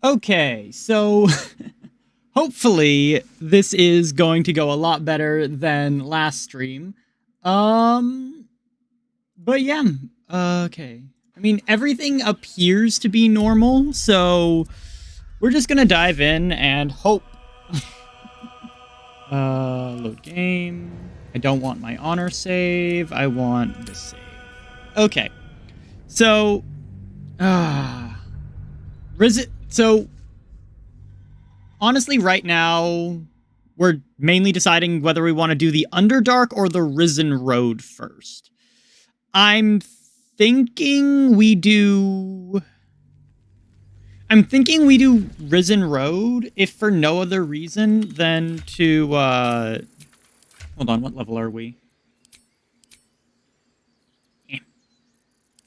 Okay, so hopefully this is going to go a lot better than last stream. Um, but yeah, okay. I mean, everything appears to be normal, so we're just gonna dive in and hope. Load game. I don't want my honor save. I want this save. Okay, so, so honestly, right now, we're mainly deciding whether we want to do the Underdark or the Risen Road first. I'm thinking we do... I'm thinking we do Risen Road, if for no other reason than to, Hold on, what level are we?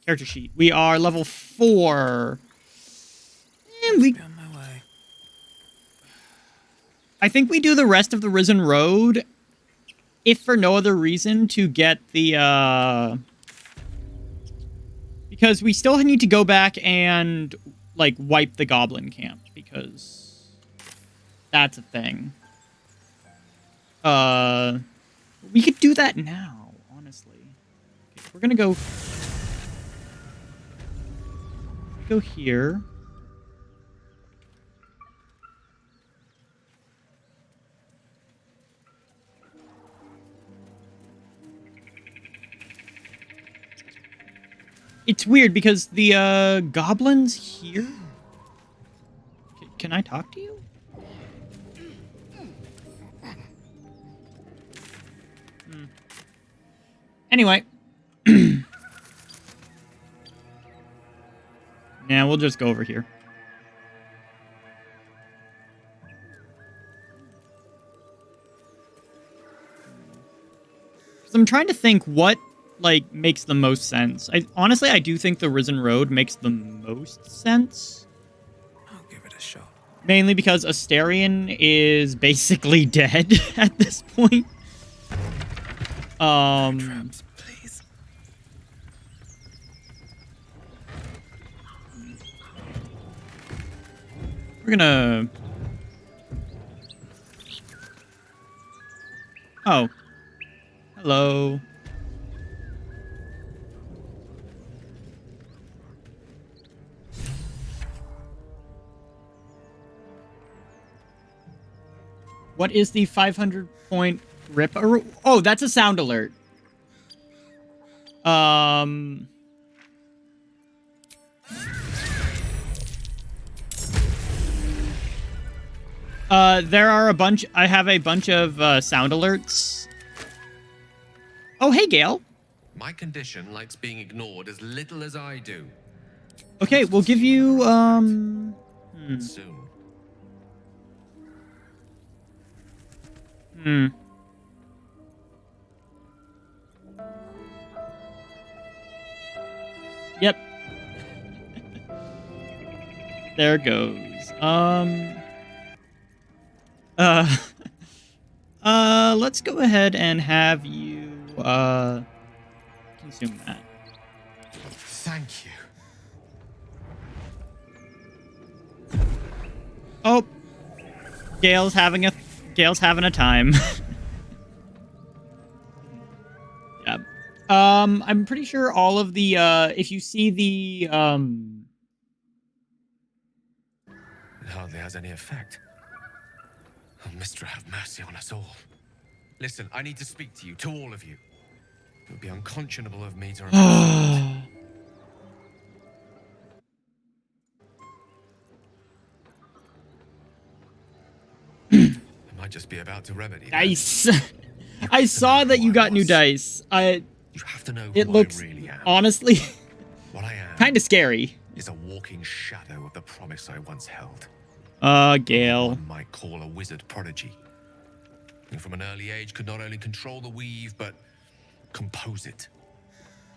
Character sheet. We are level 4. And we... on my way. I think we do the rest of the Risen Road, if for no other reason, to get the, because we still need to go back and, like, wipe the goblin camp, because that's a thing. We could do that now, honestly. Okay, we're gonna go here. It's weird because the goblins here. Can I talk to you? Anyway. Yeah, we'll just go over here. So I'm trying to think what, like, makes the most sense. Honestly, I do think the Risen Road makes the most sense. I'll give it a shot. Mainly because Asterion is basically dead at this point. Traps, please. We're gonna... Oh. Hello. What is the 500-point rip? Oh, that's a sound alert. There are a bunch... I have a bunch of sound alerts. Oh, hey, Gale. My condition likes being ignored as little as I do. Okay, we'll give you, Soon. Yep. There goes. Let's go ahead and have you, consume that. Thank you. Oh, Gale's having a time. Yeah. I'm pretty sure all of the, if you see the, It hardly has any effect. Oh, Mister, have mercy on us all. Listen, I need to speak to you, to all of you. It would be unconscionable of me to remain I might just be about to remedy that. dice. I saw that you got new dice. You have to know who It looks, I really am. honestly, What I am kind of scary. is a walking shadow of the promise I once held. Gale. One might call a wizard prodigy. Who from an early age could not only control the weave, but compose it.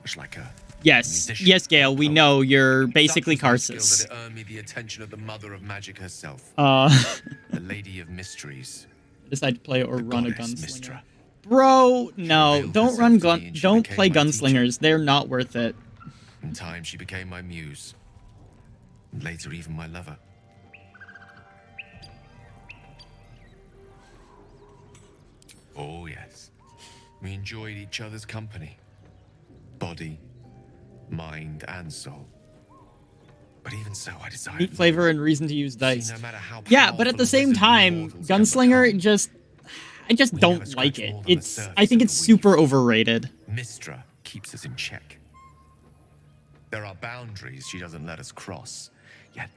Much like a Yes. musician Yes, Gale, or we poet. know you're basically Such was my Karsus. skill that it earned me the attention of the mother of magic herself. The Lady of Mysteries. Decide to play or The run a goddess gunslinger. Mystra. No, revealed don't herself run to me and she don't became play my teacher. gunslingers. They're not worth it. In time, she became my muse. And later, even my lover. Oh, yes. We enjoyed each other's company. Body, mind, and soul. But even so, I desired Meat more. flavor and reason to use See, dice. no matter how Yeah, but at powerful the a same wizard we time, mortals can Gunslinger become, just... I just we never don't scratch like it. more than the I surface think of it's the super weave. overrated. Mystra keeps us in check. There are boundaries she doesn't let us cross. Yet,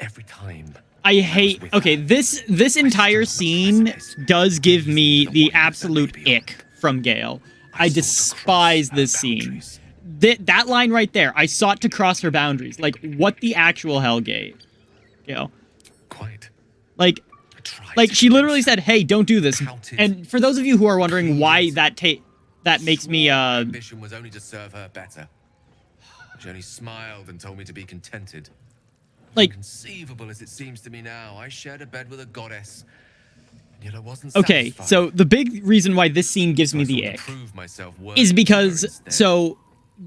every time I hate... with Okay, her, this entire stood on the scene precipice, does give gazing me into the the wonders that absolute lay beyond. ick from Gale. I I sought to despise cross this her scene. boundaries. That line right there, I sought to cross her boundaries. Like, what the actual hell, Gale? Quite. Like, I tried like to she do literally so. said, "Hey, don't do this." Counted, And for those of you who are wondering why pleaded, that makes me Swore my ambition was only to serve her better. She only smiled and told me to be contented. like, Inconceivable as it seems to me now, I shared a bed with a goddess, and yet I wasn't okay, satisfied. so the big reason why this scene gives me I the sought to ick prove myself is worthy of her because instead. so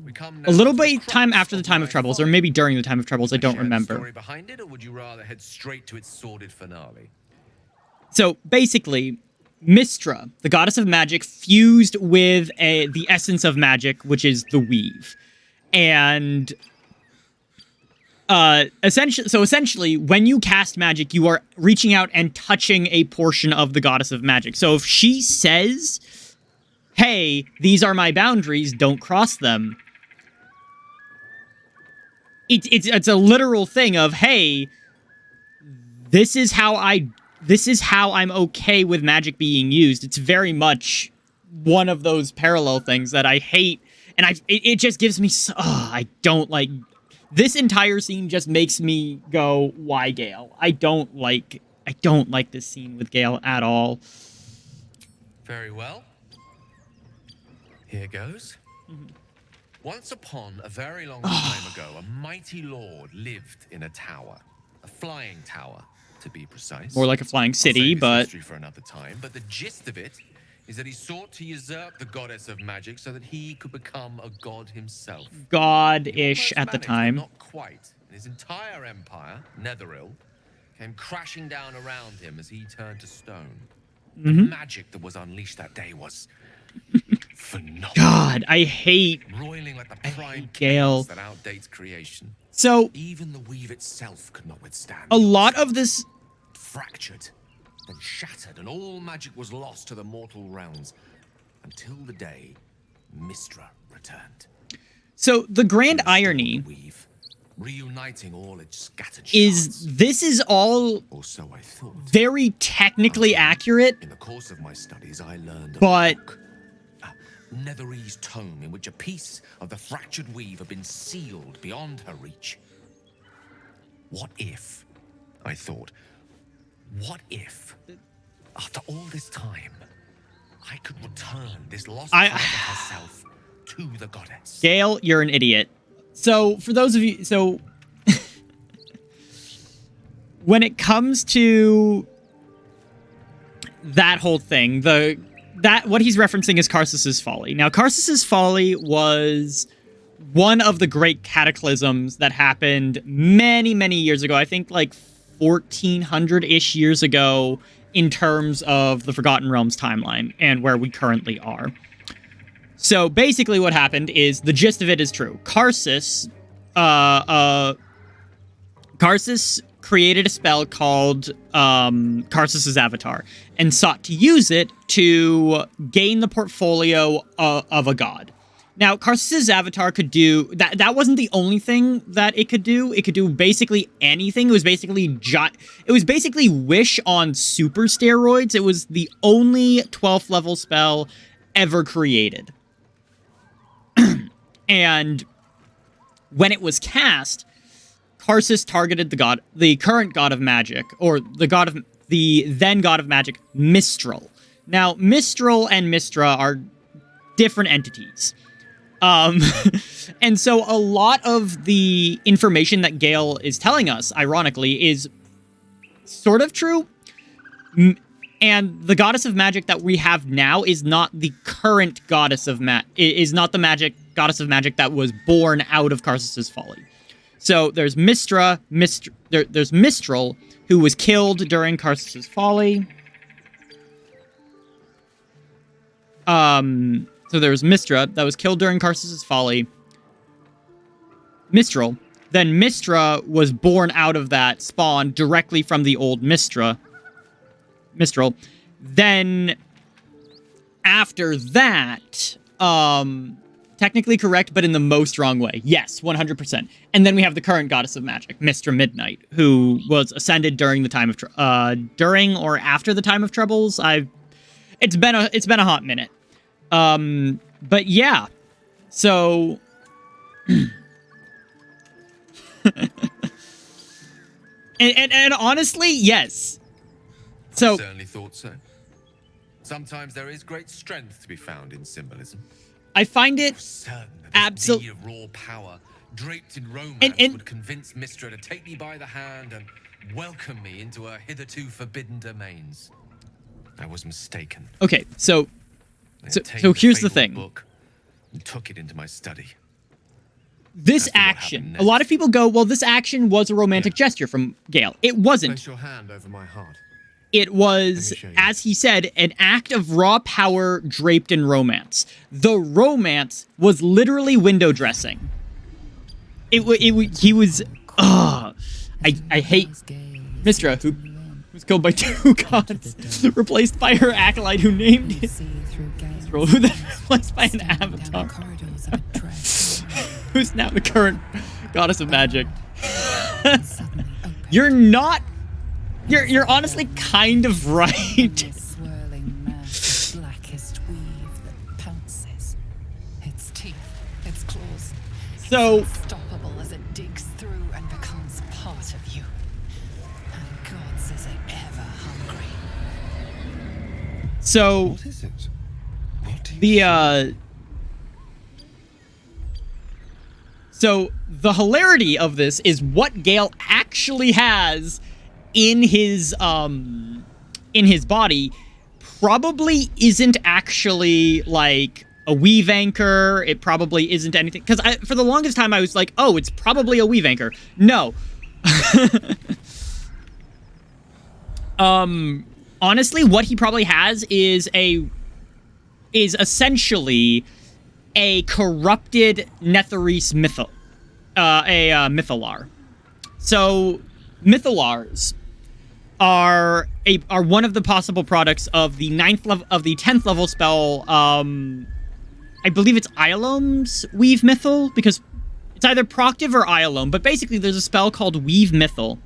We come a now little to the bit time crux after the of time what of I troubles, or find. maybe during the time of troubles, I don't Share the remember. story behind it, or would you rather head straight to its sordid finale? So basically, Mystra, the goddess of magic, fused with the essence of magic, which is the weave. And essentially, when you cast magic, you are reaching out and touching a portion of the goddess of magic. So if she says, "Hey, these are my boundaries, don't cross them," it's a literal thing of, "Hey, this is how I'm okay with magic being used." It's very much one of those parallel things that I hate, and it just gives me I don't like this entire scene. Just makes me go, why Gale? I don't like this scene with Gale at all. Very well. Here goes. Once upon a very long time ago, a mighty lord lived in a tower. A flying tower, to be precise. More like a flying I'll city, save his but history for another time. But the gist of it is that he sought to usurp the goddess of magic so that he could become a god himself. god-ish He almost at the managed, but time. not quite. And his entire empire, Netheril, came crashing down around him as he turned to stone. The magic that was unleashed that day was phenomenal. God, I hate Roiling like the prime Gale. chaos that outdates creation. So Even the weave itself could not withstand. a the lot onslaught. of this. Fractured, then shattered, and all magic was lost to the mortal realms until the day Mystra returned. So the grand Restored the irony weave, reuniting all its scattered is shards. this is all Or so I thought. very technically accurate, In the course of my studies, I learned but a Netherese tome in which a piece of the fractured weave had been sealed beyond her reach. What if, I thought, what if, after all this time, I could return this lost part of herself to the goddess? Gale, you're an idiot. So for those of you, when it comes to that whole thing, what he's referencing is Karsus's Folly. Now, Karsus's Folly was one of the great cataclysms that happened many, many years ago. I think like 1400-ish years ago in terms of the Forgotten Realms timeline and where we currently are. So basically what happened is, the gist of it is true. Karsus created a spell called Karsus's Avatar and sought to use it to gain the portfolio of a god. Now, Karsus's Avatar could do... That wasn't the only thing that it could do. It could do basically anything. It was basically Wish on super steroids. It was the only 12th level spell ever created. And when it was cast, Karsus targeted the current god of magic, or the then god of magic, Mistral. Now, Mistral and Mystra are different entities. And so a lot of the information that Gale is telling us, ironically, is sort of true. And the goddess of magic that we have now is not the current goddess of is not the goddess of magic that was born out of Karsus's Folly. So there's there's Mistral, who was killed during Karsus's Folly. So there was Mistra that was killed during Karsus's folly. Mistral. Then Mistra was born out of that spawn directly from the old Mistral. Then after that, technically correct, but in the most wrong way. Yes, 100%. And then we have the current goddess of magic, Mistra Midnight, who was ascended during the time of during or after the time of troubles. It's been a hot minute. But yeah. So and honestly, yes. So I certainly thought so. Sometimes there is great strength to be found in symbolism. I find it Certain that absolutely of raw power draped in romance And- would convince Mistra to take me by the hand and welcome me into her hitherto forbidden domains. I was mistaken. okay. So I So obtained here's the fabled thing. book and took it into my study. this As to what action, happened a lot next. of people go, well, this action was a romantic gesture from Gale. It wasn't. Place your hand over my heart. It was, Let me show you. as he said, an act of raw power draped in romance. The romance was literally window dressing. He was, I hate Mistra, who was killed by two gods, replaced by her acolyte who named it Mistral, who then replaced by an avatar, who's now the current goddess of magic. You're honestly kind of right. Swirling mass of blackest weave that pounces. Its teeth, its claws. So, Unstoppable as it digs through and becomes part of you. And God says it ever hungry. so What is it? What do you the hilarity of this is what Gale actually has in his body probably isn't actually like a weave anchor. It probably isn't anything, because for the longest time I was like, oh, it's probably a weave anchor. No. Honestly, what he probably has is essentially a corrupted Netherese mythalar. So mythalars are one of the possible products of the 10th level spell. I believe it's Iolom's Weave Mythal, because it's either Proctive or Iolom, but basically there's a spell called Weave Mythal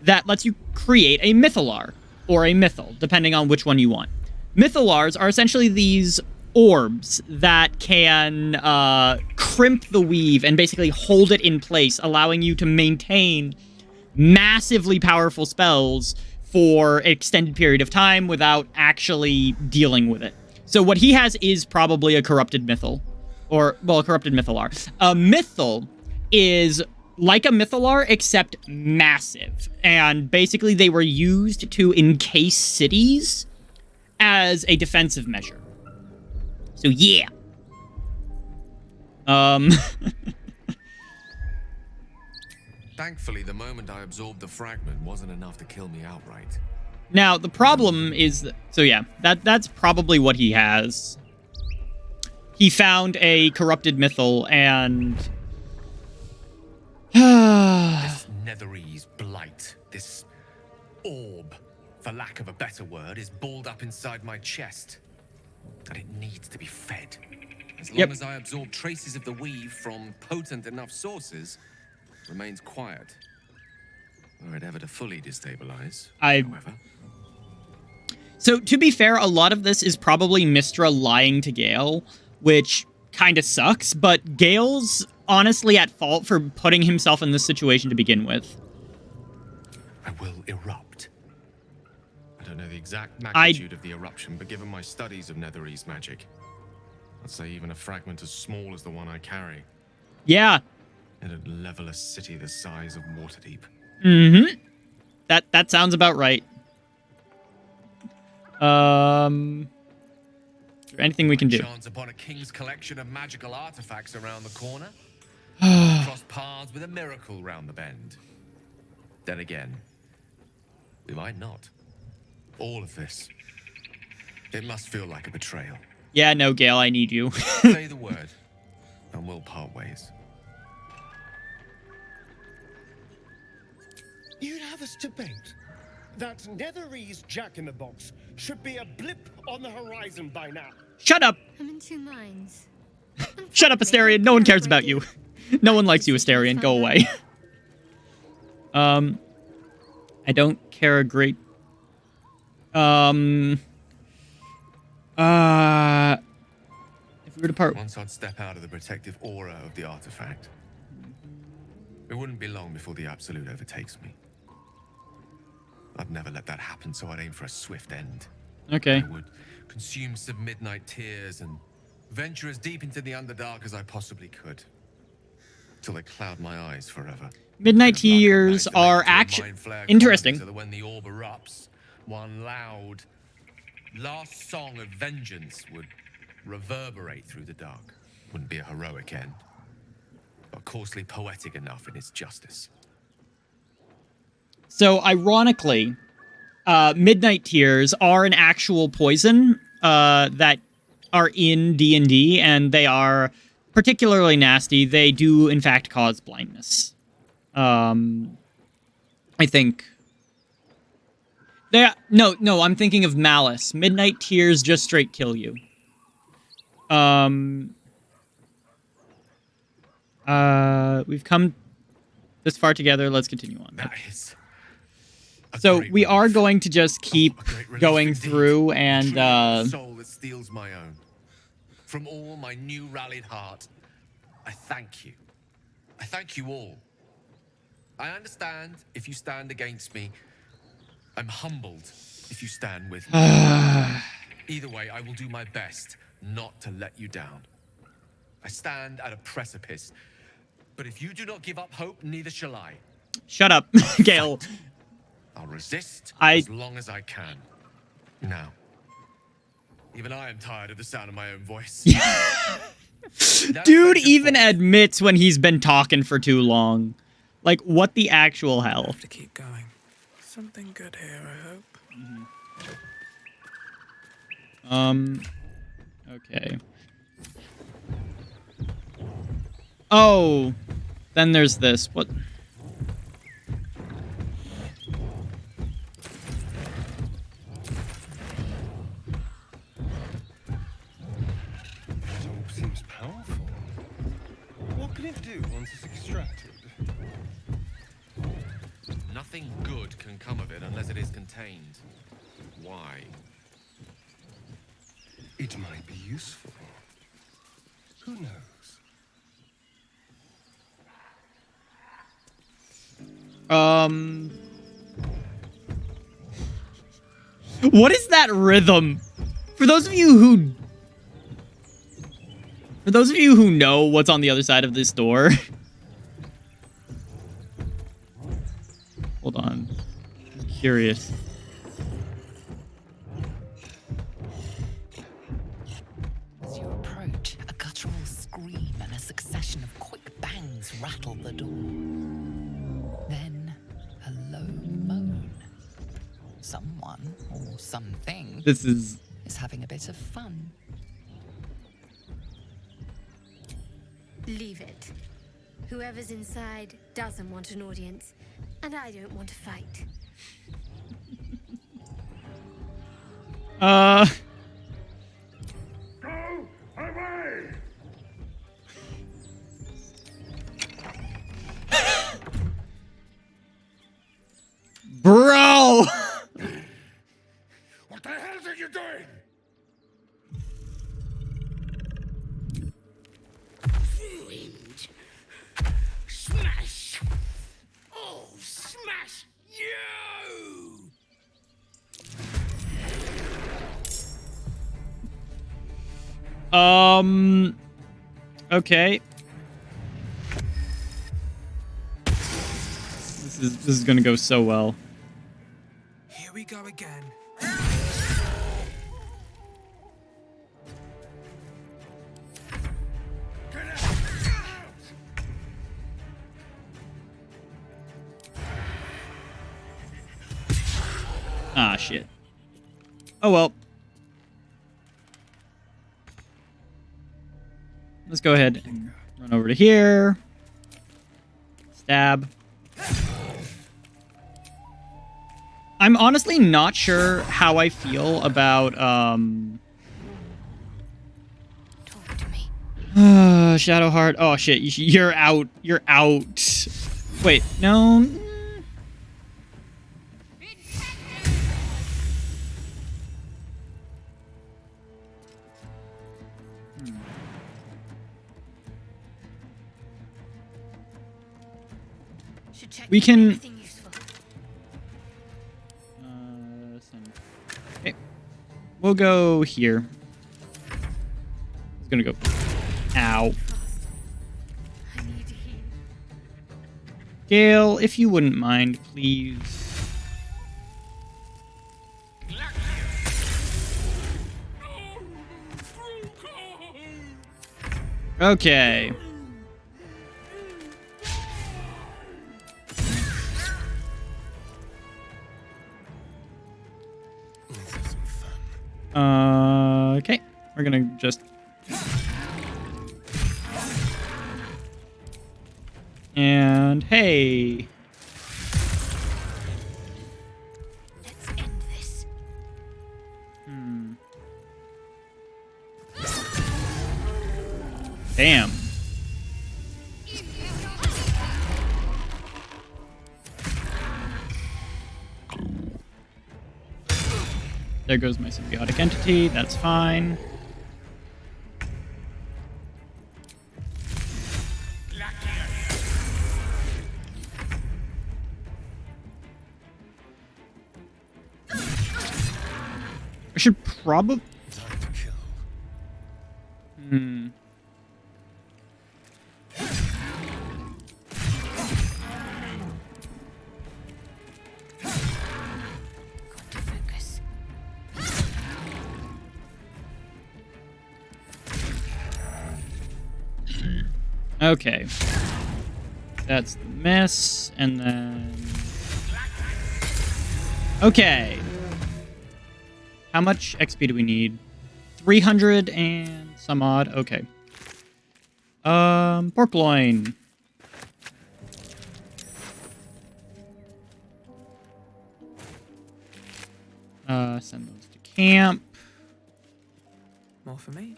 that lets you create a mythalar or a mythal, depending on which one you want. Mythalars are essentially these orbs that can crimp the weave and basically hold it in place, allowing you to maintain massively powerful spells for an extended period of time without actually dealing with it. So what he has is probably a corrupted mythal, a corrupted mythalar. A mythal is like a mythalar, except massive. And basically they were used to encase cities as a defensive measure. So yeah. Thankfully, the moment I absorbed the fragment wasn't enough to kill me outright. Now the problem is that's probably what he has. He found a corrupted mythal and This Netherese blight, this orb, for lack of a better word, is balled up inside my chest. And it needs to be fed. As long as I absorb traces of the weave from potent enough sources, it remains quiet. Were it ever to fully destabilize, however. So, to be fair, a lot of this is probably Mistra lying to Gale, which kind of sucks, but Gale's honestly at fault for putting himself in this situation to begin with. I will erupt. I don't know the exact magnitude of the eruption, but given my studies of Netherese magic, I'd say even a fragment as small as the one I carry, Yeah. it'd level a city the size of Waterdeep. Mm-hmm. That sounds about right. Is there anything we can do? Chance upon a king's collection of magical artifacts around the corner. Cross paths with a miracle round the bend. Then again, we might not. All of this. It must feel like a betrayal. Yeah, no, Gale, I need you. Say the word, and we'll part ways. You'd have us debate that Netherese Jack-in-the-Box should be a blip on the horizon by now. Shut up! I'm in two minds. Shut up, Asterion. No one cares about you. No one likes you, Asterion. Go away. I don't care a great... If we were to part... Once I'd step out of the protective aura of the artifact, it wouldn't be long before the Absolute overtakes me. I'd never let that happen, so I'd aim for a swift end. Okay. I would consume some midnight tears and venture as deep into the Underdark as I possibly could, till they cloud my eyes forever. Midnight Tears are actually interesting. So that when the orb erupts, one loud, last song of vengeance would reverberate through the dark. Wouldn't be a heroic end, but coarsely poetic enough in its justice. So, ironically, Midnight Tears are an actual poison that are in D&D, and they are particularly nasty. They do, in fact, cause blindness. I think... No, I'm thinking of Malice. Midnight Tears just straight kill you. We've come this far together. Let's continue on. That is... So we are going to just keep going through and soul that steals my own. From all my new rallied heart, I thank you. I thank you all. I understand if you stand against me. I'm humbled if you stand with me. Either way, I will do my best not to let you down. I stand at a precipice, but if you do not give up hope, neither shall I. Shut up, Gale. I'll resist as long as I can. Now, even I am tired of the sound of my own voice. Dude even admits when he's been talking for too long. Like, what the actual hell? I have to keep going. Something good here, I hope. Okay. Oh, then there's this. What? Seems powerful. What can it do once it's extracted? Nothing good can come of it unless it is contained. Why? It might be useful. Who knows? What is that rhythm? For those of you who know what's on the other side of this door. Hold on. I'm curious. As you approach, a guttural scream and a succession of quick bangs rattle the door. Then, a low moan. Someone, or something, This is having a bit of fun. Leave it. Whoever's inside doesn't want an audience, and I don't want to fight. Go away! Bro! What the hell are you doing? Ruined. Smash! Oh, smash you! Okay. This is gonna go so well. Here we go again. Ah, shit. Oh well. let's go ahead and run over to here. Stab. I'm honestly not sure how I feel about Talk to me. Shadowheart. Oh shit, you're out. You're out. Wait, no. Should check We for can- anything useful. Okay. We'll go here. It's gonna go. Ow. Fast. I need to heal. Gale, if you wouldn't mind, please. Okay. Okay. We're gonna just... And hey. Let's end this. Damn. There goes my symbiotic entity. That's fine. I should probably... Got to focus. Okay. That's the miss, and then... Okay. How much XP do we need? 300 and some odd. Okay. Pork loin. Send those to camp. More for me.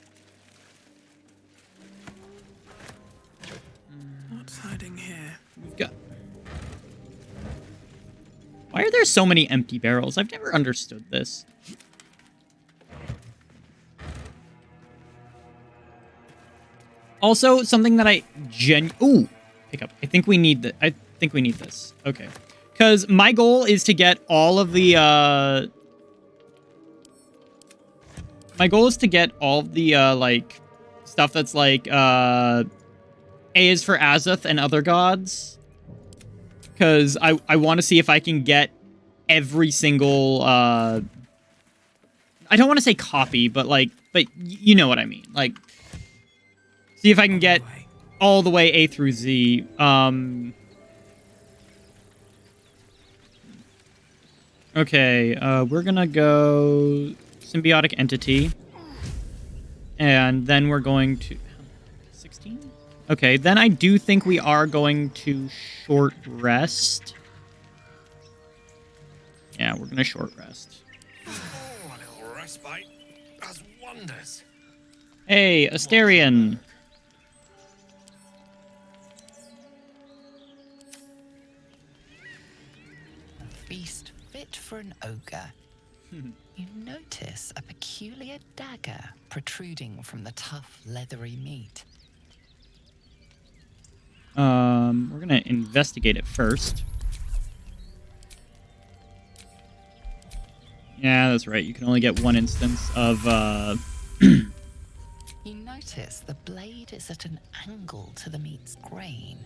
What's hiding here? We've got... Why are there so many empty barrels? I've never understood this. Also, something that I Ooh, pick up. I think we need this. Okay. Because my goal is to get all of the, My goal is to get all of the, like, stuff that's like, A is for Azoth and other gods. Because I want to see if I can get every single, I don't want to say copy, but like, you know what I mean. Like, see if I can get all the way A through Z. Okay, we're gonna go symbiotic entity. And then we're going to... 16? Okay, then I do think we are going to short rest. Yeah, we're gonna short rest. Oh, a little respite does wonders. Hey, Asterion. A feast fit for an ogre. You notice a peculiar dagger protruding from the tough, leathery meat. We're gonna investigate it first. Yeah, that's right. You can only get one instance of, You notice the blade is at an angle to the meat's grain.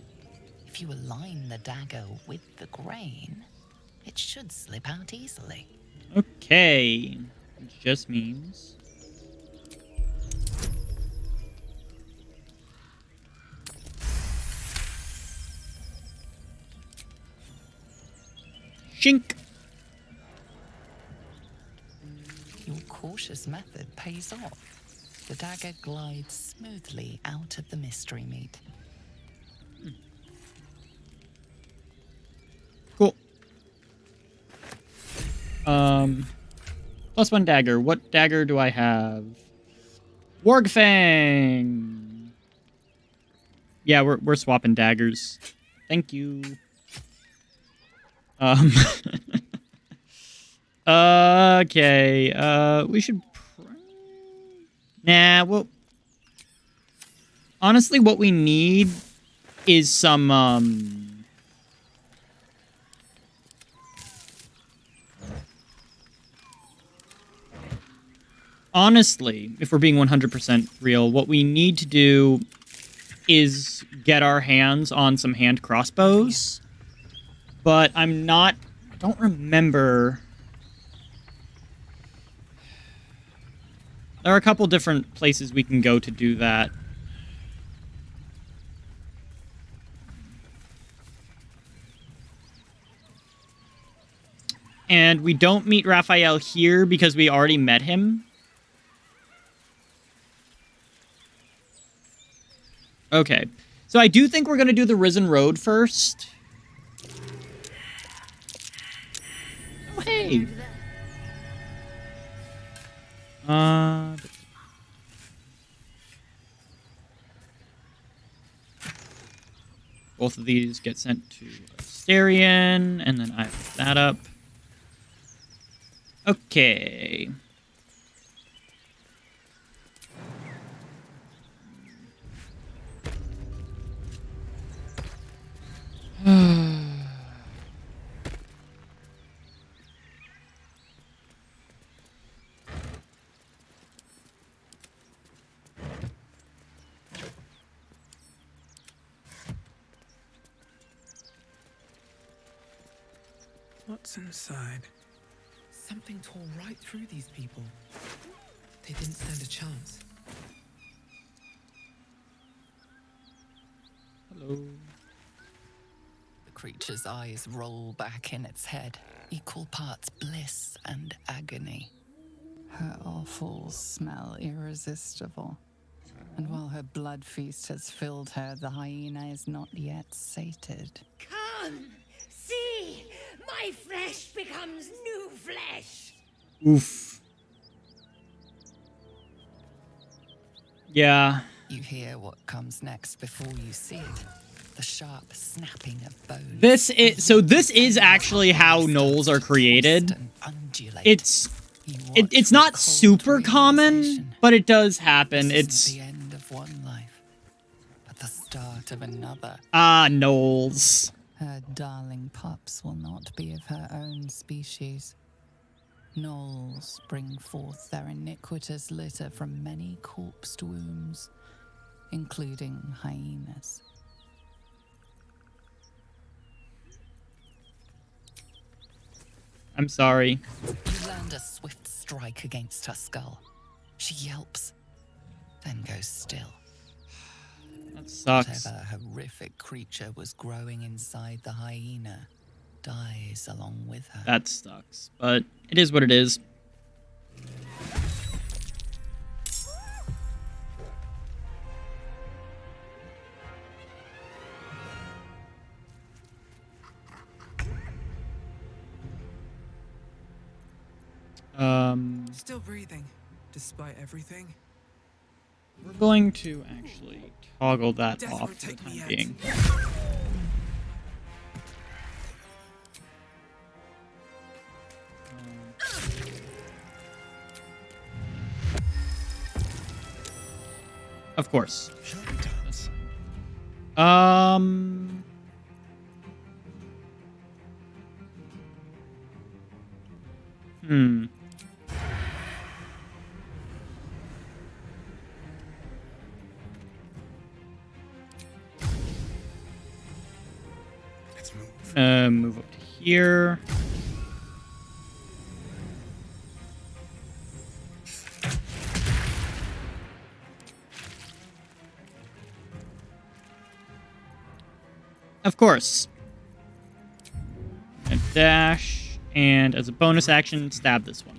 If you align the dagger with the grain, it should slip out easily. Okay. Which just means... Shink! Your cautious method pays off. the dagger glides smoothly out of the mystery meat. Cool. +1 dagger. What dagger do I have? Wargfang! Yeah, we're swapping daggers. Thank you. Okay. We should... Nah, well... Honestly, what we need is some, Honestly, if we're being 100% real, what we need to do is get our hands on some hand crossbows. But I don't remember. There are a couple different places we can go to do that. And we don't meet Raphael here because we already met him. Okay. So I do think we're going to do the Risen Road first. Oh, hey. Both of these get sent to Asterion, and then I put that up. Okay. What's inside? Something tore right through these people. They didn't stand a chance. Hello. The creature's eyes roll back in its head, equal parts bliss and agony. Her offals smell irresistible. And while her blood feast has filled her, the hyena is not yet sated. Come, see, my flesh becomes new flesh. Oof. Yeah. You hear what comes next before you see it. The sharp snapping of bones. This is actually how gnolls are created. It's not super common, but it does happen. It's the end of one life, but the start of another. Gnolls. Her darling pups will not be of her own species. Gnolls bring forth their iniquitous litter from many corpsed wombs, including hyenas. I'm sorry. You land a swift strike against her skull. She yelps, then goes still. That sucks. Whatever horrific creature was growing inside the hyena dies along with her. That sucks, but it is what it is. Still breathing, despite everything. We're going to actually toggle that Death off won't for the take me time yet. being. Of course. Let's move. Move up to here. Of course. And dash, and as a bonus action, stab this one.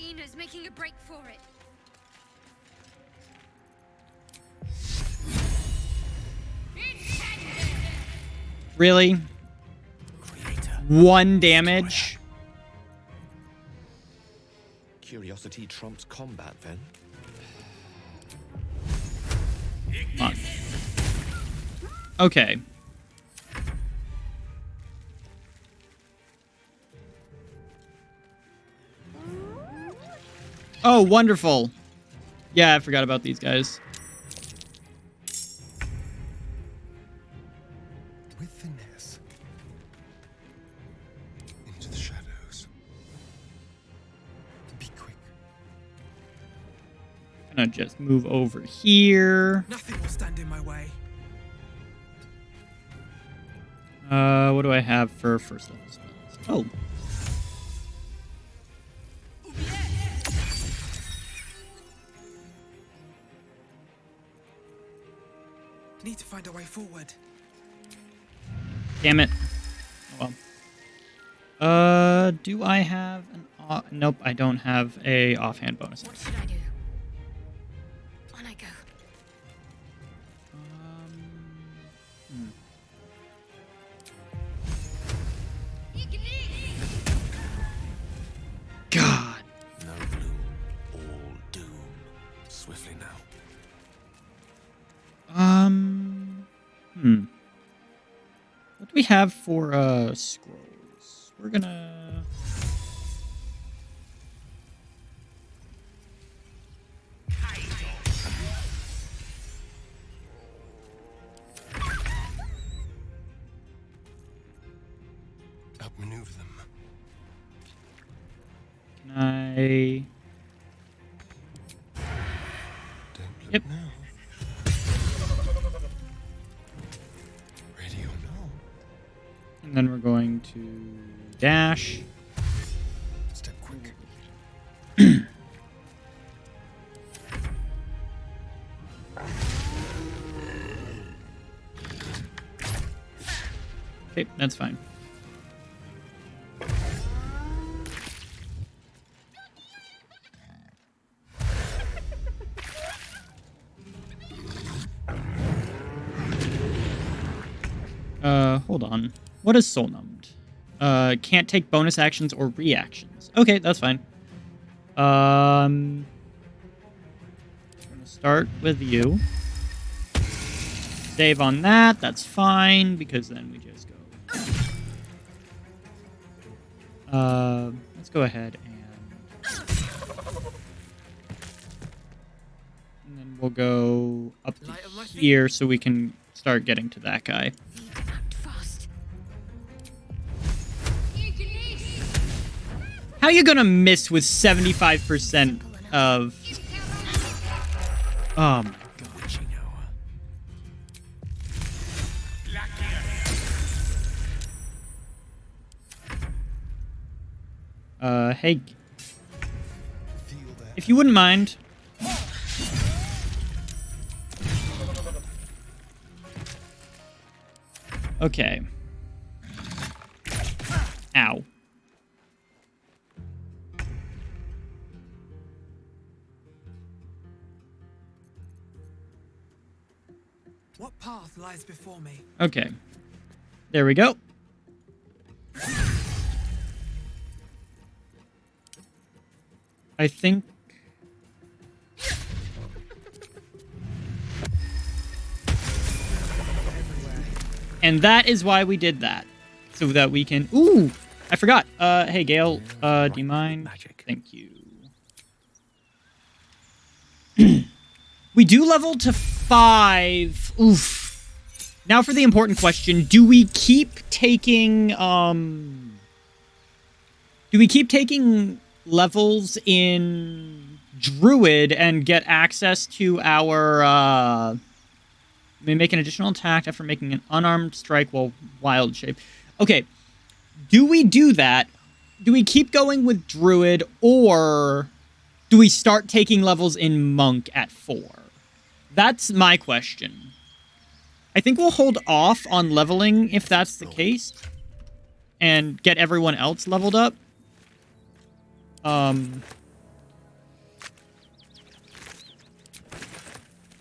hyenas making a break for it. Really? Creator. 1 damage? Curiosity trumps combat, then? Come on. Okay. Oh, wonderful. Yeah, I forgot about these guys. With finesse. Into the shadows. Be quick. Gonna just move over here. Nothing will stand in my way. What do I have for first level spells? Oh. Need to find a way forward. Damn it. Oh well. Do I have an... nope, I don't have a offhand bonus. What should I do? On I go. Hmm. God. No gloom, all doom. Swiftly now. What do we have for scrolls? We're gonna Outmaneuver them. can I Don't look Yep. now. Ready or no? and then we're going to dash. Step quick. Okay, that's fine. Hold on. What is soul numbed? Can't take bonus actions or reactions. Okay, that's fine. I'm gonna start with you. Save on that. That's fine because then we just go. Let's go ahead and then we'll go up to Light on my feet. here so we can start getting to that guy. Need to act fast. How you gonna miss with 75% of... Oh my god. Witching hour. Hey, Feel that. if you wouldn't mind. Okay. Ow. What path lies before me? Okay. There we go. I think... And that is why we did that. So that we can... Ooh! I forgot. Hey, Gale. Do you mind? Magic. Thank you. We do level to 5. Oof. Now for the important question. Do we keep taking... Do we keep taking levels in Druid and get access to our... may make an additional attack after making an unarmed strike while wild shape. Okay. Do we do that? Do we keep going with Druid, or do we start taking levels in Monk at 4? That's my question. I think we'll hold off on leveling if that's the case, and get everyone else leveled up.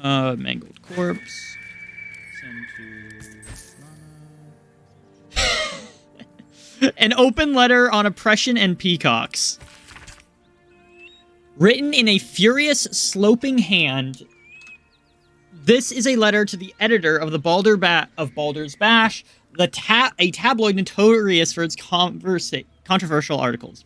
Mangled corpse. Send to an open letter on oppression and peacocks. Written in a furious, sloping hand. This is a letter to the editor of the Baldur's Bash, a tabloid notorious for its controversial articles.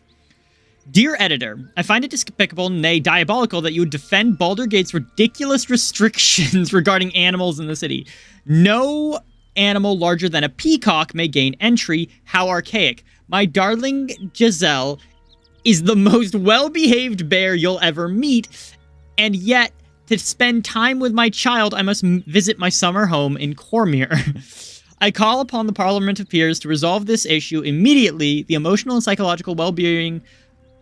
Dear editor, I find it despicable, nay diabolical, that you would defend Baldur Gate's ridiculous restrictions regarding animals in the city. No animal larger than a peacock may gain entry. How archaic. My darling Giselle is the most well-behaved bear you'll ever meet, and yet, to spend time with my child, I must visit my summer home in Cormyr. I call upon the Parliament of Peers to resolve this issue immediately. The emotional and psychological well-being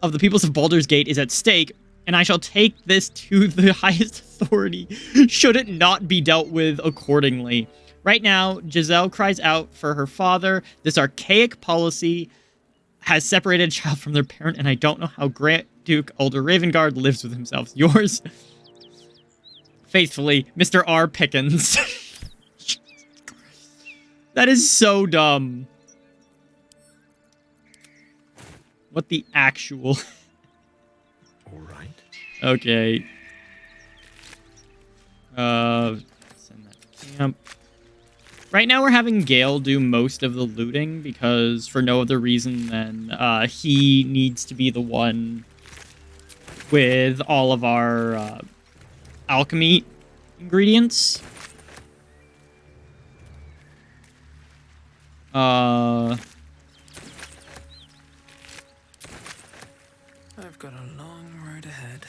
of the peoples of Baldur's Gate is at stake, and I shall take this to the highest authority, should it not be dealt with accordingly. Right now, Giselle cries out for her father. This archaic policy has separated a child from their parent, and I don't know how Grand Duke Alder Ravengard lives with himself. Yours, faithfully, Mr. R. Pickens. That is so dumb. What the actual... All right. Okay. Send that to camp. Right now we're having Gale do most of the looting because for no other reason than he needs to be the one with all of our alchemy ingredients. I've got a long road ahead.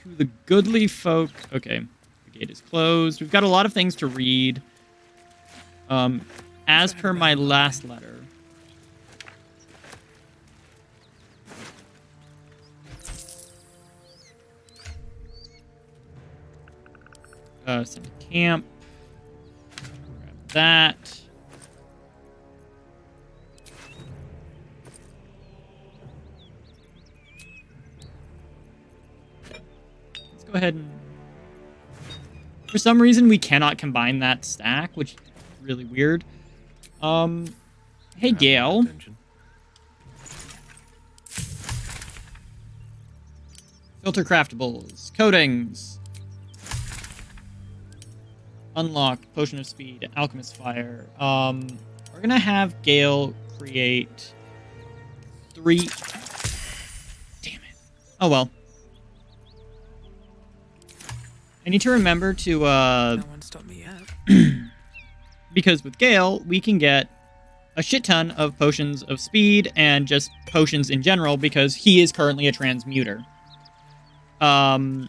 To the goodly folk. Okay. The gate is closed. We've got a lot of things to read. As per my last letter. Send to camp. Grab that. Let's go ahead and... For some reason, we cannot combine that stack, which is really weird. Hey, Gale. Filter craftables. Coatings. Unlock. Potion of Speed. Alchemist Fire. We're gonna have Gale create 3... Damn it. Oh, well. I need to remember to, No one stopped me yet. because with Gale, we can get a shit ton of potions of speed and just potions in general because he is currently a transmuter. So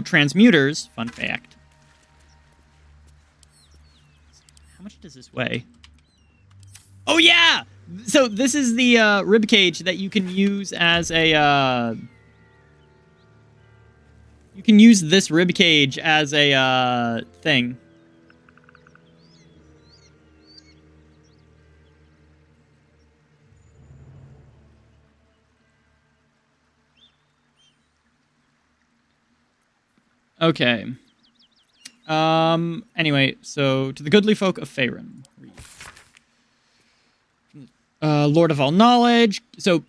transmuters, fun fact. How much does this weigh? Oh yeah! So this is the rib cage that you can use as a you can use this rib cage as a thing. Okay. Anyway, so to the goodly folk of Faerun. Lord of all knowledge. So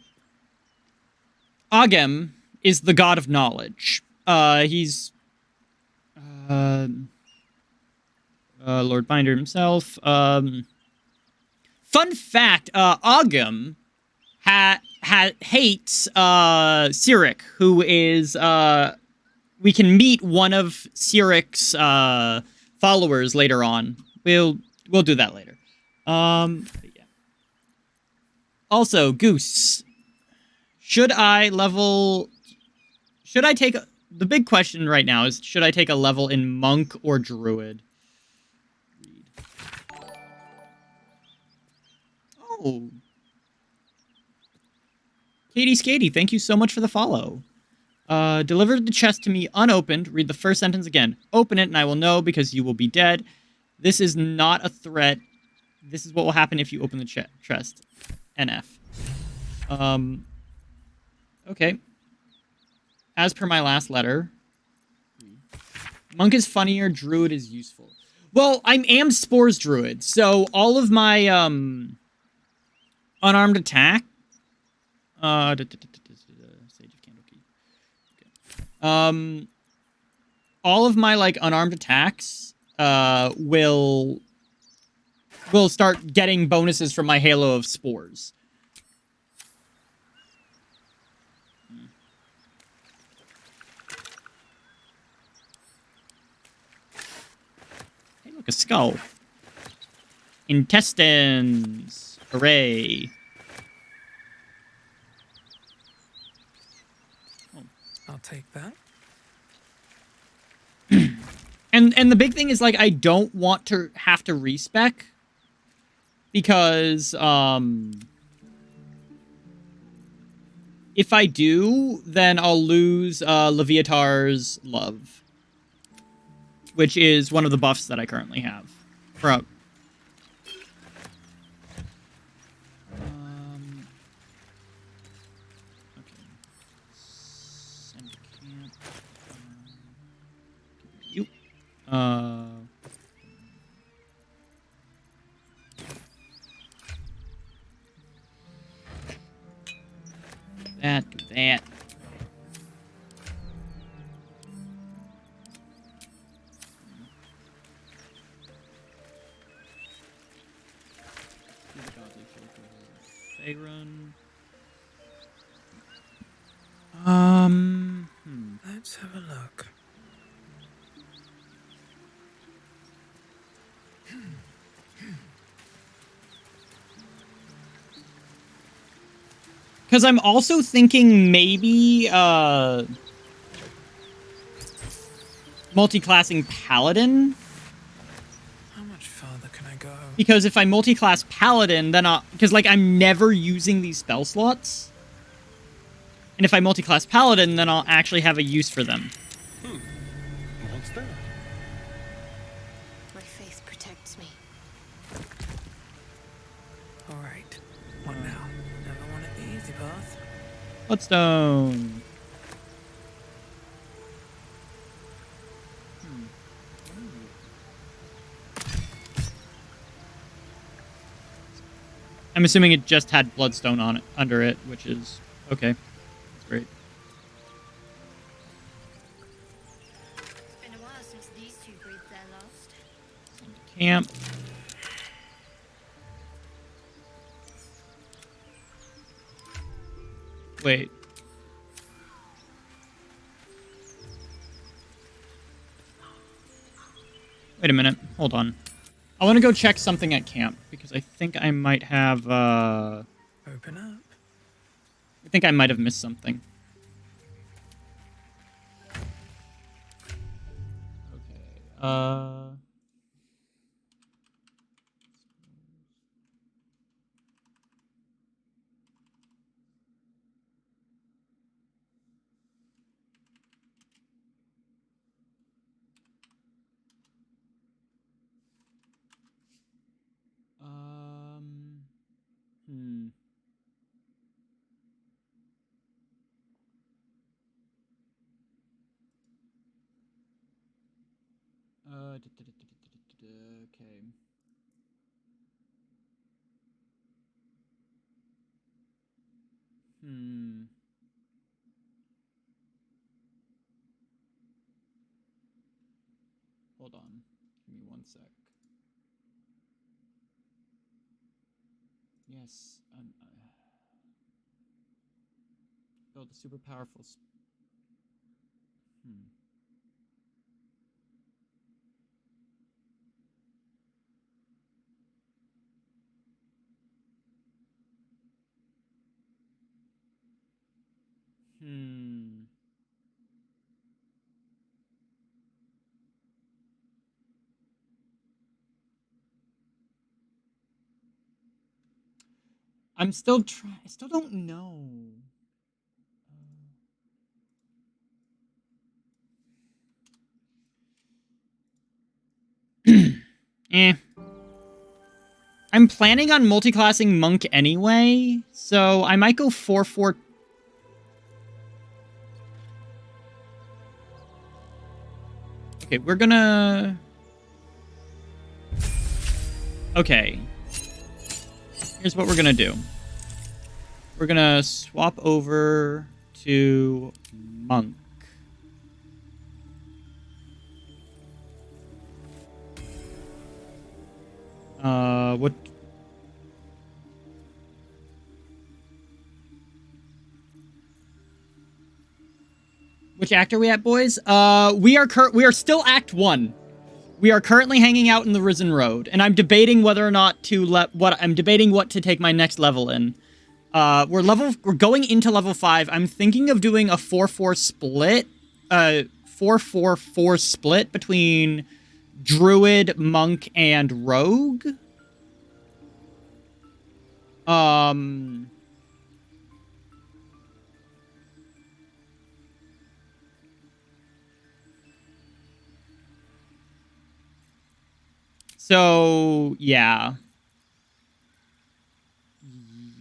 Agem is the god of knowledge. He's Lord Binder himself. Fun fact, Agem hates Cyric, who is we can meet one of Cyric's followers later on. We'll do that later. But yeah. Also, Goose. Should I take the big question right now is, should I take a level in Monk or Druid? Oh. Katie Skady, thank you so much for the follow. Deliver the chest to me unopened. Read the first sentence again. Open it and I will know because you will be dead. This is not a threat. This is what will happen if you open the chest. NF. Okay. As per my last letter. Monk is funnier, druid is useful. Well, I am Spores druid, so all of my unarmed attack. Sage of Candlekeep. Okay. All of my like unarmed attacks will start getting bonuses from my Halo of Spores. Hey, look, a skull. Intestines. Hooray. I'll take that. And the big thing is, like, I don't want to have to respec because if I do, then I'll lose Leviatar's Love, which is one of the buffs that I currently have. Okay. Send camp. You. That, do that. Faerun. Let's have a look. Because I'm also thinking maybe multi-classing Paladin. How much farther can I go? Because if I multi-class Paladin, then because like I'm never using these spell slots. And if I multi-class Paladin, then I'll actually have a use for them. What's that? My faith protects me. Alright. What now? Never wanted the easy path. Bloodstone. I'm assuming it just had Bloodstone on it, under it, which is okay. That's great. It's been a while since these two breathed their last. Camp. Wait. Wait a minute. Hold on. I want to go check something at camp because I think I might have Open up. I think I might have missed something. Okay. Hmm. Okay. Hmm. Hold on. Give me one sec. Yes. Build a super powerful. Hmm. Hmm. I'm still trying. I still don't know. Eh. I'm planning on multi-classing Monk anyway, so I might go 4-4. Okay, we're gonna... Okay. Here's what we're gonna do. We're gonna swap over to Monk. What... Which act are we at, boys? We are still Act 1. We are currently hanging out in the Risen Road, and I'm debating whether or not to I'm debating what to take my next level in. We're going into level 5. I'm thinking of doing a 4-4 split. 4-4-4 split between Druid, Monk, and Rogue. So, yeah.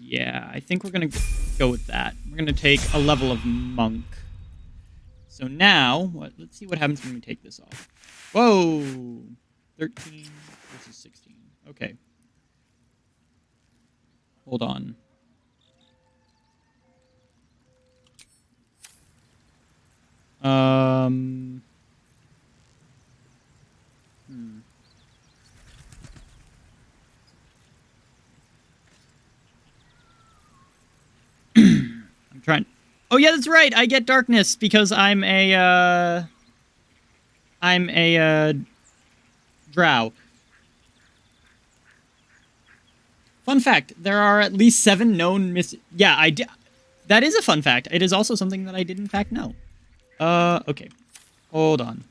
Yeah, I think we're going to go with that. We're going to take a level of Monk. So now, let's see what happens when we take this off. Whoa! 13 versus 16. Okay. Hold on. I'm trying. Oh yeah, that's right. I get darkness because I'm a drow. Fun fact: there are at least 7 known Yeah, that is a fun fact. It is also something that I did in fact know. Okay, hold on.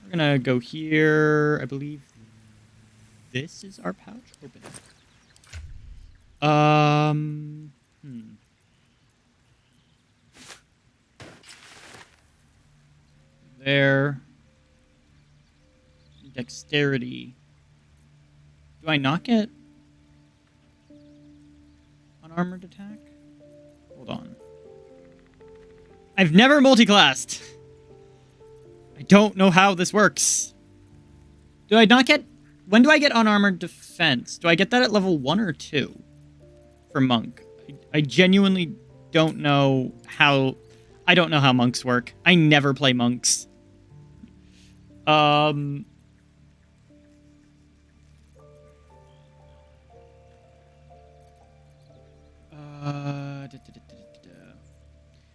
We're gonna go here. I believe this is our pouch. Open. There. Dexterity. Do I not get unarmored attack? Hold on. I've never multiclassed. I don't know how this works. Do I not get... When do I get unarmored defense? Do I get that at level 1 or 2? For Monk. I genuinely don't know how... I don't know how monks work. I never play monks.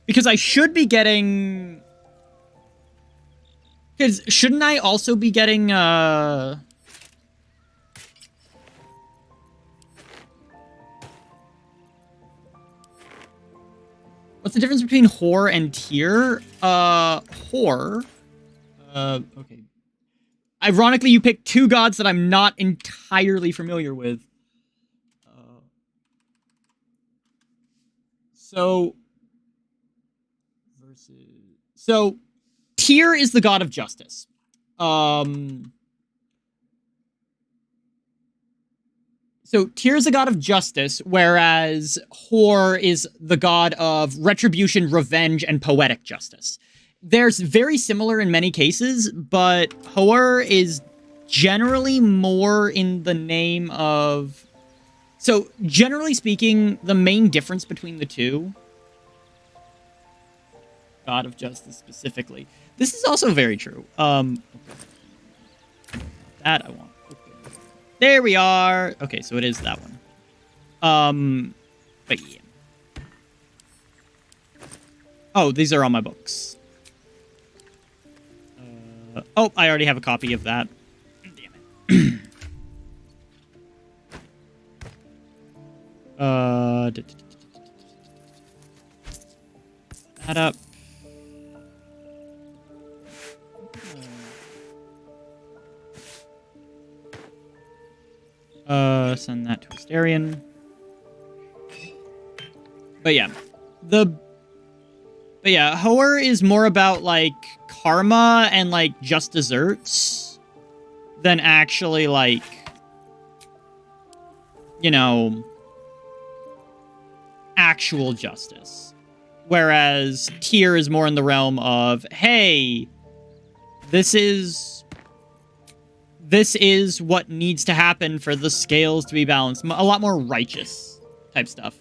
Because I should be getting... Because shouldn't I also be getting, What's the difference between whore and tier? Whore... okay. Ironically, you picked 2 gods that I'm not entirely familiar with. So... So, Tyr is the god of justice. So, Tyr is the god of justice, whereas Hor is the god of retribution, revenge, and poetic justice. There's very similar in many cases, but Hor is generally more in the name of... So, generally speaking, the main difference between the two... God of justice specifically. This is also very true. Okay. That I want. Okay. There we are. Okay, so it is that one. But yeah. Oh, these are all my books. Oh, I already have a copy of that. Damn it. That up. Send that to Asterion. But yeah. Hoer is more about, like, karma and, like, just desserts than actually, like, you know, actual justice. Whereas Tyr is more in the realm of, hey, This is what needs to happen for the scales to be balanced. A lot more righteous type stuff.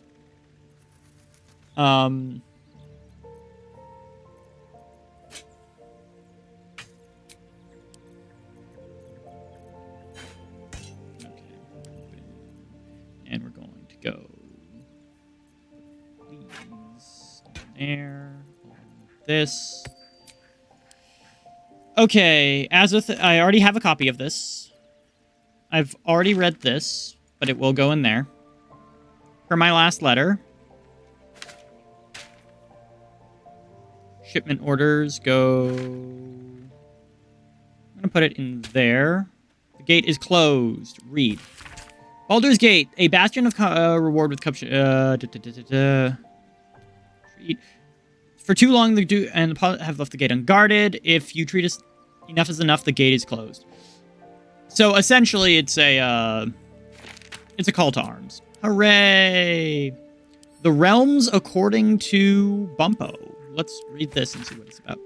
Okay. And we're going to go these there, this. Okay, I already have a copy of this. I've already read this, but it will go in there. For my last letter. Shipment orders go... I'm going to put it in there. The gate is closed. Read. Baldur's Gate, a bastion of reward with cup... For too long, the Duke and the pilot have left the gate unguarded. If you treat us enough is enough, the gate is closed. So essentially, it's a call to arms. Hooray! The realms according to Bumpo. Let's read this and see what it's about.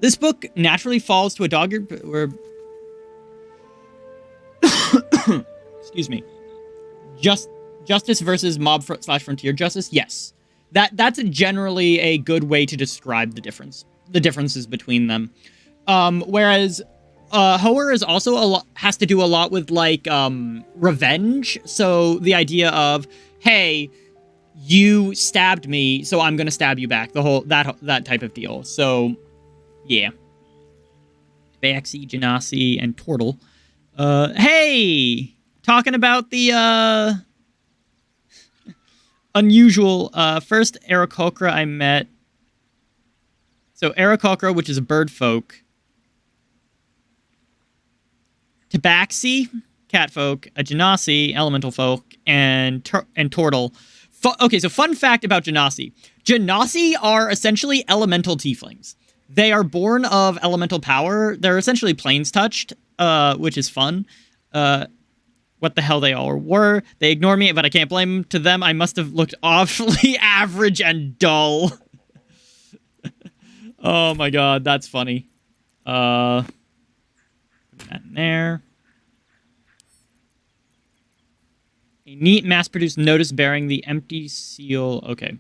This book naturally falls to a dogged... Excuse me. Justice versus mob/frontier justice? Yes. That's generally a good way to describe the differences between them. Whereas Hoer is also has to do a lot with like revenge. So the idea of, hey, you stabbed me, so I'm gonna stab you back. The whole that type of deal. So yeah. Baxi, Genasi, and Tortle. Hey! Talking about the unusual first Aarakocra I met. So Aarakocra, which is a bird folk. Tabaxi, cat folk. A Genasi, elemental folk. And Tortle. Okay, so fun fact about Genasi. Genasi are essentially elemental tieflings. They are born of elemental power. They're essentially planes touched, which is fun. What the hell they all were. They ignore me, but I can't blame them. To them, I must have looked awfully average and dull. Oh my god, that's funny. Put that in there. A neat mass-produced notice bearing the empty seal. Okay,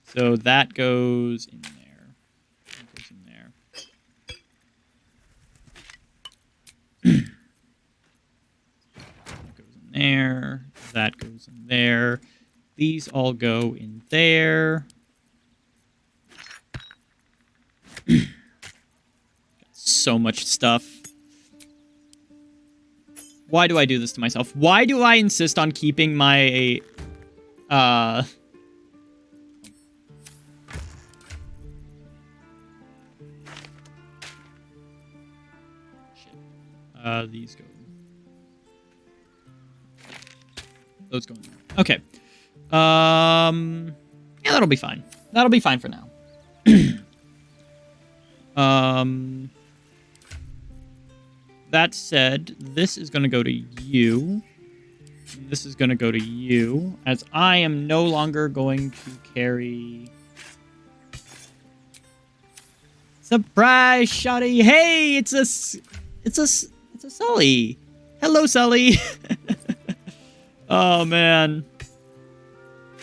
so that goes in there. That goes in there. That goes in there. That goes in there. These all go in there. Got so much stuff. Why do I do this to myself? Why do I insist on keeping my... these go... Those go in there. Okay. Yeah, that'll be fine. That'll be fine for now. That said, this is going to go to you. This is going to go to you, as I am no longer going to carry... Surprise, Shotty! Hey, it's a Sully. Hello, Sully. Oh man,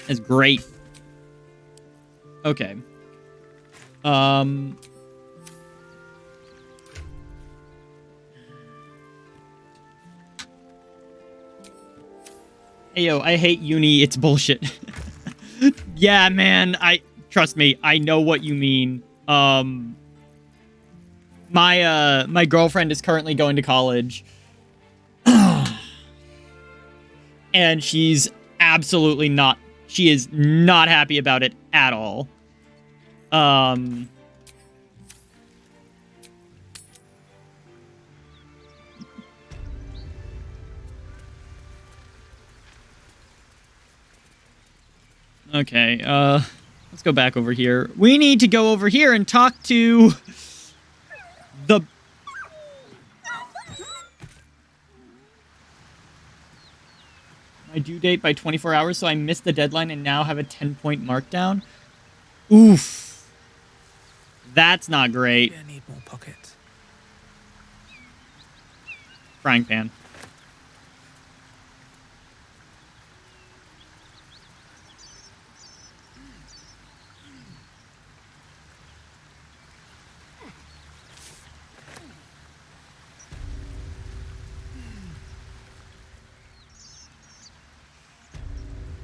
that's great. Okay. Hey, yo, I hate uni. It's bullshit. Yeah, man. Trust me. I know what you mean. My girlfriend is currently going to college. And she's absolutely not... She is not happy about it at all. Okay, let's go back over here. We need to go over here and talk to the... My due date by 24 hours, so I missed the deadline and now have a 10-point markdown. Oof. That's not great. I need more pockets. frying pan.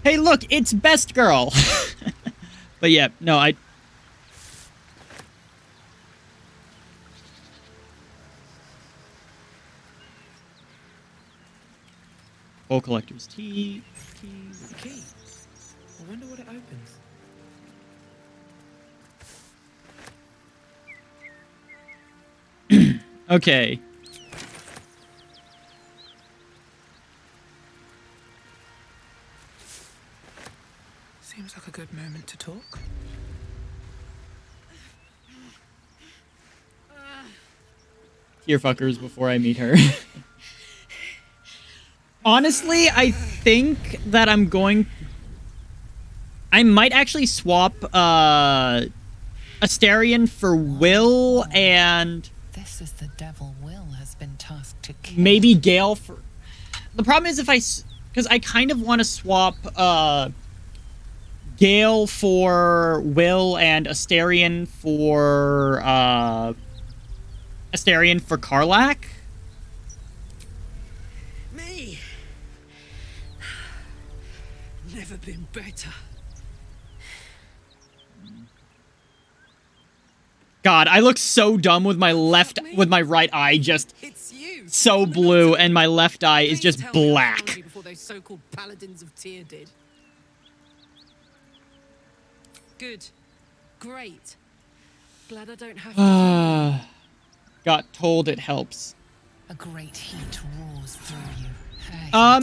Hey, look, it's Best Girl. But yeah, no, I... Bowl collector's tea. The key. I wonder what it opens. Okay. Seems like a good moment to talk. Tear fuckers before I meet her. Honestly, I think that I might actually swap Asterion for Will and This is the devil Will has been tasked to kill. maybe Gale for... The problem is if because I kind of want to swap Gale for Will and Asterion for Karlach. Me. Never been better. God, I look so dumb with my right eye just It's you. so blue and my left eye is Please just tell me I black. found you before those so-called paladins of Tyr did. Good. Great. Glad I don't have to. Got told it helps. A great heat roars through you.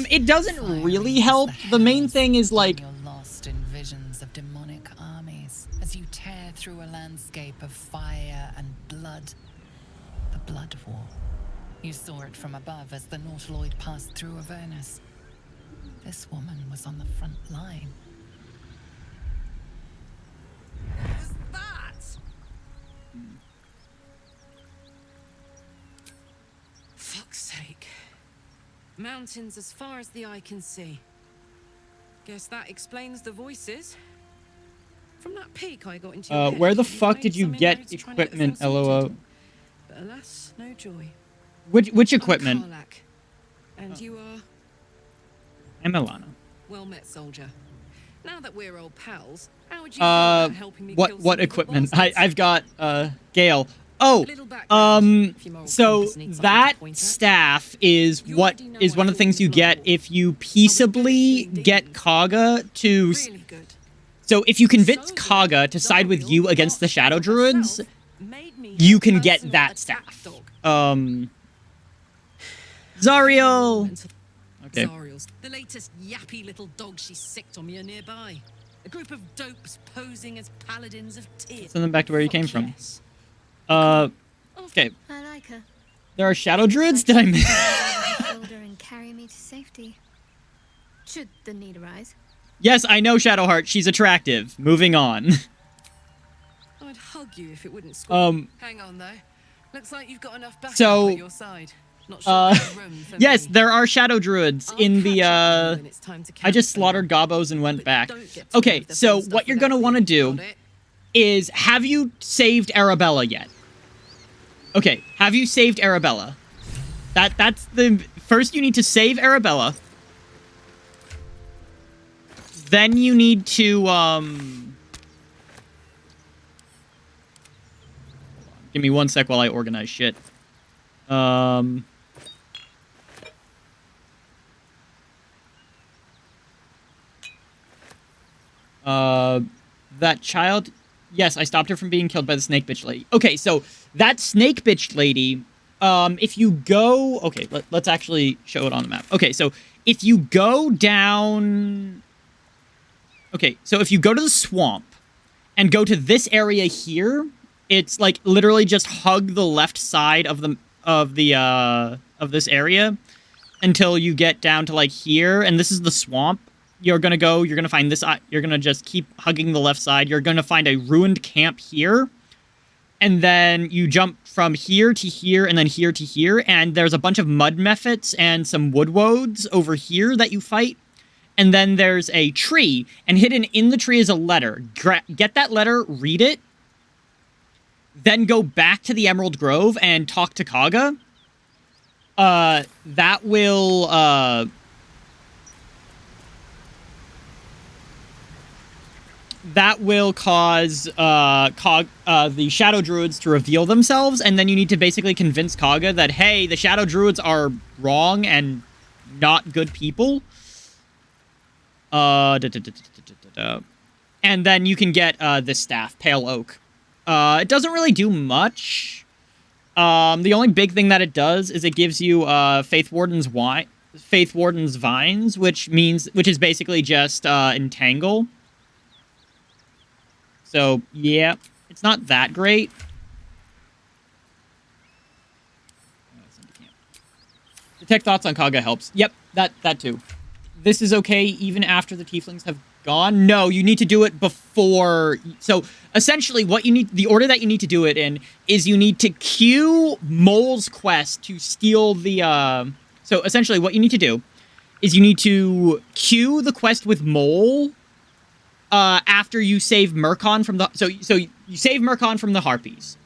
It doesn't really help. The main thing is like You're lost in visions of demonic armies as you tear through a landscape of fire and blood. The Blood War. You saw it from above as the Nautiloid passed through Avernus. This woman was on the front line. What was that? Fuck's sake. Mountains as far as the eye can see. Guess that explains the voices. From that peak I got into your head, where the you've fuck made did you some get inroads trying to get the equipment, thing LOL? sorted. But alas, no joy. Which I'm equipment? Karlach, and you are... I'm Ilana. Well met, soldier. Now that we're old pals, how would you feel about helping me kill some What of the equipment? bastards? I've got Gale. Oh, Little background, if your moral so compass needs something that to point at. staff is You what already know is I one of the fought things in you the get Blood War. if you peaceably killing get demons. Kaga to. Really good. So if you convince So good, Kaga to side with you Zariel, against the Shadow Druids, herself, made me you her can get personal that attack staff. dog. Zariel. Okay. Zariel's the latest yappy little dog she sicked on me are nearby. A group of dopes posing as paladins of Tyr. Send them back to where you came from. Yes. Okay. I like her. There are Shadow Druids? Did I miss? Shoulder and carry me to safety. Should the need arise. Yes, I know Shadowheart. She's attractive. Moving on. I'd hug you if it wouldn't squeal. Hang on though. Looks like you've got enough backup So, at your side. Not sure there's room for yes, me. there are Shadow Druids I'll in the, catch up with you when it's time to I just cancel. slaughtered Gobos and went But back. don't get to Okay, leave the so fun stuff what you're without gonna want to me. do Got it? is, have you saved Arabella yet? Okay, have you saved Arabella? That's the... First you need to save Arabella. Then you need to, Give me one sec while I organize shit. That child... Yes, I stopped her from being killed by the snake bitch lady. Okay, so that snake bitch lady, if you go... Okay, let's actually show it on the map. Okay, so if you go down... Okay, so if you go to the swamp and go to this area here, it's like literally just hug the left side of this area until you get down to like here, and this is the swamp. You're gonna find this, you're gonna just keep hugging the left side. You're gonna find a ruined camp here. and then you jump from here to here and then here to here, and there's a bunch of mud mephits and some wood woads over here that you fight. And then there's a tree, and hidden in the tree is a letter. Get that letter, read it, then go back to the Emerald Grove and talk to Kaga. That will, cause the Shadow Druids to reveal themselves, and then you need to basically convince Kaga that, hey, the Shadow Druids are wrong and not good people. And then you can get this staff, Pale Oak. It doesn't really do much. The only big thing that it does is it gives you Faith Warden's Vines, which is basically just Entangle. So, yeah, it's not that great. Detect thoughts on Kaga helps. Yep, that too. This is okay even after the tieflings have gone? No, you need to do it before. So, essentially, the order that you need to do it in is you need to queue Mole's quest to steal the, so, essentially, what you need to do is you need to queue the quest with Mole, after you save Murkon from the... So you save Murkon from the Harpies.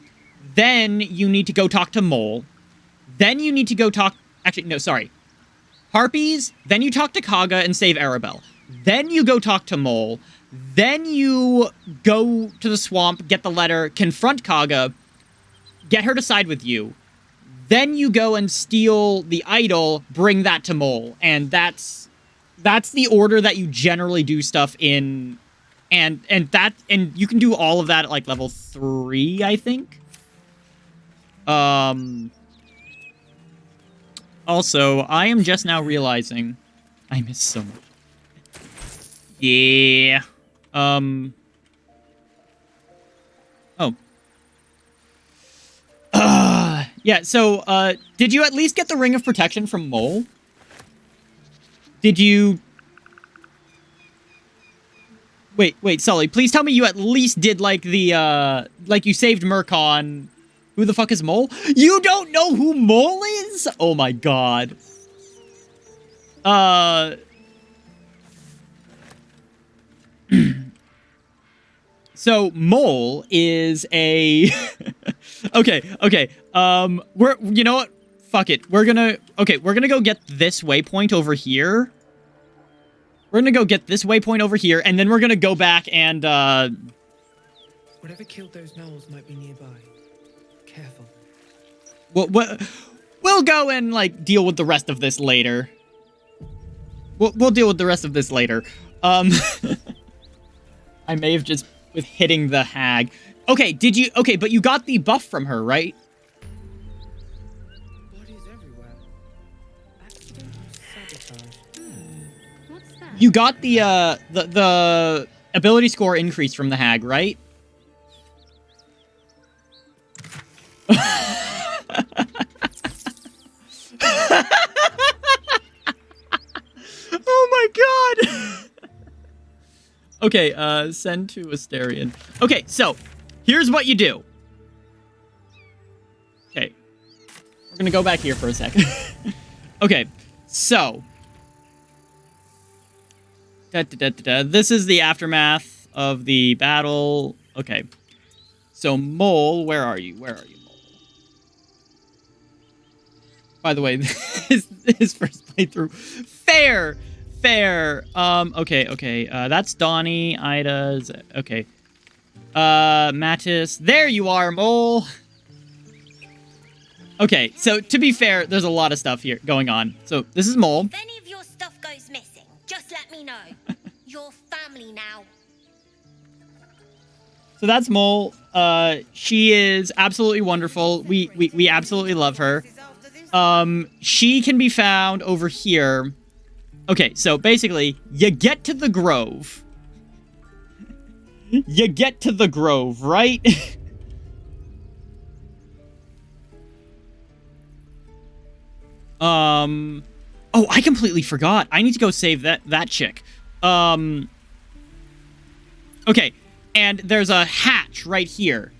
Then you need to go talk to Mole. Then you need to go talk... Actually, no, sorry. Harpies, then you talk to Kaga and save Arabelle. Then you go talk to Mole. Then you go to the swamp, get the letter, confront Kaga, get her to side with you. Then you go and steal the idol, bring that to Mole. And that's the order that you generally do stuff in. And you can do all of that at like level 3, I think. Also, I am just now realizing I miss so much. Yeah. Oh. Yeah, so, did you at least get the Ring of Protection from Mole? Did you... Wait, Sully, please tell me you at least did, like, the, like, you saved Murkon. Who the fuck is Mole? You don't know who Mole is? Oh my god. So, Mole is a... Okay. You know what? Fuck it. We're gonna go get this waypoint over here. We're gonna go get this waypoint over here, and then we're gonna go back and, Whatever killed those gnolls might be nearby. Careful. We'll go and, like, deal with the rest of this later. We'll deal with the rest of this later. I may have just... with hitting the hag. Okay, but you got the buff from her, right? Bodies everywhere. Accident or sabotage? What's that? You got the ability score increase from the hag, right? Oh my god! Okay, send to Asterion. Okay, so, here's what you do. Okay. We're gonna go back here for a second. Okay, so. This is the aftermath of the battle. Okay. So, Mole, where are you? Where are you, Mole? By the way, his first playthrough. Fair! Okay. That's Donnie, Ida's... Okay. Mattis. There you are, Mole! Okay, so to be fair, there's a lot of stuff here going on. So, this is Mole. If any of your stuff goes missing, just let me know. You're family now. So that's Mole. She is absolutely wonderful. We absolutely love her. She can be found over here. Okay, so basically, you get to the Grove. You get to the Grove, right? Oh, I completely forgot. I need to go save that chick. Okay, and there's a hatch right here.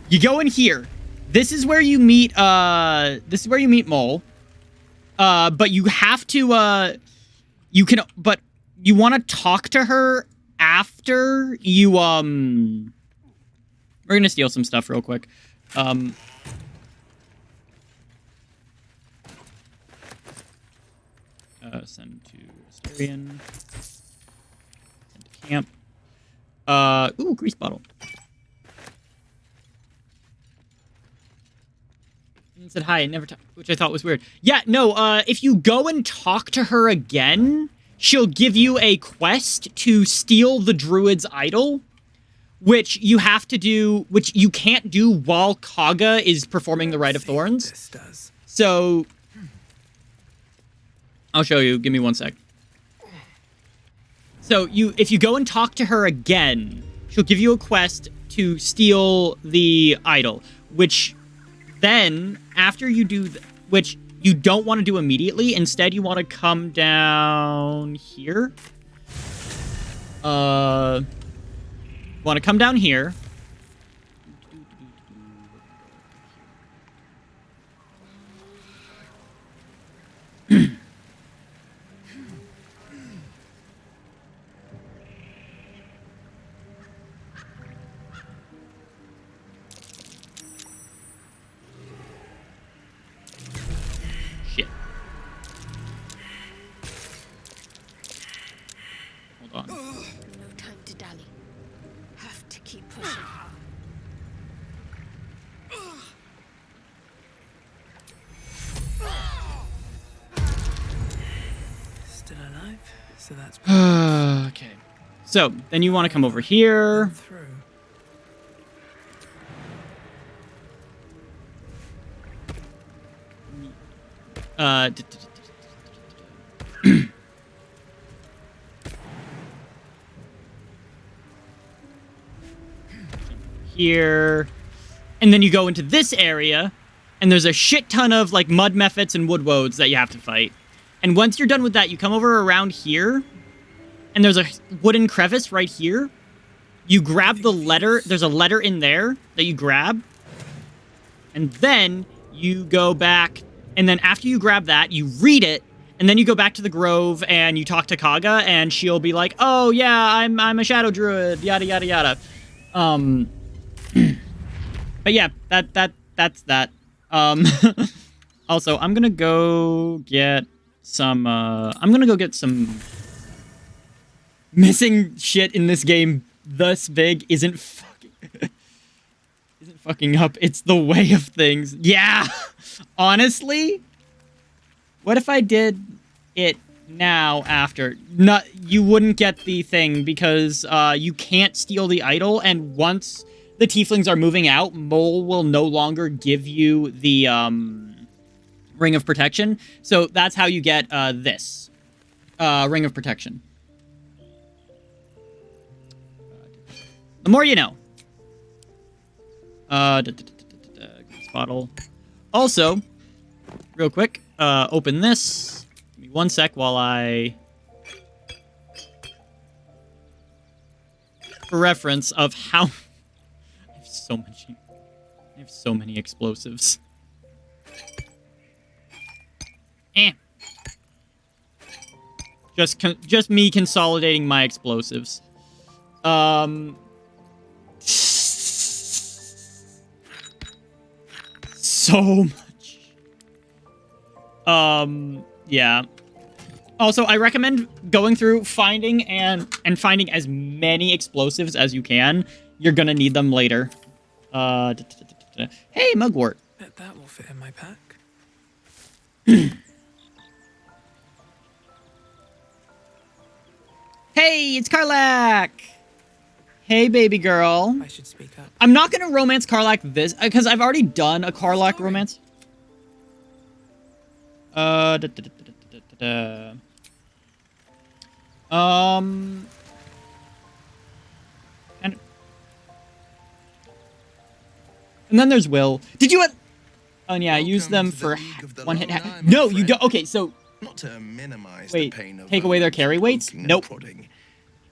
You go in here. This is where you meet Mole. But you have to but you want to talk to her after you we're gonna steal some stuff real quick. Send to Asterion. Send to camp. Ooh, grease bottle. And said hi, never talked, which I thought was weird. Yeah, no, if you go and talk to her again, she'll give you a quest to steal the druid's idol, which you have to do, which you can't do while Kaga is performing the Rite of Thorns. This does. So, I'll show you. Give me one sec. So, if you go and talk to her again, she'll give you a quest to steal the idol, which then, after you do, which you don't want to do immediately, instead you want to come down here. Want to come down here. Shit. Hold on. No time to dally. Have to keep pushing. Still alive? So that's Okay. So, then you want to come over here. through. Here. And then you go into this area, and there's a shit ton of, like, mud mephits and wood woads that you have to fight. And once you're done with that, you come over around here, and there's a wooden crevice right here. You grab the letter. There's a letter in there that you grab. And then you go back, and then after you grab that, you read it, and then you go back to the grove, and you talk to Kaga, and she'll be like, oh, yeah, I'm a shadow druid, yada, yada, yada. But yeah, that's that. Also, I'm gonna go get some, missing shit in this game this big isn't fucking up. It's the way of things. Yeah! Honestly, what if I did it now after? You wouldn't get the thing because you can't steal the idol, and once the tieflings are moving out, Mole will no longer give you the Ring of Protection. So that's how you get this Ring of Protection. The more you know. Grease bottle. Also, real quick, open this. Give me one sec while I... For reference of how... I have so many explosives. Just me consolidating my explosives. So much. Yeah. Also, I recommend going through finding and finding as many explosives as you can. You're gonna need them later. Hey, mugwort. Bet that will fit in my pack. Hey, it's Karlak! Hey, baby girl. I should speak up. I'm not gonna romance Karlak this, because I've already done a Karlak romance. And then there's Will. Did you... Oh, yeah, use them for one hit. No, you don't. Okay, so... Not to minimize wait, the pain of take away their carry weights? poking and Nope. prodding,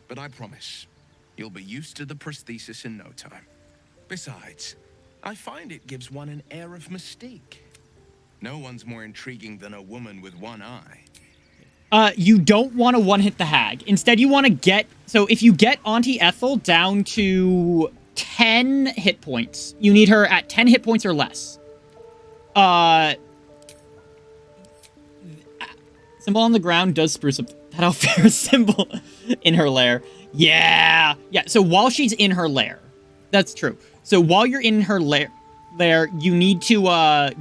but I promise you'll be used to the prosthesis in no time. Besides, I find it gives one an air of mystique. No one's more intriguing than a woman with one eye. You don't want to one-hit the hag. Instead, you want to get... So, if you get Auntie Ethel down to 10 hit points, you need her at 10 hit points or less. Symbol on the ground does spruce up that Alfera symbol in her lair. Yeah! Yeah, so while she's in her lair. That's true. So while you're in her lair, you need to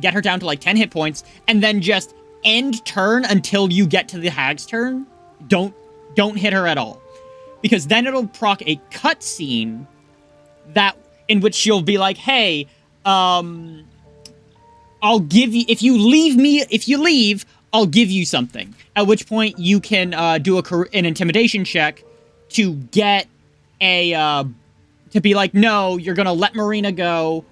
get her down to like 10 hit points, and then just end turn until you get to the hag's turn. Don't hit her at all. Because then it'll proc a cutscene in which she'll be like, hey, I'll give you, if you leave, I'll give you something. At which point you can do an intimidation check to get to be like, no, you're gonna let Marina go,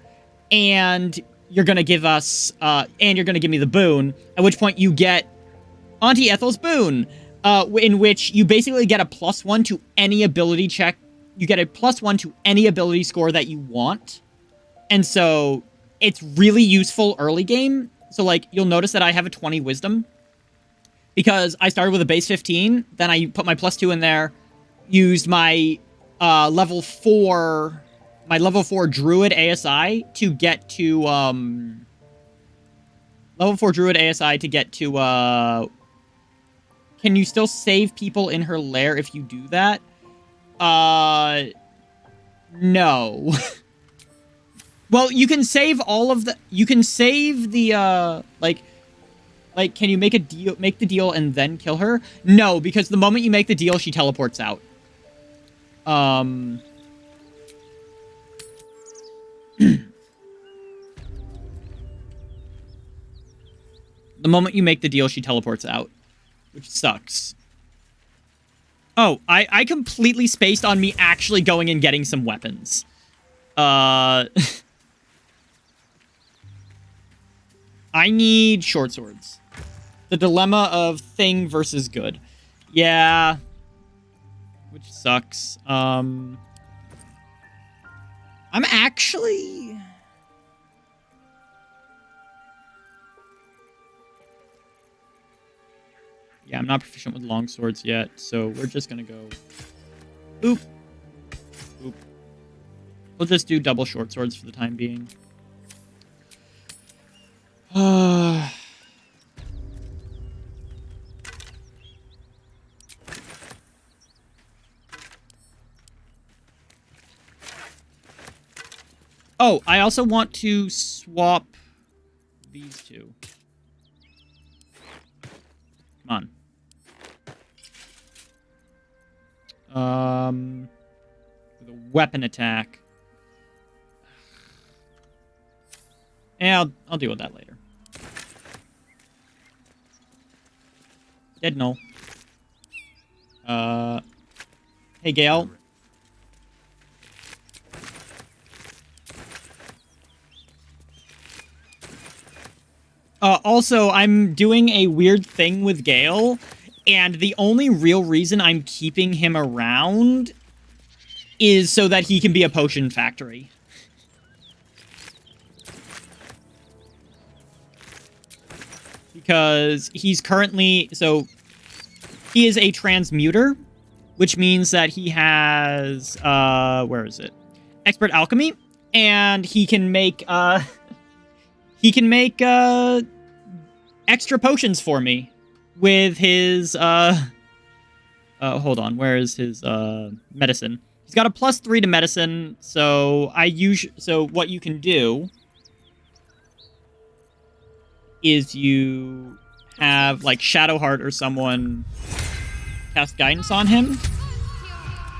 and you're gonna give us, and you're gonna give me the boon. At which point you get Auntie Ethel's boon, in which you basically get a +1 to any ability check. You get a +1 to any ability score that you want. And so it's really useful early game. So, like, you'll notice that I have a 20 wisdom because I started with a base 15. Then I put my +2 in there, used my level 4 druid ASI to get to level 4 druid ASI to get to can you still save people in her lair if you do that? No. Well, you can save all of the... You can save the, like, can you make the deal and then kill her? No, because the moment you make the deal, she teleports out. The moment you make the deal, she teleports out. Which sucks. Oh, I completely spaced on me actually going and getting some weapons. I need short swords. The dilemma of thing versus good. Yeah. Which sucks. I'm actually... Yeah, I'm not proficient with long swords yet, so we're just gonna go... Oop. Oop. We'll just do double short swords for the time being. Oh, I also want to swap these two. Come on. The weapon attack. Yeah, I'll deal with that later. Dead null. Hey, Gale. Also, I'm doing a weird thing with Gale, and the only real reason I'm keeping him around is so that he can be a potion factory. Because he's currently... So, he is a transmuter, which means that he has... where is it? Expert Alchemy, and he can make... he can make, extra potions for me with his, hold on, where is his, medicine? He's got a +3 to medicine, so so what you can do is you have, like, Shadowheart or someone cast Guidance on him,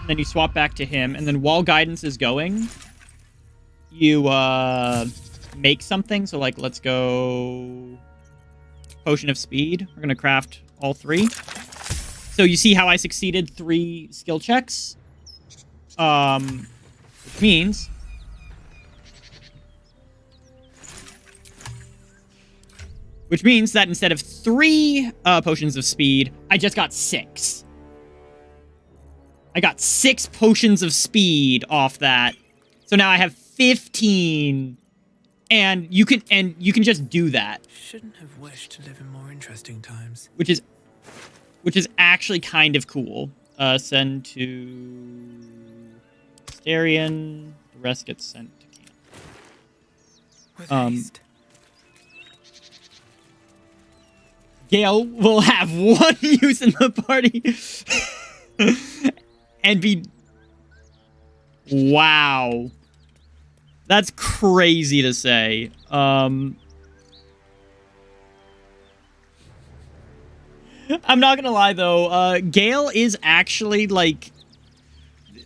and then you swap back to him, and then while Guidance is going, you, make something. So, like, let's go Potion of Speed. We're gonna craft all 3. So you see how I succeeded 3 skill checks? Which means that instead of 3 Potions of Speed, I just got 6. I got 6 Potions of Speed off that. So now I have 15 And you can just do that. Shouldn't have wished to live in more interesting times. Which is actually kind of cool. Send to Starion. The rest gets sent to camp. With haste. Gale will have one use in the party. And be... Wow. That's crazy to say. I'm not gonna lie, though. Gale is actually, like...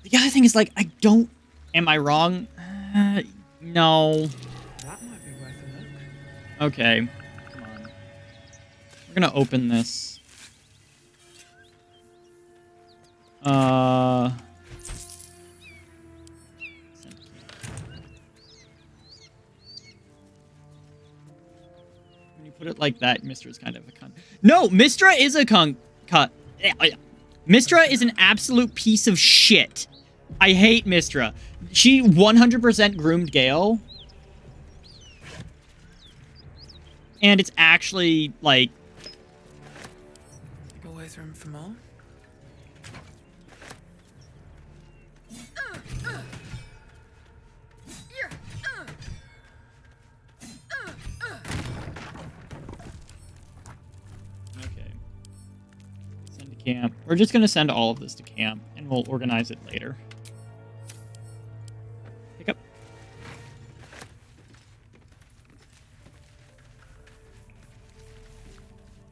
The other thing is, like, I don't... Am I wrong? No. That might be worth a look. Okay. Come on. We're gonna open this. When you put it like that, Mistra is kind of a cunt. No, Mistra is a cunt. Mistra is an absolute piece of shit. I hate Mistra. She 100% groomed Gale. And it's actually, like... Always room for more? Okay. Send to camp. We're just going to send all of this to camp, and we'll organize it later. Pick up.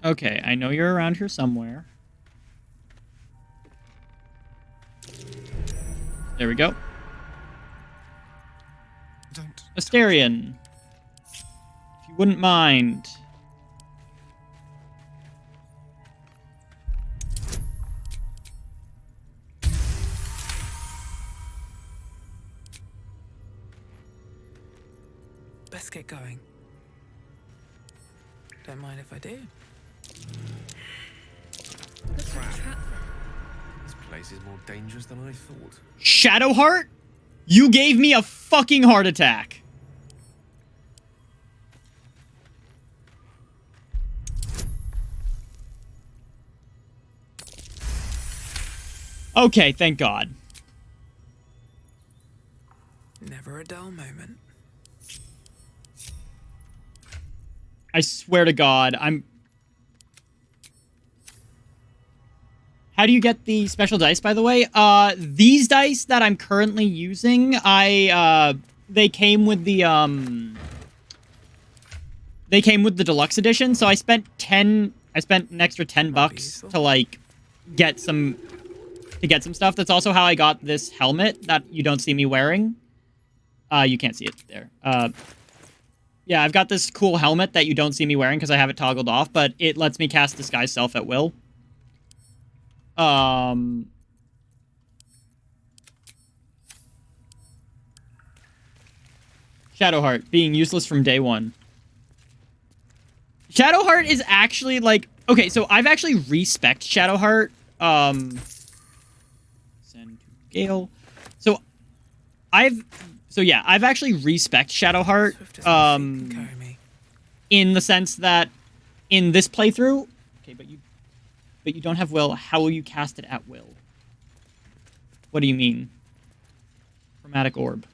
Okay, I know you're around here somewhere. There we go. Don't. Astarion. If you wouldn't mind. Best get going. Don't mind if I do. Looks like a trap there. This place is more dangerous than I thought. Shadowheart? You gave me a fucking heart attack. Okay, thank God. Never a dull moment. I swear to God, I'm... How do you get the special dice, by the way? These dice that I'm currently using, they came with the, They came with the deluxe edition, so I spent an extra $10 to, like, get some stuff. That's also how I got this helmet that you don't see me wearing. You can't see it there. Yeah, I've got this cool helmet that you don't see me wearing because I have it toggled off, but it lets me cast Disguise Self at will. Shadowheart, being useless from day one. Shadowheart is actually, like... Okay, so I've actually respect Shadowheart. Send to Gale. So yeah, I've actually respect Shadowheart, in the sense that in this playthrough, okay, but you don't have will. How will you cast it at will? What do you mean? Chromatic orb.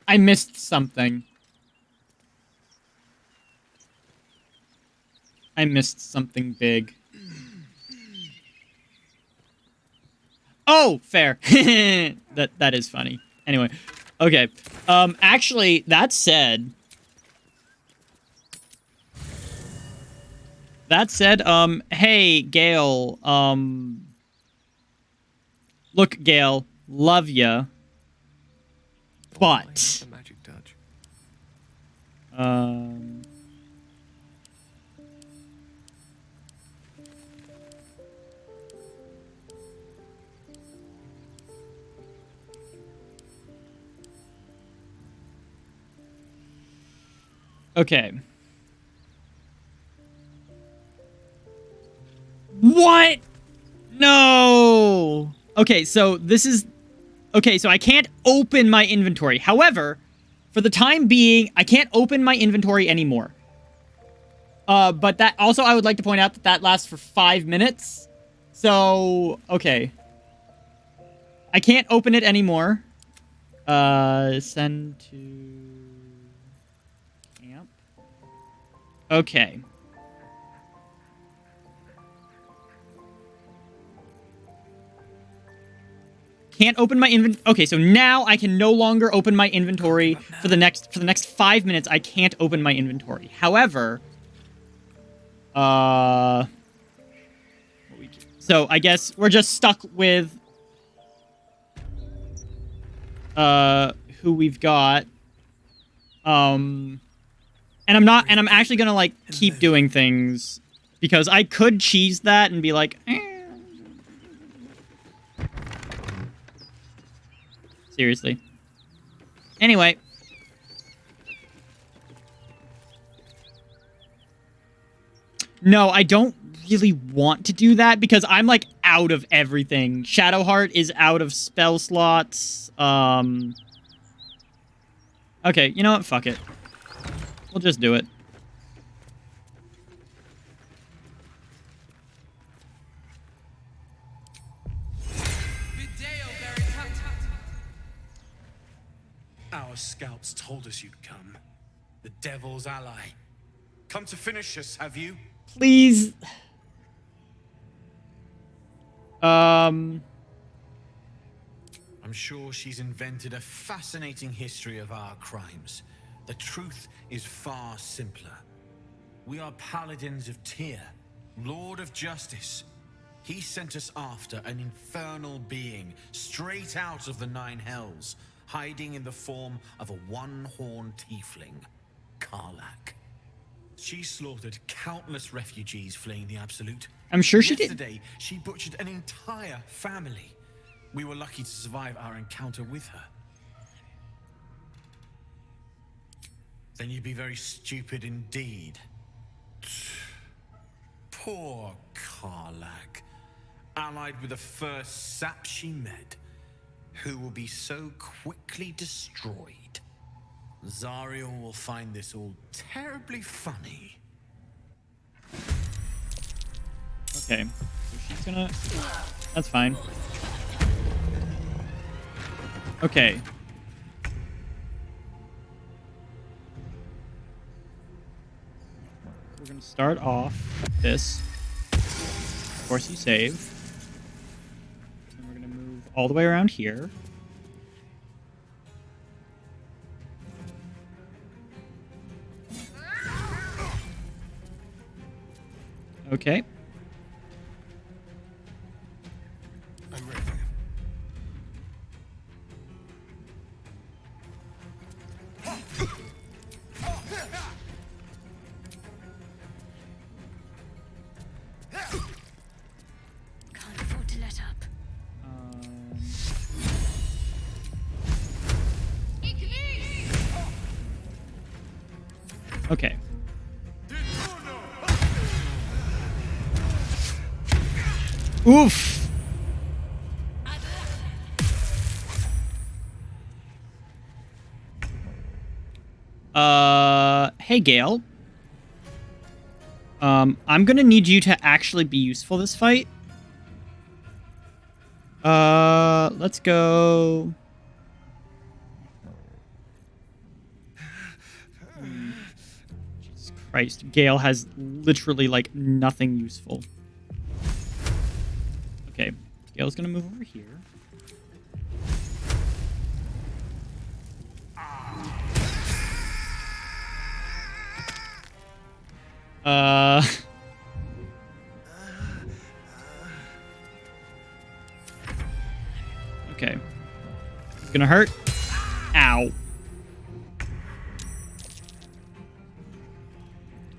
I missed something. I missed something big. Oh, fair. That is funny. Anyway, okay. Actually, that said, hey, Gale, look, Gale, love ya, but, The magic touch. okay. What? No! Okay, so this is... Okay, so I can't open my inventory. However, for the time being, I can't open my inventory anymore. But that also, I would like to point out that that lasts for 5 minutes. So, okay. I can't open it anymore. Send to camp. Okay. Can't open my inventory. Okay, so now I can no longer open my inventory for the next 5 minutes. I can't open my inventory. However, so I guess we're just stuck with who we've got. And I'm actually gonna like keep doing things because I could cheese that and be like, seriously. Anyway. No, I don't really want to do that because I'm like out of everything. Shadowheart is out of spell slots. Okay, you know what? Fuck it. We'll just do it. Our scouts told us you'd come. The devil's ally. Come to finish us, have you? Please. I'm sure she's invented a fascinating history of our crimes. The truth is far simpler. We are paladins of Tyr, Lord of Justice. He sent us after an infernal being straight out of the Nine Hells, hiding in the form of a one-horned tiefling, Karlak. She slaughtered countless refugees fleeing the Absolute. I'm sure she did. Yesterday, she butchered an entire family. We were lucky to survive our encounter with her. Then you'd be very stupid indeed. Poor Karlak, allied with the first sap she met, who will be so quickly destroyed. Zariel will find this all terribly funny. Okay, so she's gonna... That's fine. Okay. We're gonna start off with this. Of course you save. And we're gonna move all the way around here. Okay. I'm ready. Can't afford to let up. Okay. Oof. Hey, Gale. I'm gonna need you to actually be useful this fight. Let's go. Jesus Christ. Gale has literally, like, nothing useful. Okay. Gale's gonna move over here. Okay. It's gonna hurt. Ow.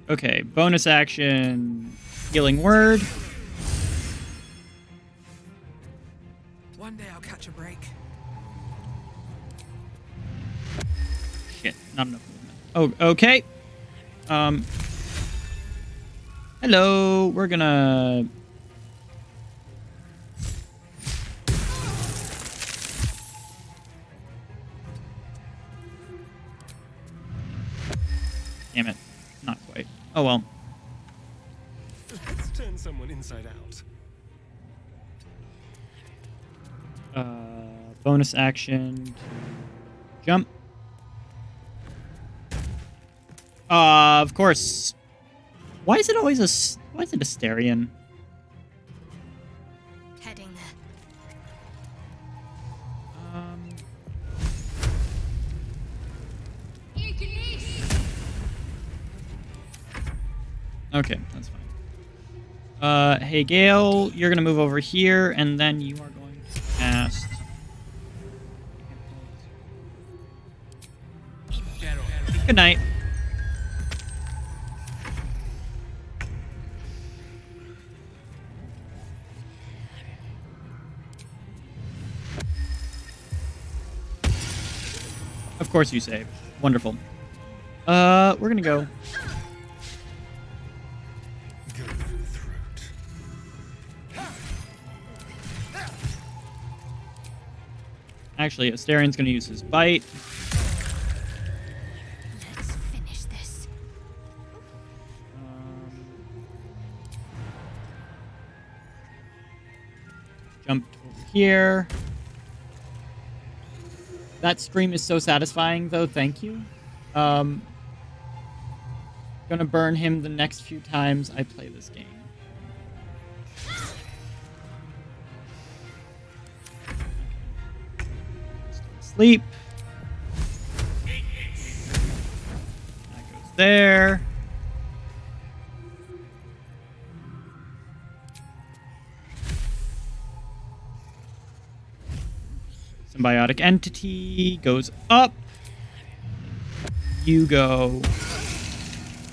Okay, bonus action. Healing word. One day I'll catch a break. Shit, not enough movement. Oh, okay. Hello. We're gonna Damn it. Not quite. Oh well. Let's turn someone inside out. Bonus action to jump. Of course. Why is it always why is it Asterion? Heading there. Okay, that's fine. Hey Gale, you're gonna move over here, and then you are going to cast. Good night. Of course you save. Wonderful. We're gonna go. Go for the throat. Actually, Asterian's gonna use his bite. Let's finish this. Jumped over here. That scream is so satisfying, though. Thank you. Gonna burn him the next few times I play this game. Still asleep. That goes there. Symbiotic entity goes up. You go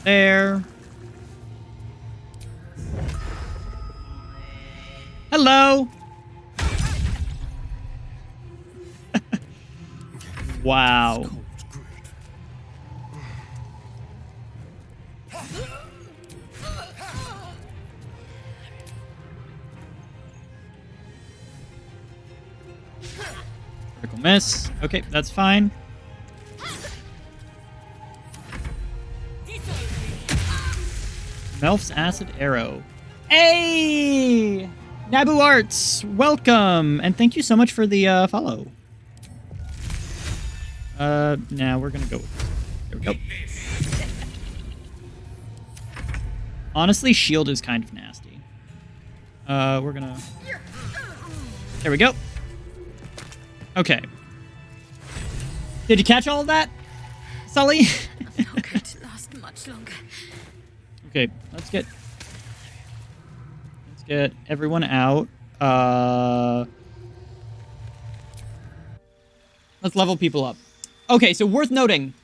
there. Hello. Wow. Critical miss. Okay, that's fine. Melf's Acid Arrow. Hey! Naboo Arts, welcome! And thank you so much for the follow. Now we're gonna go with this. There we go. Honestly, shield is kind of nasty. We're gonna... There we go. Okay. Did you catch all of that, Sully? Not going to last much longer. Okay, let's get everyone out. Let's level people up. Okay, so worth noting.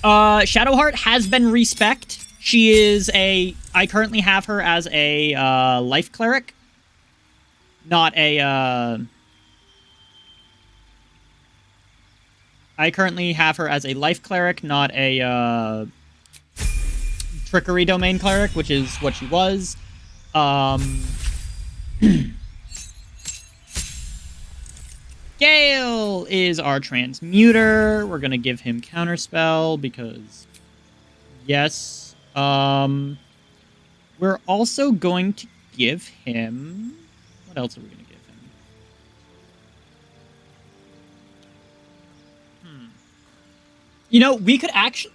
Shadowheart has been respec'd. She is I currently have her as a life cleric. Not a I currently have her as a life cleric, not a trickery domain cleric, which is what she was. Gale is our transmuter. We're gonna give him counterspell because yes. We're also going to give him... What else are we gonna give him? You know, we could actually...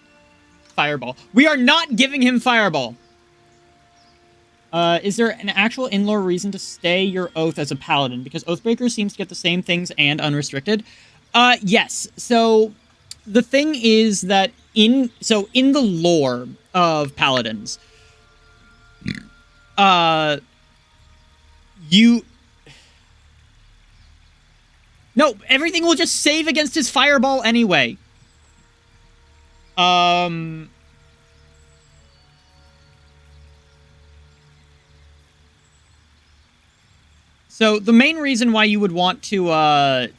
Fireball. We are not giving him Fireball. Is there an actual in-lore reason to stay your oath as a paladin? Because Oathbreaker seems to get the same things and unrestricted. Yes. So the thing is that in the lore of paladins, no, everything will just save against his Fireball anyway. So the main reason why you would want to, the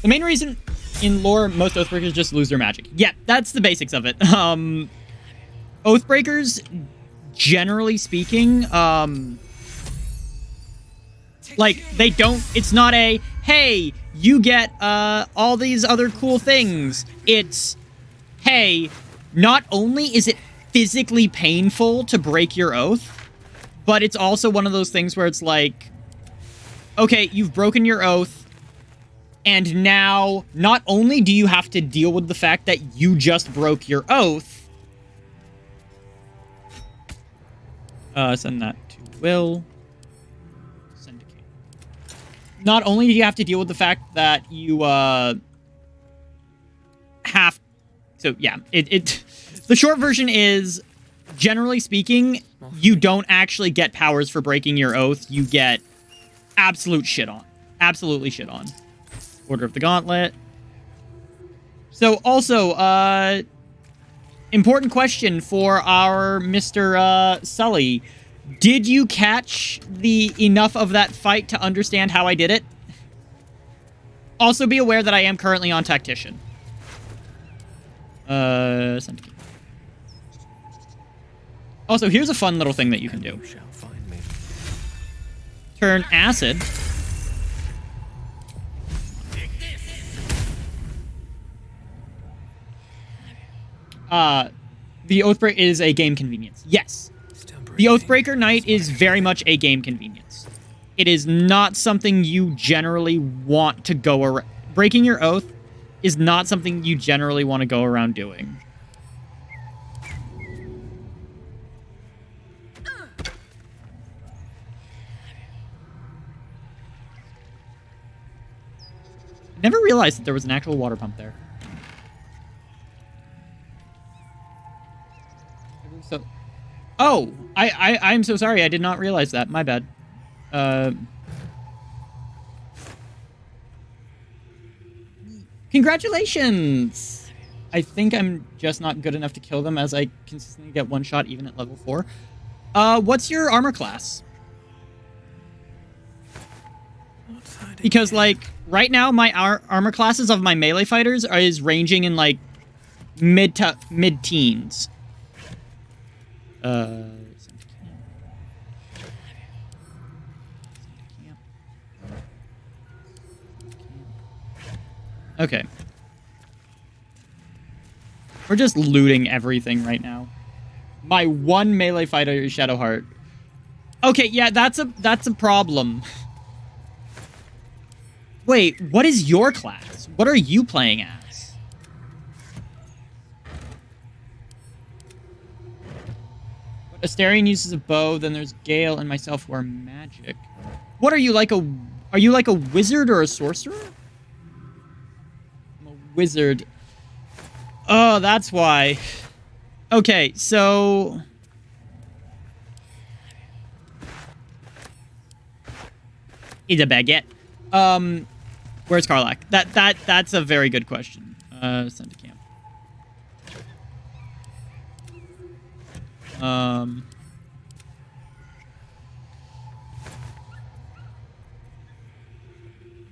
main reason in lore, most Oathbreakers just lose their magic. Yeah, that's the basics of it. Oathbreakers, generally speaking, like, they don't... It's not a, hey, you get all these other cool things. It's, hey, not only is it physically painful to break your oath, but it's also one of those things where it's like, okay, you've broken your oath, and now not only do you have to deal with the fact that you just broke your oath, send that to Will. Send to Kate. Not only do you have to deal with the fact that you have... So, yeah, the short version is, generally speaking, you don't actually get powers for breaking your oath. You get absolute shit on. Absolutely shit on. Order of the Gauntlet. So, also, important question for our Mr. Sully. Did you catch enough of that fight to understand how I did it? Also, be aware that I am currently on Tactician. Also, here's a fun little thing that you can do. Turn Acid. The Oathbreaker is a game convenience. Yes. The Oathbreaker Knight is very much a game convenience. It is not something you generally want to go around. Breaking your oath is not something you generally want to go around doing. Never realized that there was an actual water pump there. So, oh, I'm so sorry. I did not realize that. My bad. Congratulations! I think I'm just not good enough to kill them, as I consistently get one shot even at level 4. What's your armor class? Because, like, right now, my armor classes of my melee fighters is ranging in, like, mid-teens. Okay. We're just looting everything right now. My one melee fighter is Shadowheart. Okay, yeah, that's a problem. Wait, what is your class? What are you playing as? Astarion uses a bow, then there's Gale and myself who are magic. What are you, like a... Are you like a wizard or a sorcerer? I'm a wizard. Oh, that's why. Okay, so... Eat a baguette. Where's Karlach? That's a very good question. Send to camp.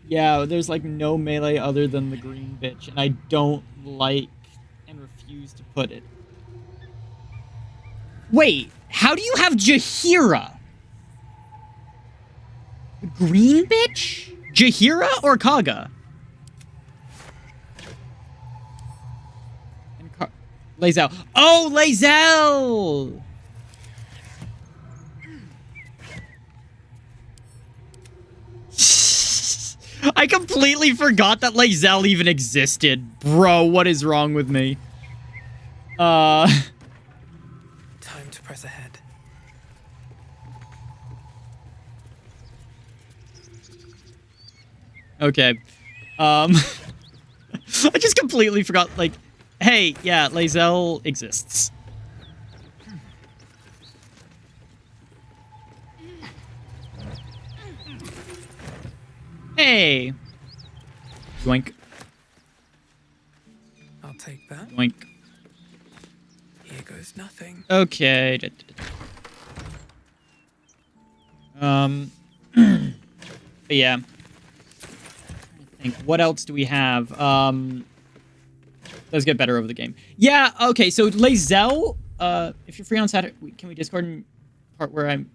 Yeah, there's like no melee other than the green bitch, and I don't like and refuse to put it. Wait, how do you have Jaheira? The green bitch? Jaheira or Kaga? And Lae'zel. Oh, Lae'zel! I completely forgot that Lae'zel even existed. Bro, what is wrong with me? Time to press ahead. Okay. I just completely forgot, like, hey, yeah, Lae'zel exists. Hey! Yoink. I'll take that. Yoink. Here goes nothing. Okay. But yeah. think. What else do we have? Does get better over the game. Yeah, okay, so Lae'zel, if you're free on Saturday, can we Discord in part where I'm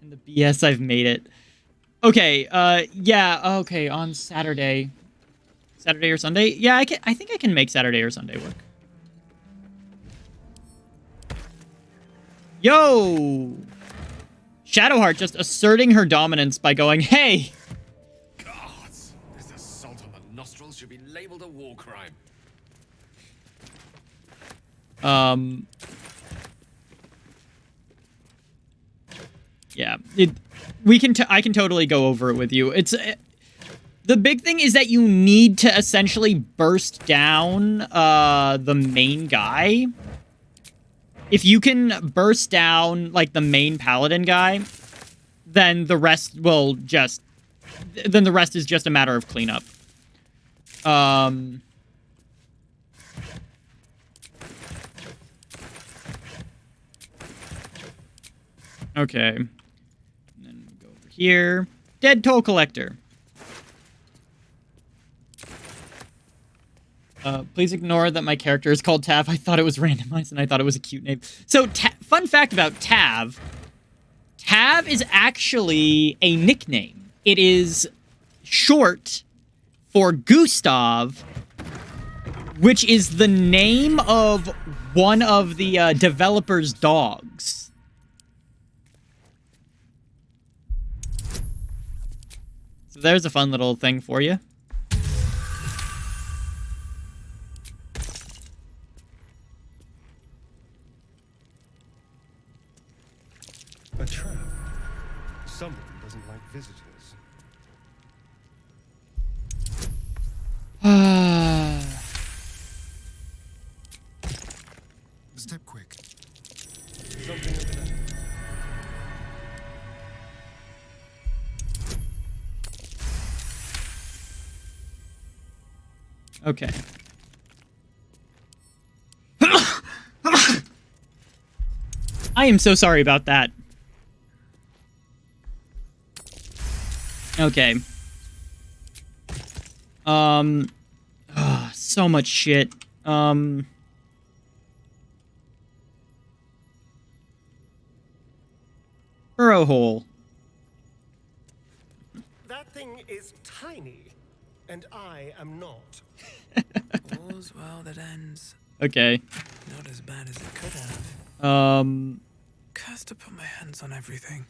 in the BS I've made it? Okay, yeah, okay, on Saturday. Saturday or Sunday? Yeah, I think I can make Saturday or Sunday work. Yo! Shadowheart just asserting her dominance by going, hey! Gods, this assault on the nostrils should be labeled a war crime. Yeah, I can totally go over it with you. It's the big thing is that you need to essentially burst down the main guy. If you can burst down like the main paladin guy, then the rest will just then the rest is just a matter of cleanup. Okay. And then we go over here. Dead Toll Collector. Please ignore that my character is called Tav. I thought it was randomized and I thought it was a cute name. So, fun fact about Tav. Tav is actually a nickname. It is short for Gustav, which is the name of one of the developer's dogs. So there's a fun little thing for you. A trap. Someone doesn't like visitors. Step quick. Something over there. Okay. I am so sorry about that. Okay. So much shit. Burrow hole. That thing is tiny, and I am not. All's well that ends. Okay. Not as bad as it could have. Cursed to put my hands on everything.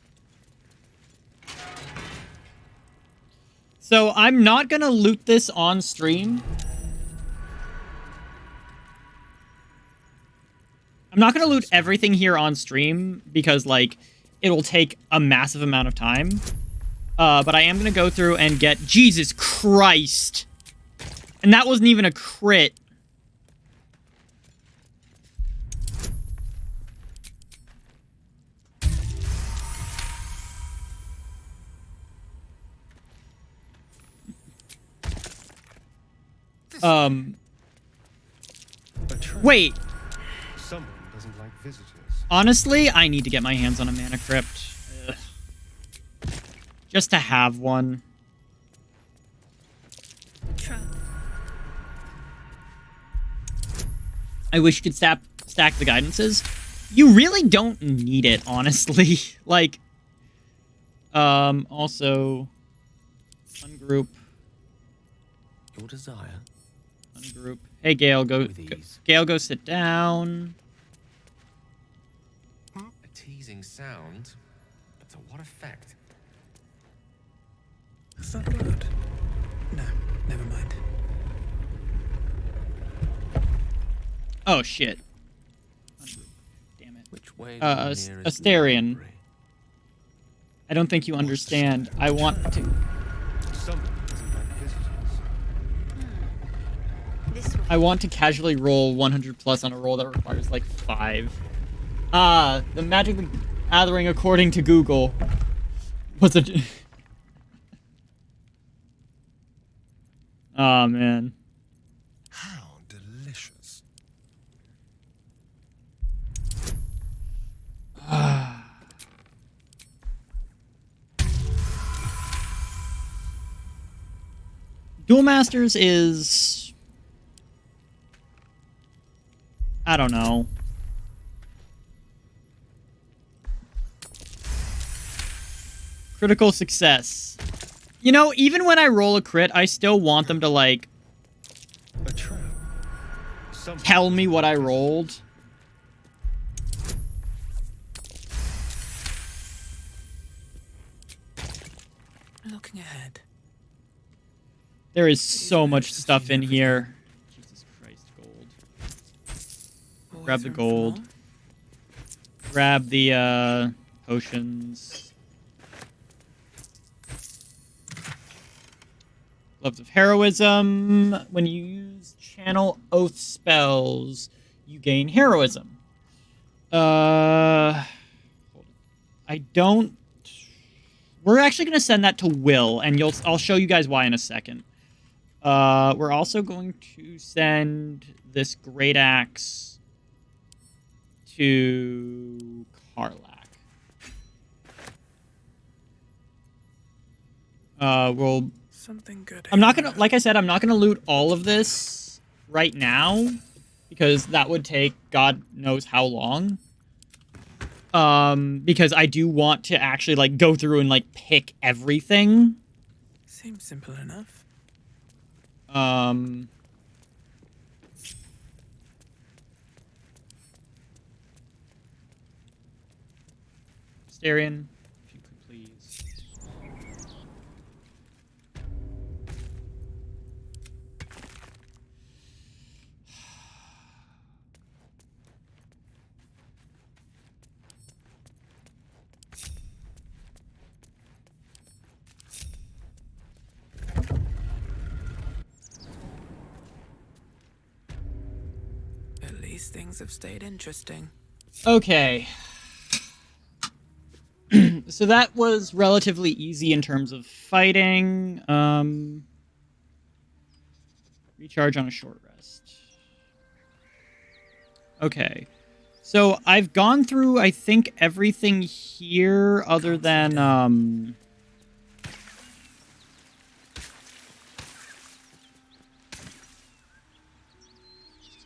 So I'm not gonna loot this on stream. I'm not gonna loot everything here on stream because, like, it'll take a massive amount of time. But I am gonna go through and get... Jesus Christ! And that wasn't even a crit. Wait. Someone doesn't like visitors. Honestly, I need to get my hands on a mana crypt. Ugh. Just to have one. I wish you could stack the guidances. You really don't need it, honestly. Like, also, ungroup. Your desire. Ungroup. Hey, Gale, go sit down. A teasing sound, but to what effect? Is that word? No, never mind. Oh, shit. Damn it. Which way? Asterion. I don't think you understand. I want to... Someone doesn't like visitors. I want to casually roll 100 plus on a roll that requires like 5. The magic of the gathering, according to Google, was a... Oh, man. How delicious. Duel Masters is... I don't know. Critical success. You know, even when I roll a crit, I still want them to, like, tell me what I rolled. Looking ahead. There is so much stuff in here. Jesus Christ, gold. Grab the gold. Grab the, potions. Gloves of Heroism. When you use Channel Oath spells, you gain Heroism. I don't... We're actually going to send that to Will, and I'll show you guys why in a second. We're also going to send this Great Axe to Karlak. We'll... Something good. I'm not gonna, like I said, I'm not gonna loot all of this right now because that would take God knows how long. Because I do want to actually like go through and like pick everything. Seems simple enough. Starion, if you could please. At least things have stayed interesting. Okay. So that was relatively easy in terms of fighting. Recharge on a short rest. Okay. So I've gone through, I think, everything here other than,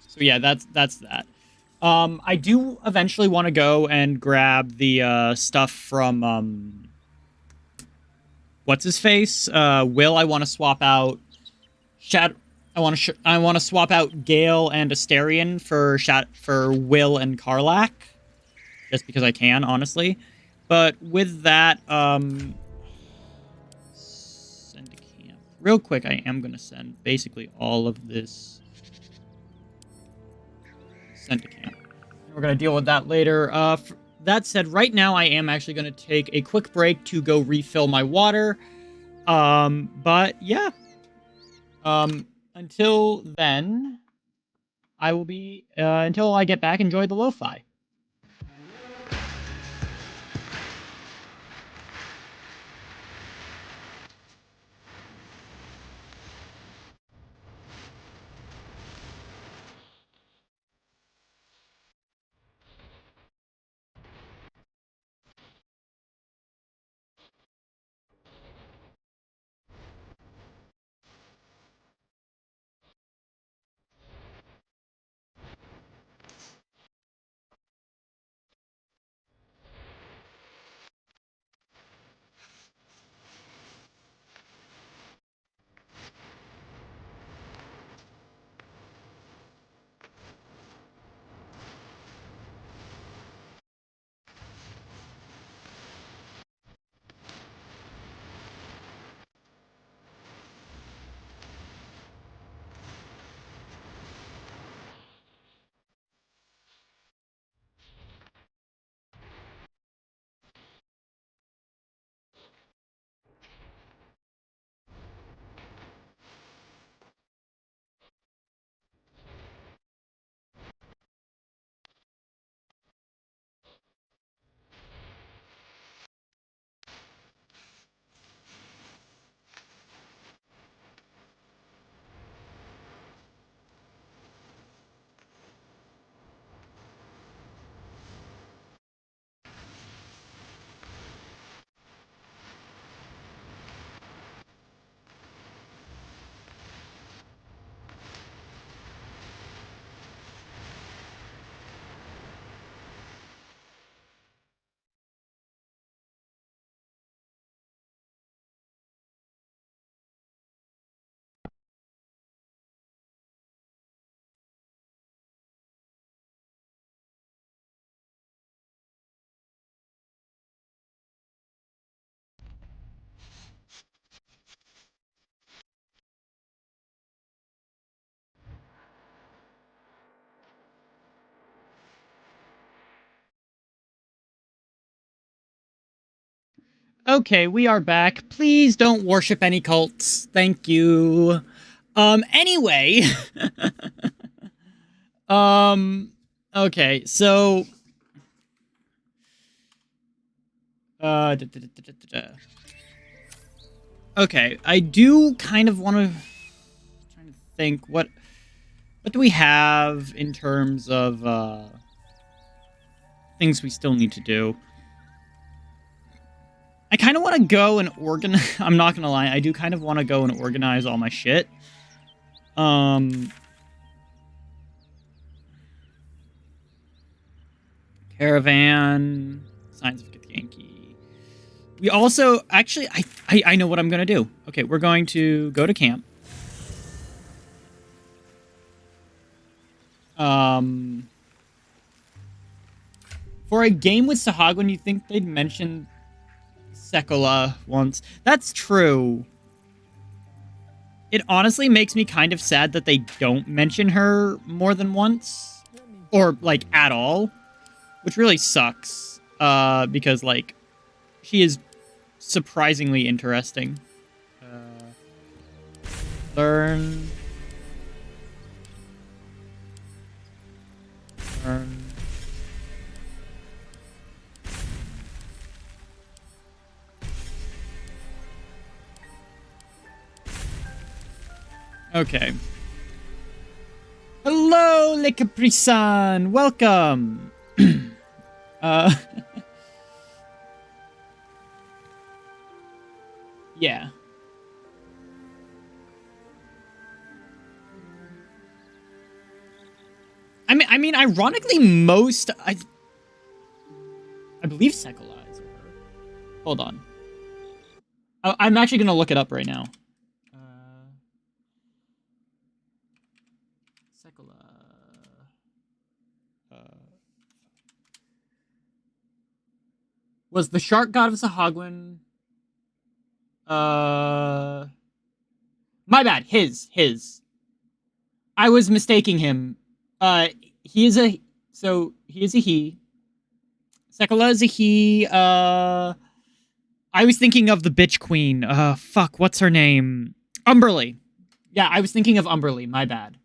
So yeah, that's that. I do eventually want to go and grab the stuff from what's his face? Will. I want to swap out I want to swap out Gale and Asterion for Will and Karlak, just because I can, honestly. But with that, send to camp real quick. I am gonna send basically all of this. Sent to camp. We're going to deal with that later. That said, right now I am actually going to take a quick break to go refill my water. But yeah. Until then, I will be, until I get back, enjoy the lo-fi. Okay, we are back. Please don't worship any cults. Thank you. Anyway. Okay, so... Okay, I do kind of want to... Trying to think, what do we have in terms of, things we still need to do? I kind of want to go and organize... I'm not gonna lie, I do kind of want to go and organize all my shit. Caravan... Signs of Githyanki. We also... Actually, I know what I'm gonna do. Okay, we're going to go to camp. For a game with Sahagwin, you think they'd mention Sekola once. That's true. It honestly makes me kind of sad that they don't mention her more than once. Or, like, at all. Which really sucks. Because, like, she is surprisingly interesting. Learn. Okay. Hello, Le Capri-san! Welcome! Yeah. I mean, ironically, most... I believe Sekola is her. Hold on. I'm actually going to look it up right now. Sekola... was the shark god of Sahagwin... My bad. His. I was mistaking him. He is a... So, he is a he. Sekola is a he. I was thinking of the bitch queen. Fuck, what's her name? Umberly. Yeah, I was thinking of Umberly. My bad.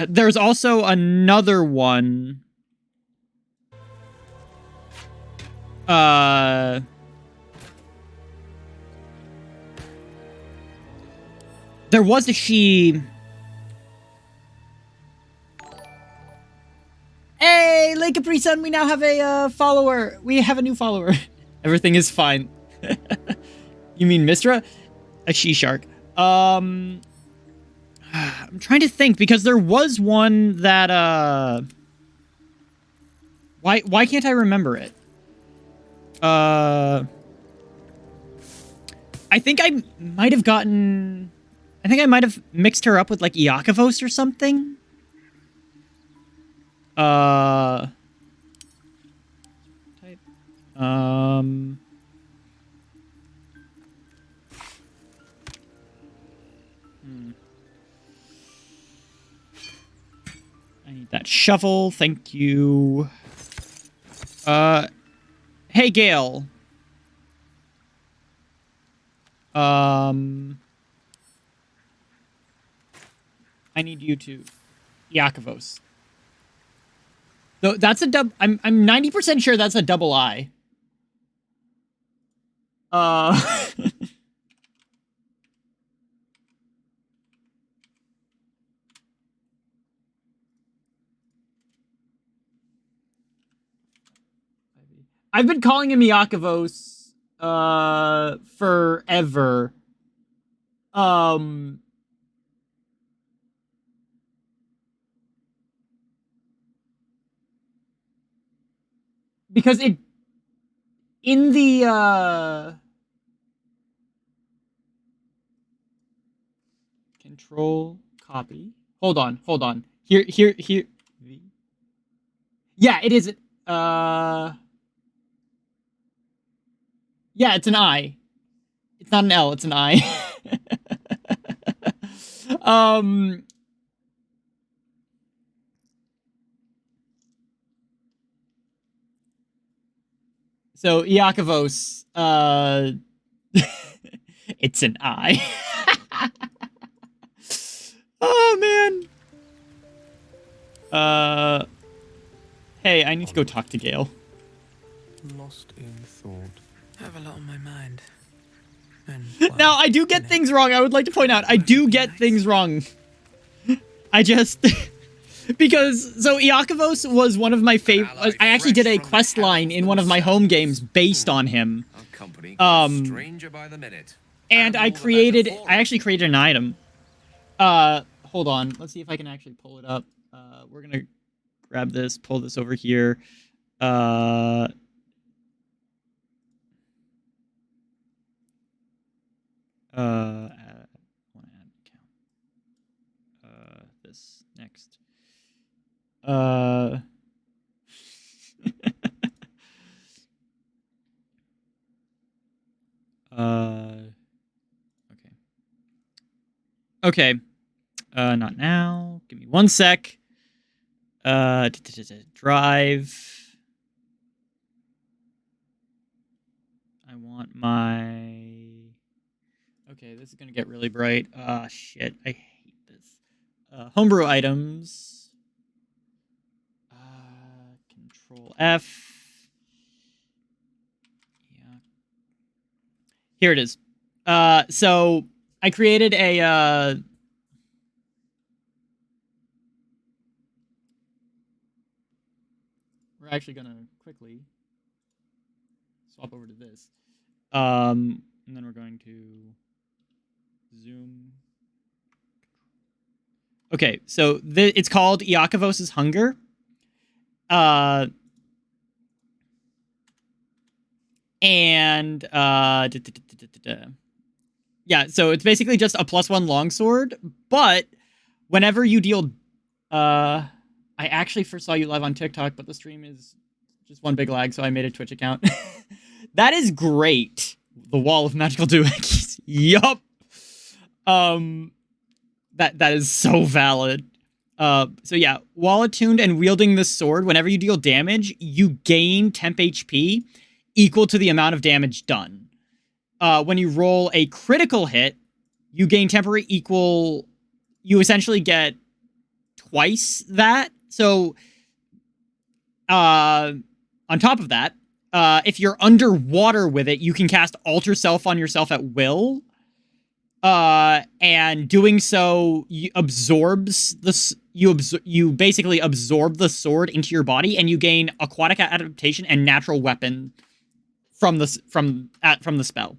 There's also another one. There was a she... Hey, Le Capri-san, we now have a follower. We have a new follower. Everything is fine. You mean Mistra? A she-shark. I'm trying to think, because there was one that, Why can't I remember it? I think I might have gotten... I think I might have mixed her up with, like, Iakavos or something. Type. I need that shovel. Thank you. Hey, Gale. I need you to... Iakavos. Though that's a dub... I'm 90% sure that's a double I. I've been calling him Iakavos, forever. Because it... In the, Control, copy. Hold on. Here. Yeah, it is, yeah, it's an I. It's not an L, it's an I. So Iakavos, it's an eye. Oh man. Hey, I need to go talk to Gale. Lost in thought. I have a lot on my mind. And, Now, I do get things wrong. I would like to point out, I do get things wrong. I just... because, so Iakavos was one of my favorite... I actually did a quest line in one of my home games based on him. Stranger by the minute. And I actually created an item. Hold on. Let's see if I can actually pull it up. We're gonna grab this, pull this over here. Want to add account. This next. Okay. Not now. Give me 1 sec. Drive. I want my... Okay, this is gonna get really bright. Ah, shit. I hate this. Homebrew items. Control F. Yeah. Here it is. So I created a... We're actually gonna quickly swap over to this. And then we're going to zoom. Okay, so it's called Iakavos' Hunger. Yeah, so it's basically just a +1 longsword, but whenever you deal... I actually first saw you live on TikTok, but the stream is just one big lag, so I made a Twitch account. That is great. The Wall of Magical Doohickeys. Yup. That is so valid. So yeah, while attuned and wielding this sword, whenever you deal damage, you gain temp HP equal to the amount of damage done. When you roll a critical hit, you gain temporary equal... You essentially get twice that. So, on top of that, if you're underwater with it, you can cast Alter Self on yourself at will. And doing so absorbs this. You basically absorb the sword into your body, and you gain aquatic adaptation and natural weapon from the spell,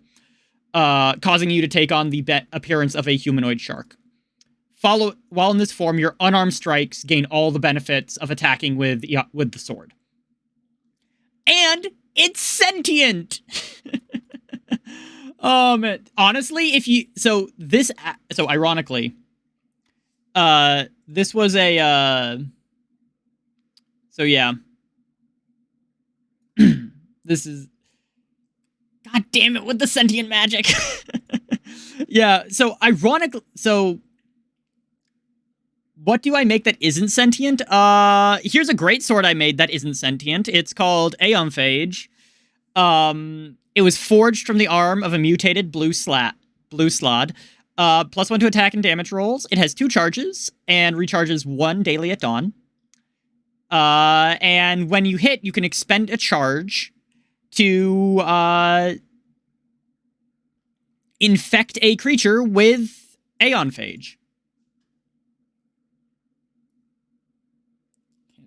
causing you to take on the appearance of a humanoid shark. While in this form, your unarmed strikes gain all the benefits of attacking with the sword. And it's sentient! Honestly, ironically, this was a, so yeah. This is, god damn it, with the sentient magic. Yeah, so ironically, what do I make that isn't sentient? Here's a great sword I made that isn't sentient. It's called Aeonphage. It was forged from the arm of a mutated blue slod. +1 to attack and damage rolls. It has 2 charges and recharges 1 daily at dawn. And when you hit, you can expend a charge to infect a creature with Aeonphage.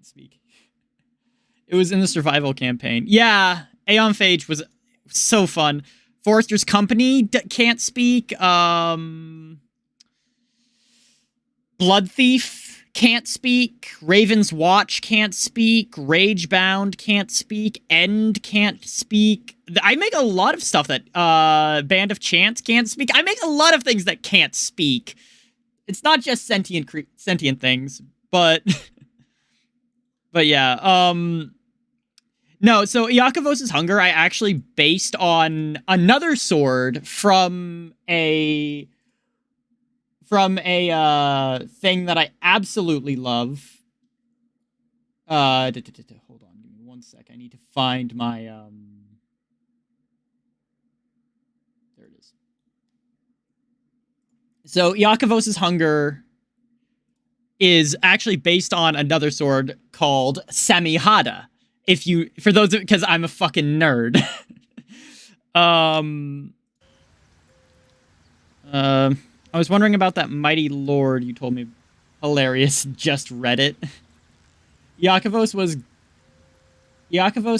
Speak. It was in the survival campaign. Yeah, Aeonphage was so fun. Forester's Company can't speak. Blood Thief can't speak. Raven's Watch can't speak. Ragebound can't speak. End can't speak. I make a lot of stuff that Band of Chance can't speak. I make a lot of things that can't speak. It's not just sentient things, but... But yeah, no, so Iakavos' Hunger I actually based on another sword from a thing that I absolutely love. Hold on, give me 1 sec. I need to find my So Yakovos's hunger is actually based on another sword called Samihada. For those, because I'm a fucking nerd. I was wondering about that mighty lord you told me. Hilarious, just read it. Yakovos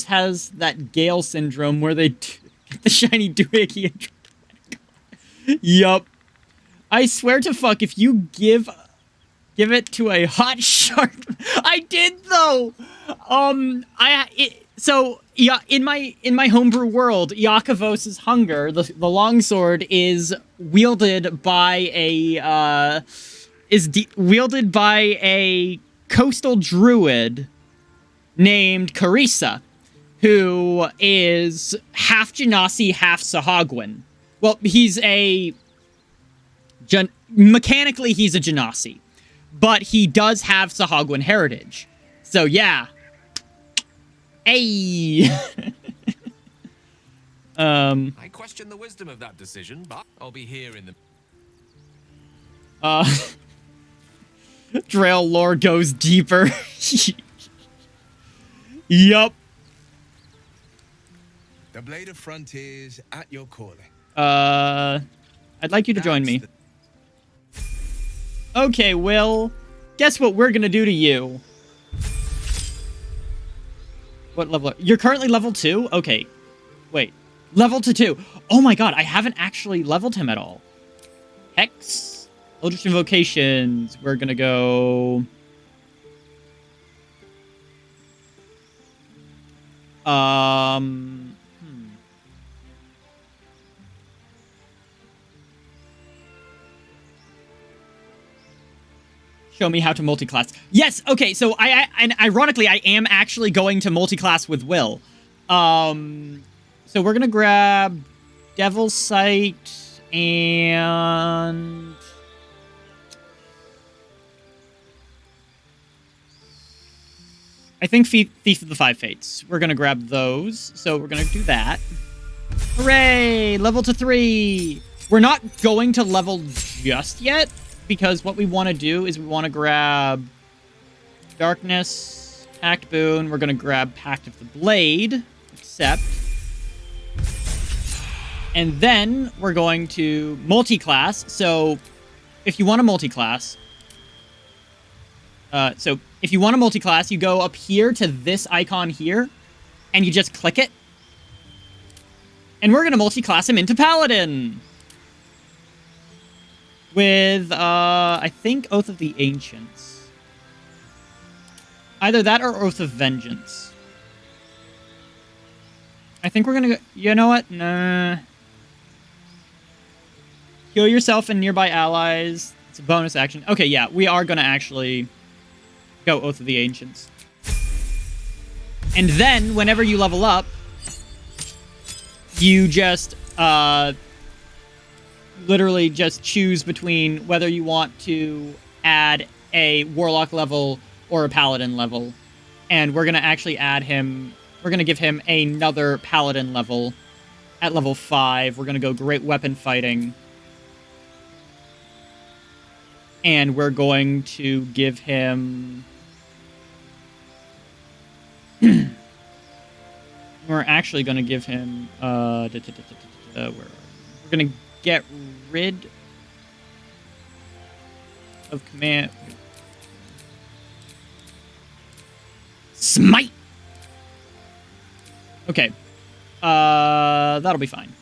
has that Gale syndrome where they get the shiny doohickey and yup. I swear to fuck, if you give it to a hot shark. I did though. In my homebrew world, Yakovos's hunger, the longsword, is wielded by a coastal druid named Carissa, who is half Genasi, half Sahagwin. Well, mechanically he's a Genasi, but he does have Sahagwin heritage. So yeah. Hey. I question the wisdom of that decision, but I'll be here in the... Trail lore goes deeper. Yup. The Blade of Frontiers at your calling. I'd like you to join me. Okay, Will. Guess what we're gonna do to you? What level? You're currently level 2? Okay. Wait. Level to 2. Oh my god, I haven't actually leveled him at all. Hex. Eldritch Invocations. We're gonna go... Show me how to multi-class. Yes, okay, so and ironically, I am actually going to multi-class with Will. So we're gonna grab Devil's Sight and... I think Thief of the Five Fates. We're gonna grab those, so we're gonna do that. Hooray! Level to 3! We're not going to level just yet, because what we want to do is we want to grab Darkness, Pact Boon. We're going to grab Pact of the Blade, accept. And then we're going to multi-class. So if you want to multi-class, you go up here to this icon here, and you just click it. And we're going to multi-class him into Paladin. With, I think, Oath of the Ancients. Either that or Oath of Vengeance. I think we're gonna go... You know what? Nah. Heal yourself and nearby allies. It's a bonus action. Okay, yeah, we are gonna actually go Oath of the Ancients. And then, whenever you level up, you just, literally just choose between whether you want to add a Warlock level or a Paladin level. And we're going to actually add him... We're going to give him another Paladin level at level 5. We're going to go Great Weapon Fighting. And we're going to give him... we're actually going to give him... we're going to get rid of command. Smite! Okay. That'll be fine.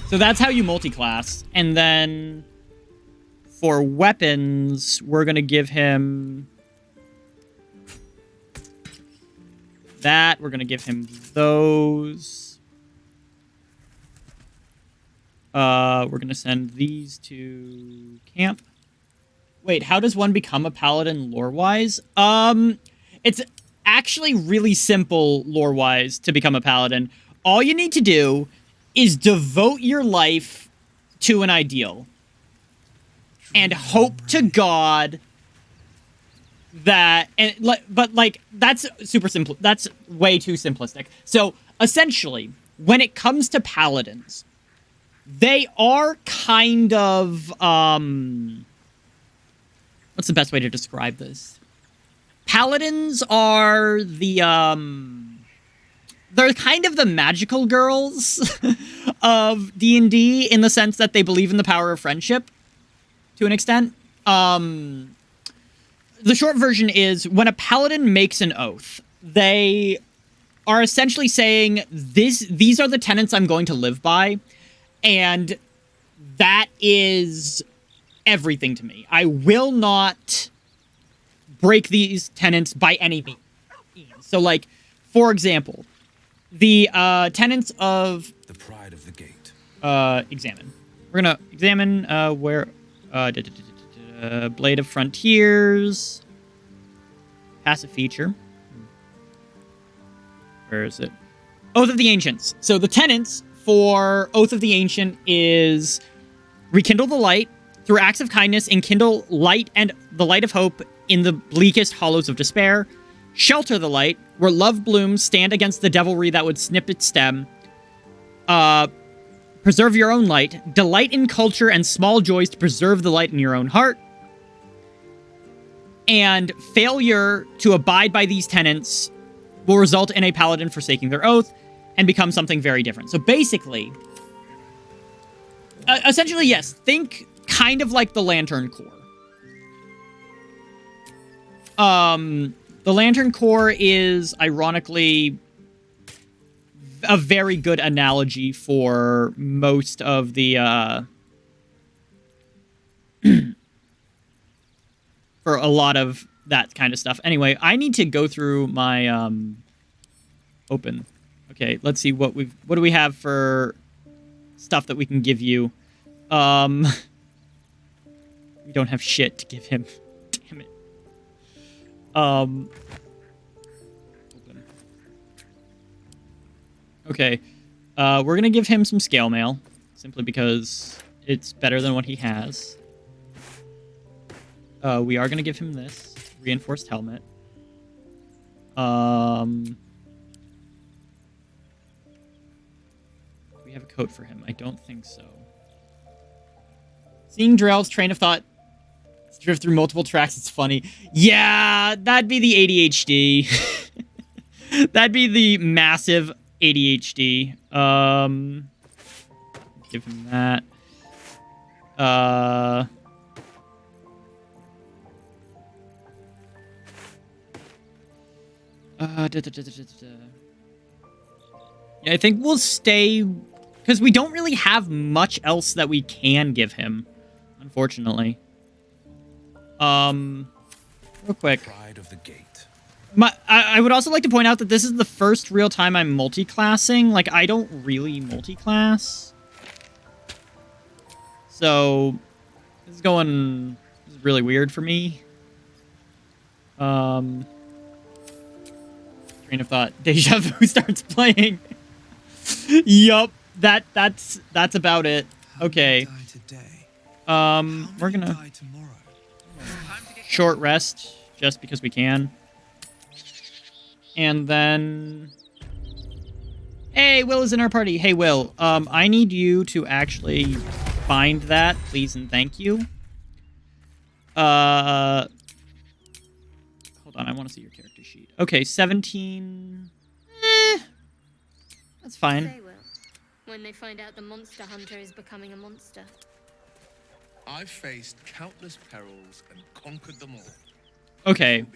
So that's how you multi-class. And then for weapons, we're going to give him that. We're going to give him those. We're going to send these to camp. Wait, how does one become a paladin lore-wise? It's actually really simple lore-wise to become a paladin. All you need to do is devote your life to an ideal. And hope to God that... But, like, that's super simple. That's way too simplistic. So, essentially, when it comes to paladins... They are kind of, what's the best way to describe this? Paladins are the, they're kind of the magical girls of D&D in the sense that they believe in the power of friendship to an extent. The short version is when a paladin makes an oath, they are essentially saying, these are the tenets I'm going to live by, and that is everything to me. I will not break these tenets by any means. So, like, for example, the tenets of... The pride of the gate. Examine. We're gonna examine where... Blade of Frontiers. Passive feature. Where is it? Oath of the Ancients. So the tenets for Oath of the Ancient is rekindle the light through acts of kindness, enkindle light and the light of hope in the bleakest hollows of despair. Shelter the light, where love blooms, stand against the devilry that would snip its stem. Preserve your own light. Delight in culture and small joys to preserve the light in your own heart. And failure to abide by these tenets will result in a paladin forsaking their oath and become something very different. So basically, essentially, yes, think kind of like the Lantern Corps. The Lantern Corps is, ironically, a very good analogy for most of the, for a lot of that kind of stuff. Anyway, I need to go through my, open. Okay, let's see what do we have for stuff that we can give you. We don't have shit to give him. Damn it. Open. Okay, we're gonna give him some scale mail, simply because it's better than what he has. We are gonna give him this reinforced helmet. We have a coat for him. I don't think so. Seeing Drell's train of thought drift through multiple tracks, it's funny. Yeah, that'd be the ADHD. That'd be the massive ADHD. Give him that. Yeah, I think we'll stay because we don't really have much else that we can give him, unfortunately. Real quick. Pride of the gate. I would also like to point out that this is the first real time I'm multi-classing. Like, I don't really multi-class. So, this is really weird for me. Train of thought. Deja Vu starts playing. Yup. That's about it. Okay. We're gonna short rest just because we can. And then... Hey, Will is in our party. Hey, Will. I need you to actually find that, please and thank you. Hold on, I want to see your character sheet. Okay, 17... that's fine. They will. When they find out the monster hunter is becoming a monster. I've faced countless perils and conquered them all. Okay.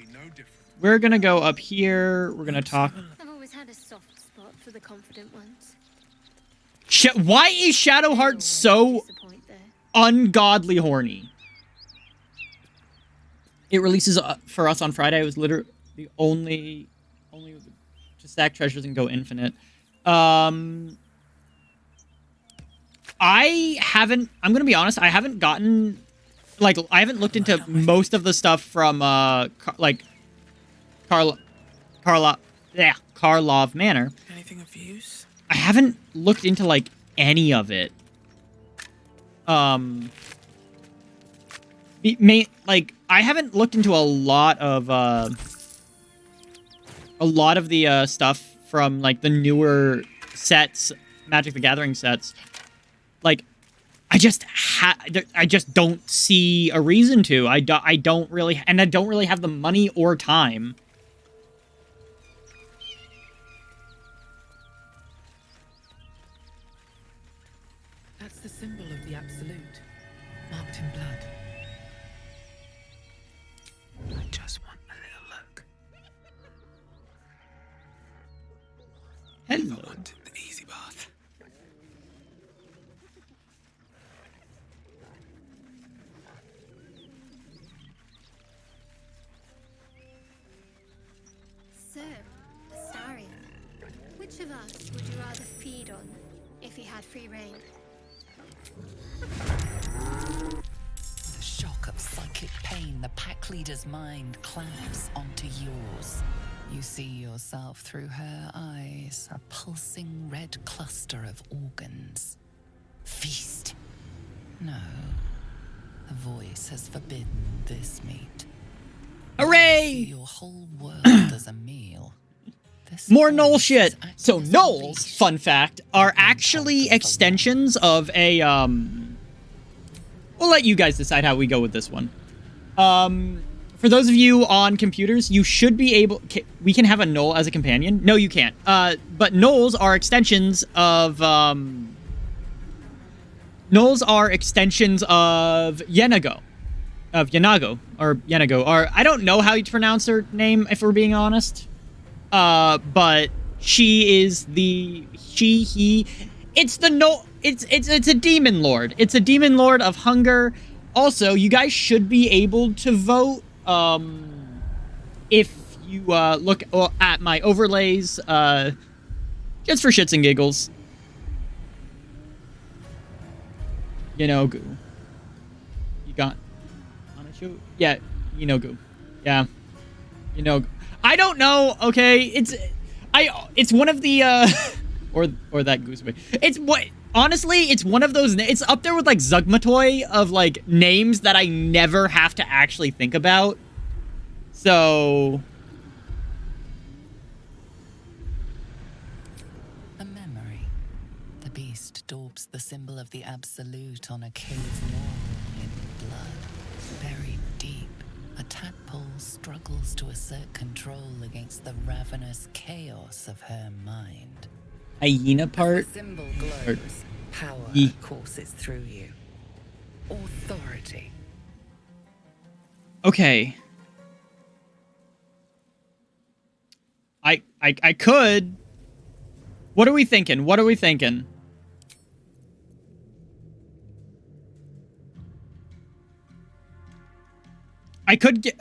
We're gonna go up here. We're gonna talk. I've always had a soft spot for the confident ones. Why is Shadowheart so ungodly horny? It releases for us on Friday. It was literally the only to stack treasures and go infinite. I'm gonna be honest, I haven't gotten, like, I haven't looked into most of the stuff from, Karlov Manor. Anything of use? I haven't looked into, like, any of it. I haven't looked into a lot of the, stuff from, like, the newer sets, Magic the Gathering sets. like, I just don't see a reason to. I don't really, and I don't really have the money or time. That's the symbol of the Absolute, marked in blood. I just want a little look. Hello. I want the easy bath. So, Astarion, which of us would you rather feed on if he had free reign? The shock of psychic pain, the pack leader's mind clamps onto yours. You see yourself through her eyes, a pulsing red cluster of organs. Feast. No. The voice has forbidden this meat. Hooray! You see your whole world as a meal. This More voice Knoll shit. is acting So as a Knolls, leash. fun fact, are actually extensions of a, we'll let you guys decide how we go with this one. For those of you on computers, you should be able, we can have a Knoll as a companion. No, you can't. But Knolls are extensions of, Knolls are extensions of Yenago. Of Yenago, or Yenago, or I don't know how you pronounce her name, if we're being honest. But she is the, it's the no, it's a demon lord. It's a demon lord of hunger. Also, you guys should be able to vote, if you, look at my overlays, just for shits and giggles. Yenago. You got... Yeah, Yenogu. Yeah. I don't know, okay? It's one of the, or that goosebay. Honestly, it's one of those, it's up there with, like, Zugmatoy of, like, names that I never have to actually think about. So... A memory. The beast daubs the symbol of the Absolute on a cave wall in blood. Buried deep, a tadpole struggles to assert control against the ravenous chaos of her mind. Hyena part? The symbol glows. Power courses through you. Authority. Okay. I could. What are we thinking? What are we thinking? I could get...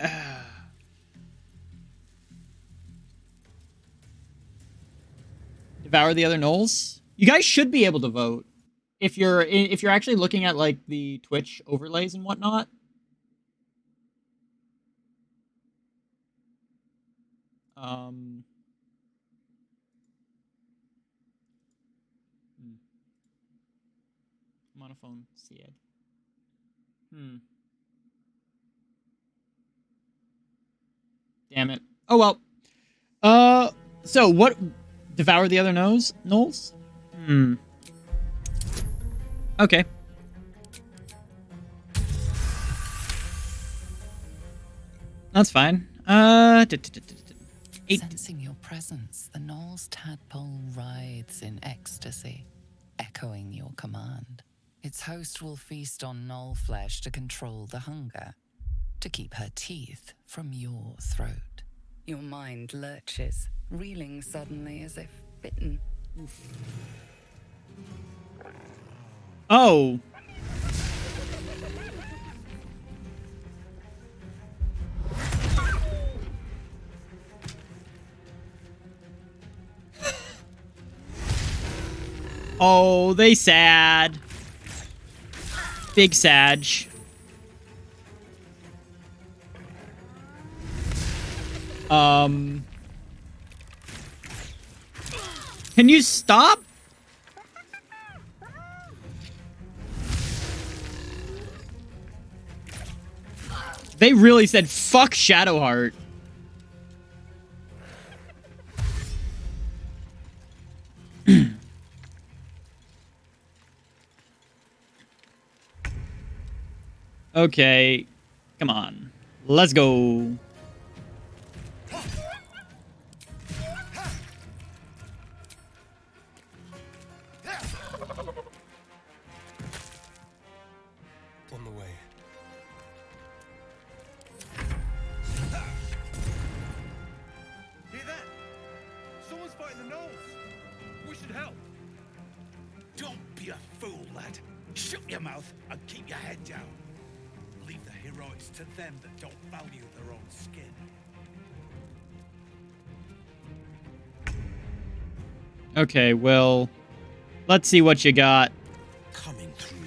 Devour the other Knolls? You guys should be able to vote. If you're actually looking at, like, the Twitch overlays and whatnot. Monophone, Seed. Damn it. Oh, well. So what? Devour the other Knolls? Okay. That's fine. Sensing your presence, the Knoll's tadpole writhes in ecstasy, echoing your command. Its host will feast on Knoll flesh to control the hunger, to keep her teeth from your throat. Your mind lurches, reeling suddenly as if bitten. Oh. Oh, they sad. Big Sag. Can you stop? They really said, fuck Shadowheart. Okay. Come on. Let's go. On the way. Hear that? Someone's fighting the gnolls. We should help. Don't be a fool, lad. Shut your mouth and keep your head down. Leave the heroics to them that don't value their own skin. Okay, well, let's see what you got. Coming through.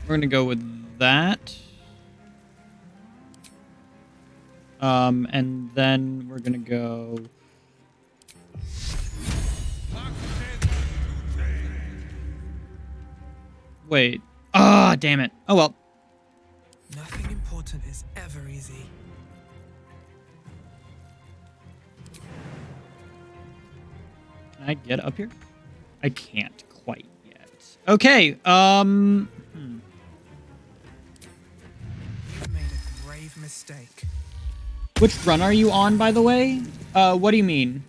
We're gonna go with that. And then we're gonna go. Wait. Ah, damn it. Oh well. Nothing important is ever easy. Can I get up here? I can't quite yet. Okay, You've made a grave mistake. Which run are you on, by the way? What do you mean?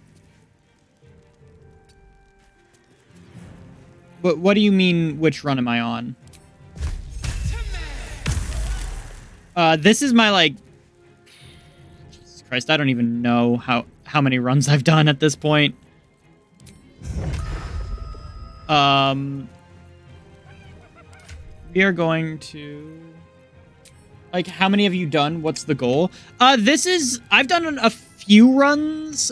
What do you mean, which run am I on? This is my, like... Jesus Christ, I don't even know how many runs I've done at this point. We are going to... Like, how many have you done? What's the goal? I've done a few runs.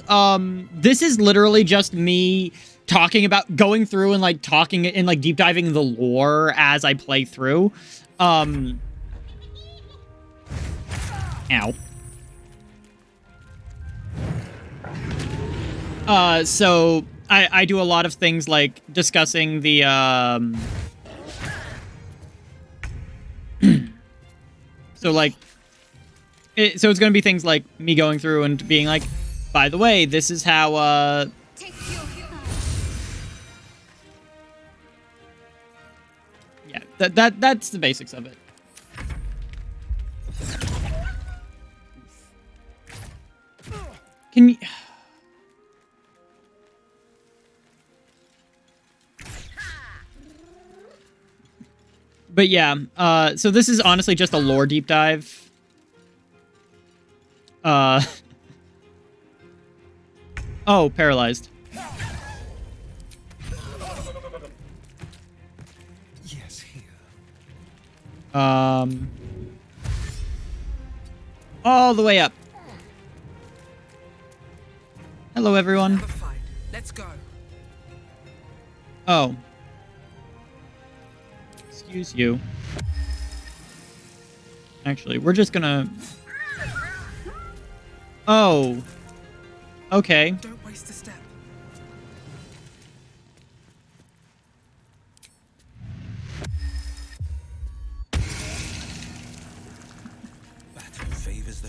This is literally just me talking about, going through and, like, talking and, like, deep diving the lore as I play through. Ow. So I do a lot of things like discussing the, so like, so it's going to be things like me going through and being like, by the way, this is how, yeah, that's the basics of it. Can you... But yeah, so this is honestly just a lore deep dive. Oh, paralyzed. Yes, here. All the way up. Hello, everyone. Let's go. Oh. Excuse you. Actually, we're just gonna... Oh. Okay. Don't waste a step.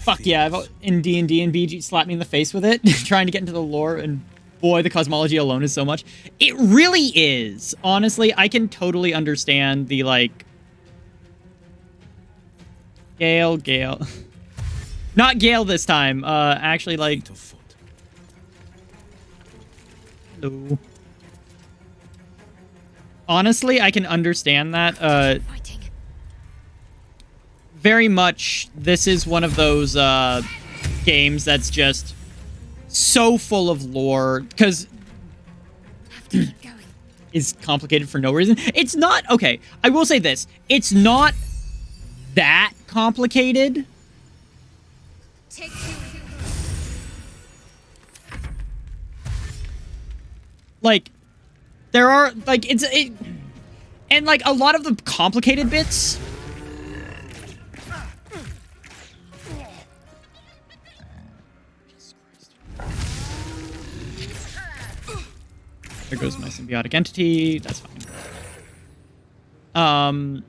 Fuck yeah, in D&D and BG slapped me in the face with it, trying to get into the lore, and boy, the cosmology alone is so much. It really is. Honestly, I can totally understand the, like... Gale. Not Gale this time. Actually, like... Hello. Honestly, I can understand that. Very much, this is one of those games that's just so full of lore, because is complicated for no reason. It's not, okay, I will say this. It's not that complicated. Like, there are, like, and, like, a lot of the complicated bits... There goes my symbiotic entity. That's fine.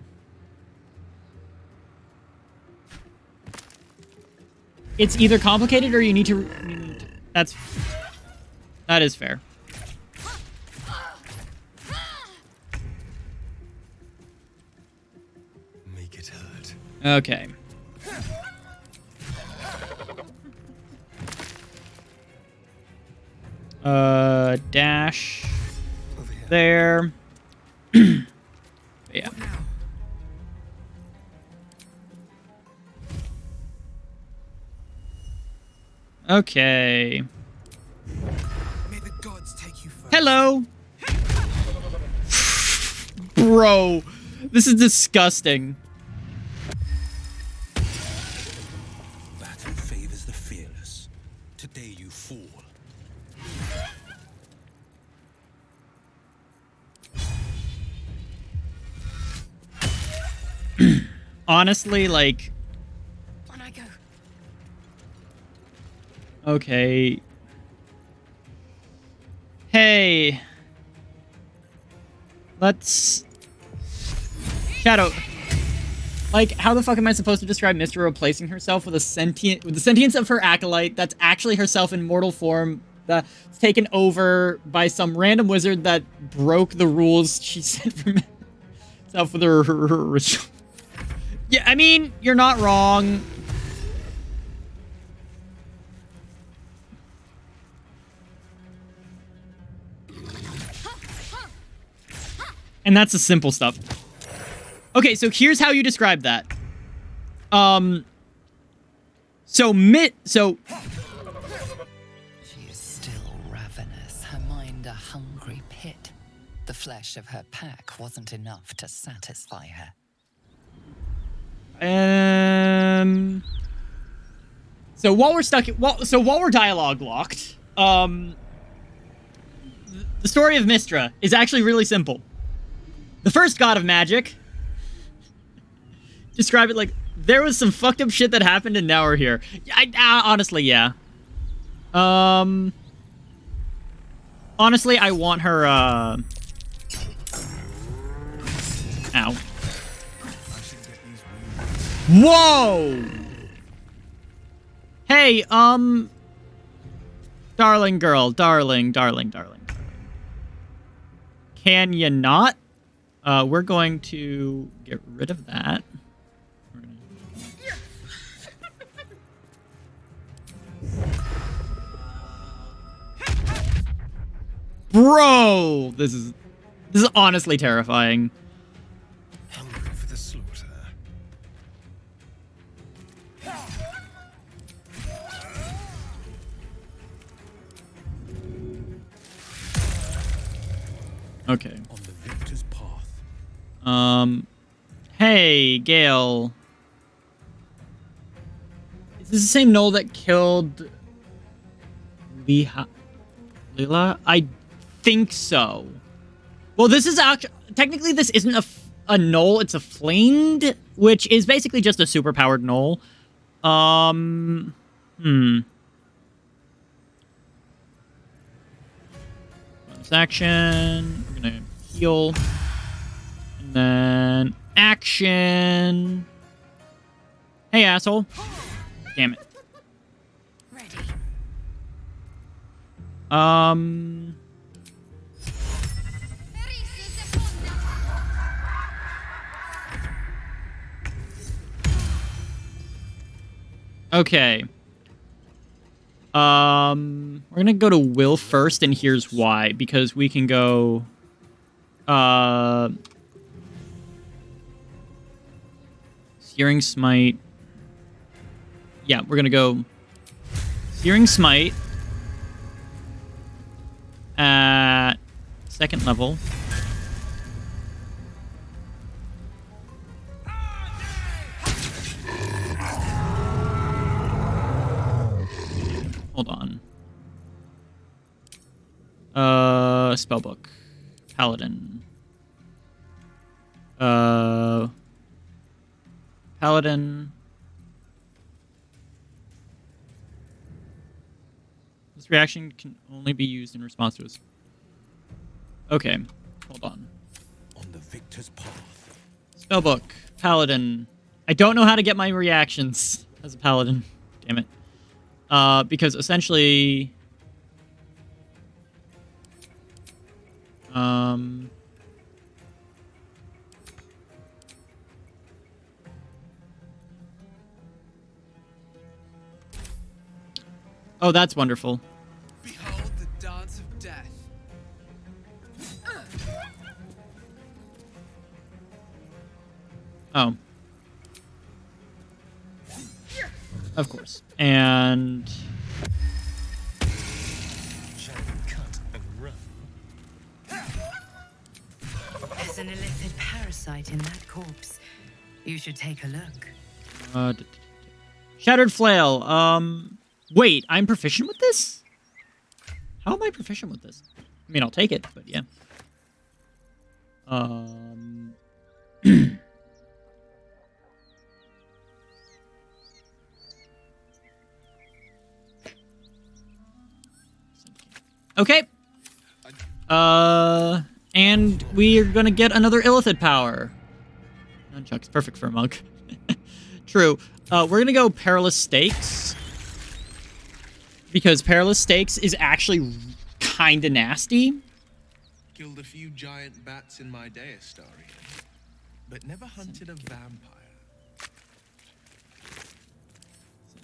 it's either complicated or you need to... That is fair. Make it hurt. Okay. Dash there. Yeah. Okay. May the gods take you first. Hello. Bro, this is disgusting. Battle favors the fearless. Today you fall. Honestly, like... On I go. Okay. Hey. Let's... Shadow. Like, how the fuck am I supposed to describe Mystra replacing herself with the sentience of her acolyte that's actually herself in mortal form that's taken over by some random wizard that broke the rules she set for herself with her ritual? Yeah, I mean, you're not wrong. And that's the simple stuff. Okay, so here's how you describe that. So She is still ravenous, her mind a hungry pit. The flesh of her pack wasn't enough to satisfy her. So while we're stuck, while we're dialogue locked, the story of Mystra is actually really simple. The first god of magic. Describe it like there was some fucked up shit that happened and now we're here. Honestly, yeah. Honestly, I want her, Ow. Whoa! Hey, darling girl, darling. Can you not? We're going to get rid of that. Bro, this is honestly terrifying. Hungry for the slaughter. Okay. On the victor's path. Hey, Gale. Is this the same Knoll that killed Leela? I think so. Well, this is actually... Technically, this isn't a Knoll. It's a Flamed, which is basically just a superpowered Knoll. Bonus action. We're gonna heal. And then action. Hey, asshole. Damn it. Ready. Okay. We're gonna go to Will first, and here's why. Because we can go... Searing Smite. Yeah, we're gonna go... Searing Smite. At... second level. Hold on. Spellbook. Paladin. Paladin. This reaction can only be used in response to us. Okay, hold on. On the victor's path. Spellbook. Paladin. I don't know how to get my reactions as a paladin. Damn it. Because essentially... Oh, that's wonderful. Behold the dance of death. Oh. Of course. And... There's an illicit parasite in that corpse. You should take a look. Shattered flail. Wait, I'm proficient with this? How am I proficient with this? I mean, I'll take it, but yeah. Okay. And we are gonna get another illithid power. Nunchucks, perfect for a monk. True. We're gonna go Perilous Stakes. Because Perilous Stakes is actually kinda nasty. Killed a few giant bats in my day, Astarion, but never hunted a vampire.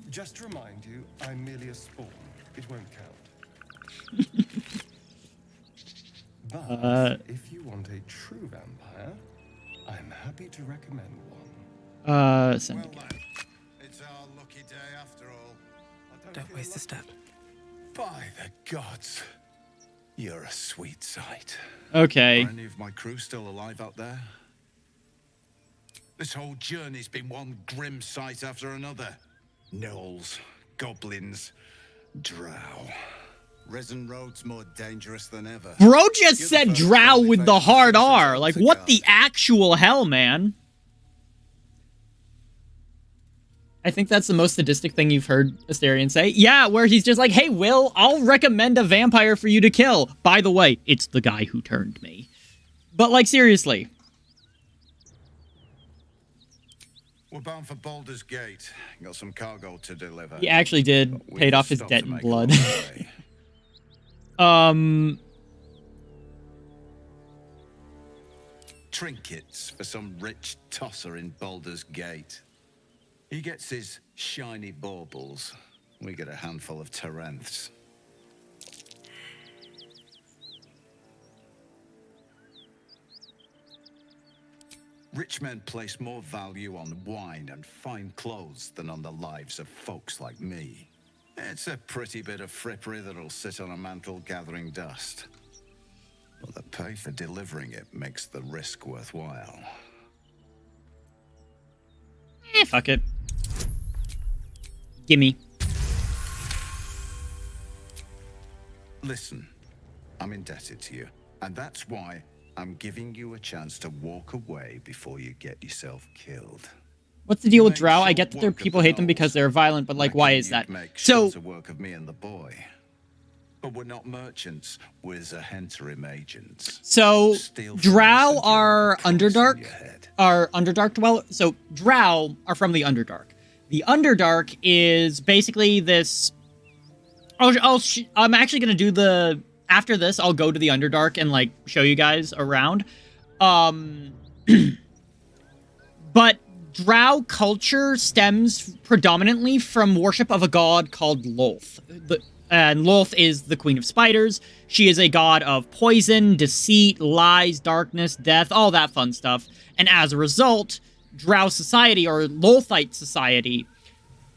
Just to remind you, I'm merely a spawn. It won't count. But if you want a true vampire, I'm happy to recommend one. Send Well, it's our lucky day after all. Don't waste a step. By the gods, you're a sweet sight. Okay. Are any of my crew still alive out there? This whole journey's been one grim sight after another. Gnolls, goblins, drow. Resin Road's more dangerous than ever. Bro just said drow with the hard R. Like, what the actual hell, man? I think that's the most sadistic thing you've heard Astarion say. Yeah, where he's just like, hey, Will, I'll recommend a vampire for you to kill. By the way, it's the guy who turned me. But, like, seriously. We're bound for Baldur's Gate. Got some cargo to deliver. He actually did. Paid off his debt in blood. Trinkets for some rich tosser in Baldur's Gate. He gets his shiny baubles. We get a handful of Terenths. Rich men place more value on wine and fine clothes than on the lives of folks like me. It's a pretty bit of frippery that'll sit on a mantle gathering dust. But the pay for delivering it makes the risk worthwhile. Fuck it. Gimme. Listen, I'm indebted to you, and that's why I'm giving you a chance to walk away before you get yourself killed. What's the deal with drow? I get that there people hate them because they're violent, but like, why is that? So, work of me and the boy. But we're not merchants, we're Zahenterim agents. So, drow are Underdark, dwellers. So, drow are from the Underdark. The Underdark is basically this... I'm actually going to do the... After this, I'll go to the Underdark and, like, show you guys around. But drow culture stems predominantly from worship of a god called Lolth. And Lolth is the queen of spiders. She is a god of poison, deceit, lies, darkness, death, all that fun stuff. And as a result, drow society, or Lolthite society,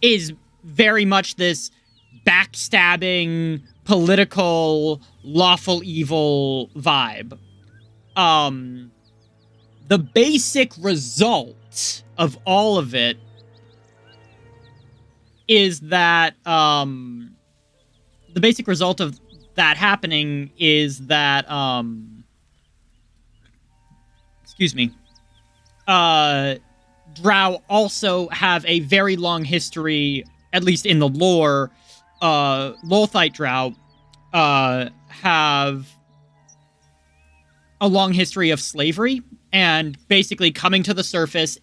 is very much this backstabbing, political, lawful evil vibe. The basic result of all of it is that, the basic result of that happening is that, excuse me, drow also have a very long history, at least in the lore. Lolthite drow have a long history of slavery and basically coming to the surface,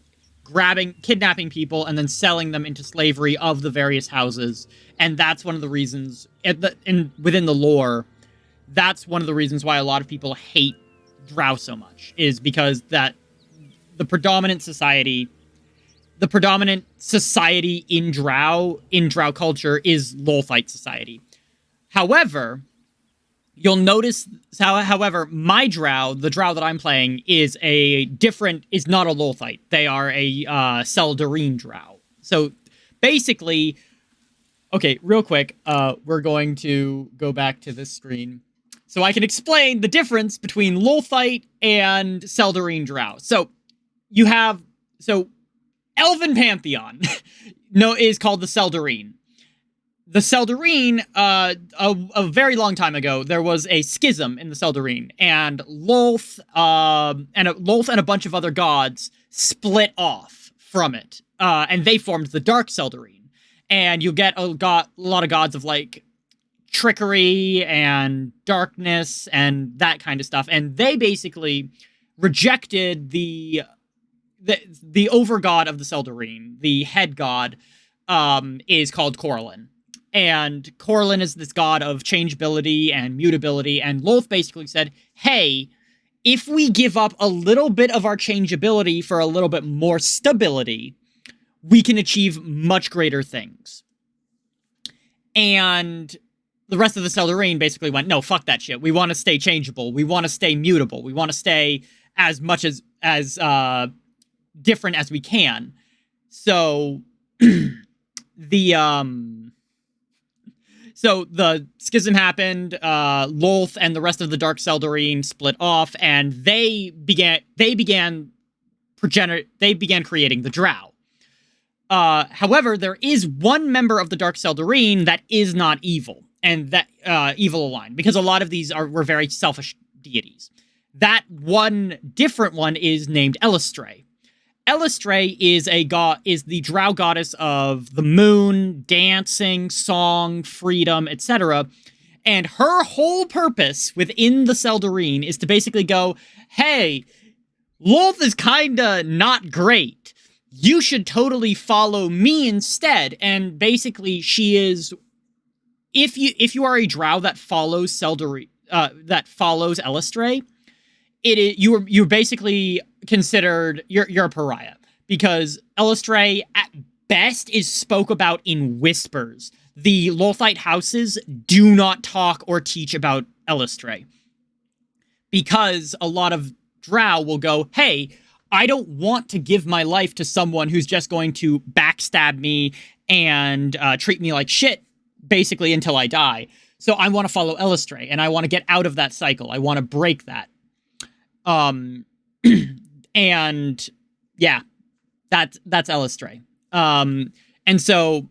kidnapping people and then selling them into slavery of the various houses. And that's one of the reasons, within the lore, that's one of the reasons why a lot of people hate Drow so much, is because that the predominant society in Drow culture is Lolthite society. However, you'll notice my Drow, the Drow that I'm playing, is not a Lolthite. They are a Seldarine Drow. So basically, okay, real quick, we're going to go back to this screen so I can explain the difference between Lolthite and Seldarine Drow. So Elven Pantheon is called the Seldarine. The Seldarine, a very long time ago, there was a schism in the Seldarine, and Lolth and a bunch of other gods split off from it, and they formed the Dark Seldarine. And you get a lot of gods of like trickery and darkness and that kind of stuff, and they basically rejected the overgod of the Seldarine. The head god is called Corlin. And Corlin is this god of changeability and mutability, and Lolth basically said, hey, if we give up a little bit of our changeability for a little bit more stability, we can achieve much greater things. And the rest of the Seldarine basically went, no, fuck that shit. We want to stay changeable. We want to stay mutable. We want to stay as much as different as we can. So so the schism happened, Lolth and the rest of the Dark Seldarine split off, and they began creating the Drow. However, there is one member of the Dark Seldarine that is not evil, and that evil aligned, because a lot of these were very selfish deities. That one different one is named Elistray. Elistray is the Drow goddess of the moon, dancing, song, freedom, etc. And her whole purpose within the Seldarine is to basically go, hey, Lolth is kinda not great. You should totally follow me instead. And basically, she is, if you are a Drow that follows Elistray, you're basically considered you're a pariah, because Elistray at best is spoke about in whispers. The Lolthite houses do not talk or teach about Elistray, because a lot of Drow will go, hey, I don't want to give my life to someone who's just going to backstab me and treat me like shit, basically, until I die. So I want to follow Elistray, and I want to get out of that cycle. I want to break that. And yeah, that's Elistray. And so,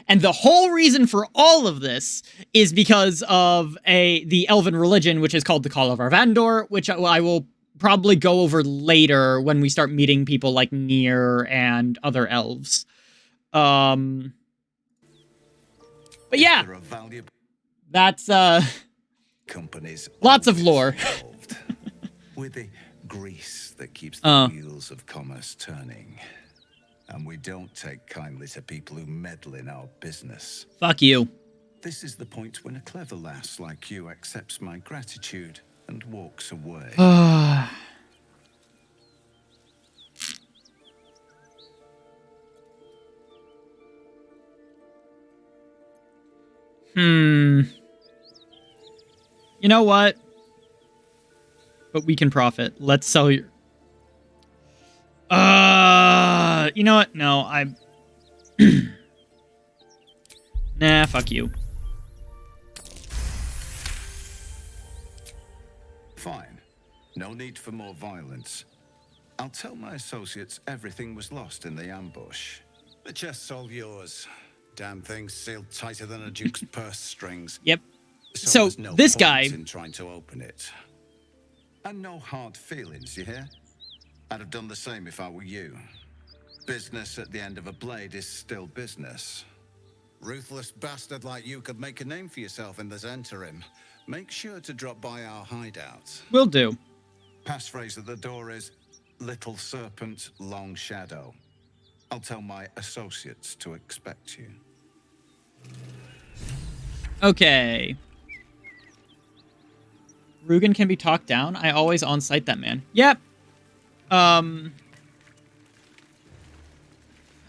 and the whole reason for all of this is because of the elven religion, which is called the Call of Arvandor, which I will probably go over later when we start meeting people like Nier and other elves. But yeah, that's companies lots of lore. We're the grease that keeps the wheels of commerce turning. And we don't take kindly to people who meddle in our business. Fuck you. This is the point when a clever lass like you accepts my gratitude and walks away. You know what? But we can profit. Let's sell your... you know what? No, nah, fuck you. Fine. No need for more violence. I'll tell my associates everything was lost in the ambush. The chest's all yours. Damn thing's sealed tighter than a duke's purse strings. Yep. So So no this point guy... in trying to open it. And no hard feelings, you hear? I'd have done the same if I were you. Business at the end of a blade is still business. Ruthless bastard like you could make a name for yourself in this interim. Make sure to drop by our hideout. Will do. Passphrase at the door is, Little serpent, long shadow. I'll tell my associates to expect you. Okay. Rugen can be talked down. I always on-site that man. Yep. Hyena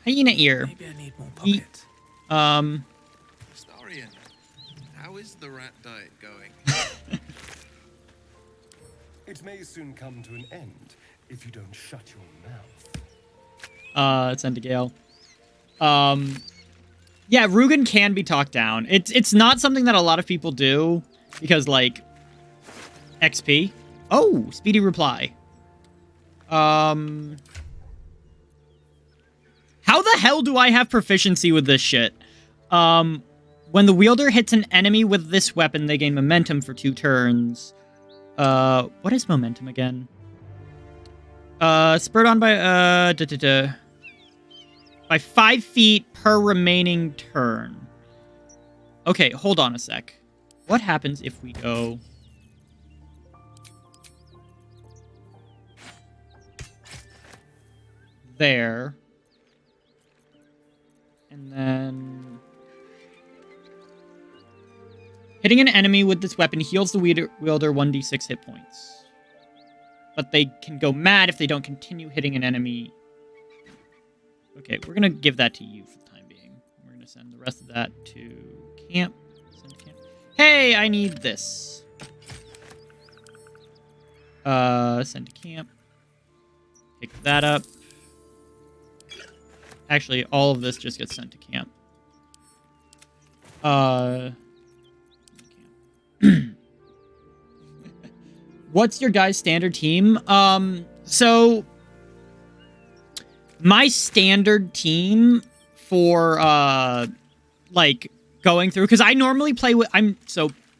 ear. Maybe I need more pockets. Starian, how is the rat diet going? It may soon come to an end if you don't shut your mouth. Send to Gale. Yeah, Rugen can be talked down. It's not something that a lot of people do because, like, XP. Oh, speedy reply. How the hell do I have proficiency with this shit? When the wielder hits an enemy with this weapon, they gain momentum for 2 turns. What is momentum again? Spurred on by, by 5 feet per remaining turn. Okay, hold on a sec. What happens if we go... there. And then... hitting an enemy with this weapon heals the wielder 1d6 hit points. But they can go mad if they don't continue hitting an enemy. Okay, we're going to give that to you for the time being. We're going to send the rest of that to camp. Send to camp. Hey, I need this. Send to camp. Pick that up. Actually, all of this just gets sent to camp. What's your guys' standard team? So my standard team for like going through, because I normally play with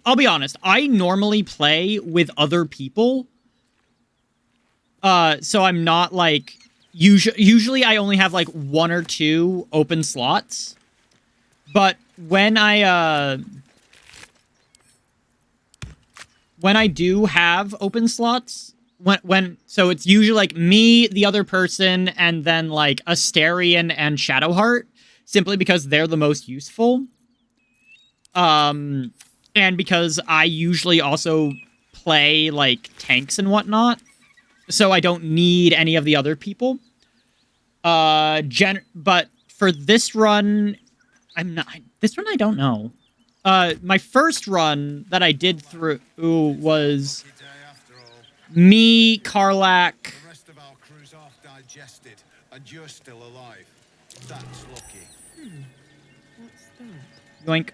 I'll be honest, I normally play with other people. So I'm not like usually I only have like 1 or 2 open slots. But when I do have open slots, so it's usually like me, the other person, and then like Astarion and Shadowheart, simply because they're the most useful. And because I usually also play like tanks and whatnot, so I don't need any of the other people. But for this run, this run I don't know. My first run that I did through was me, Karlak. The rest of our crew's half digested, and you're still alive. That's lucky. What's that? Yoink.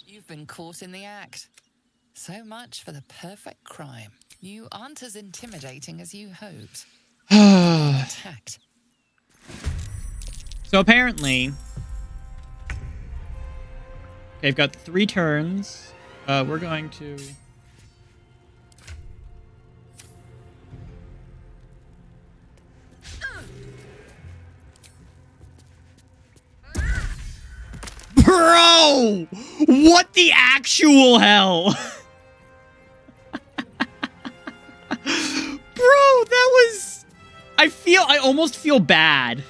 You've been caught in the act. So much for the perfect crime. You aren't as intimidating as you hoped. Attacked. So apparently... okay, I've got 3 turns. We're going to... Bro! What the actual hell? Bro, that was... I almost feel bad.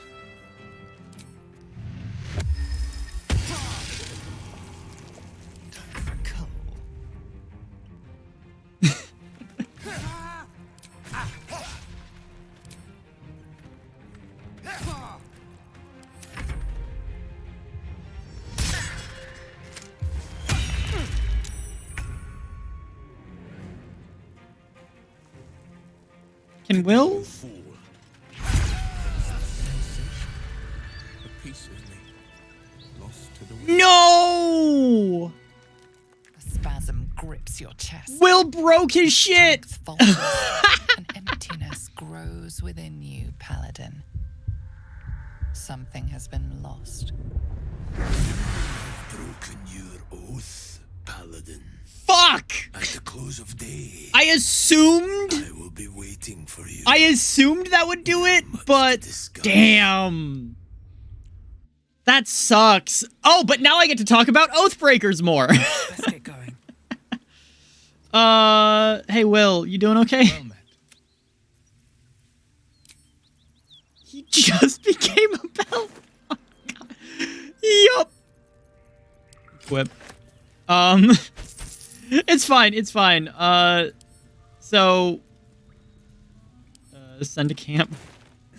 Can Will? No! A spasm grips your chest. Will broke his shit! An emptiness grows within you, Paladin. Something has been lost. I've broken your oath, Paladin. Fuck! At the close of day, I assumed... I will be waiting for you. I assumed that would do it, but... damn. That sucks. Oh, but now I get to talk about Oathbreakers more. Let's get going. Hey, Will, you doing okay? Well met. just became a belt. Oh, God. Yup. Equip. It's fine. It's fine. So send to camp.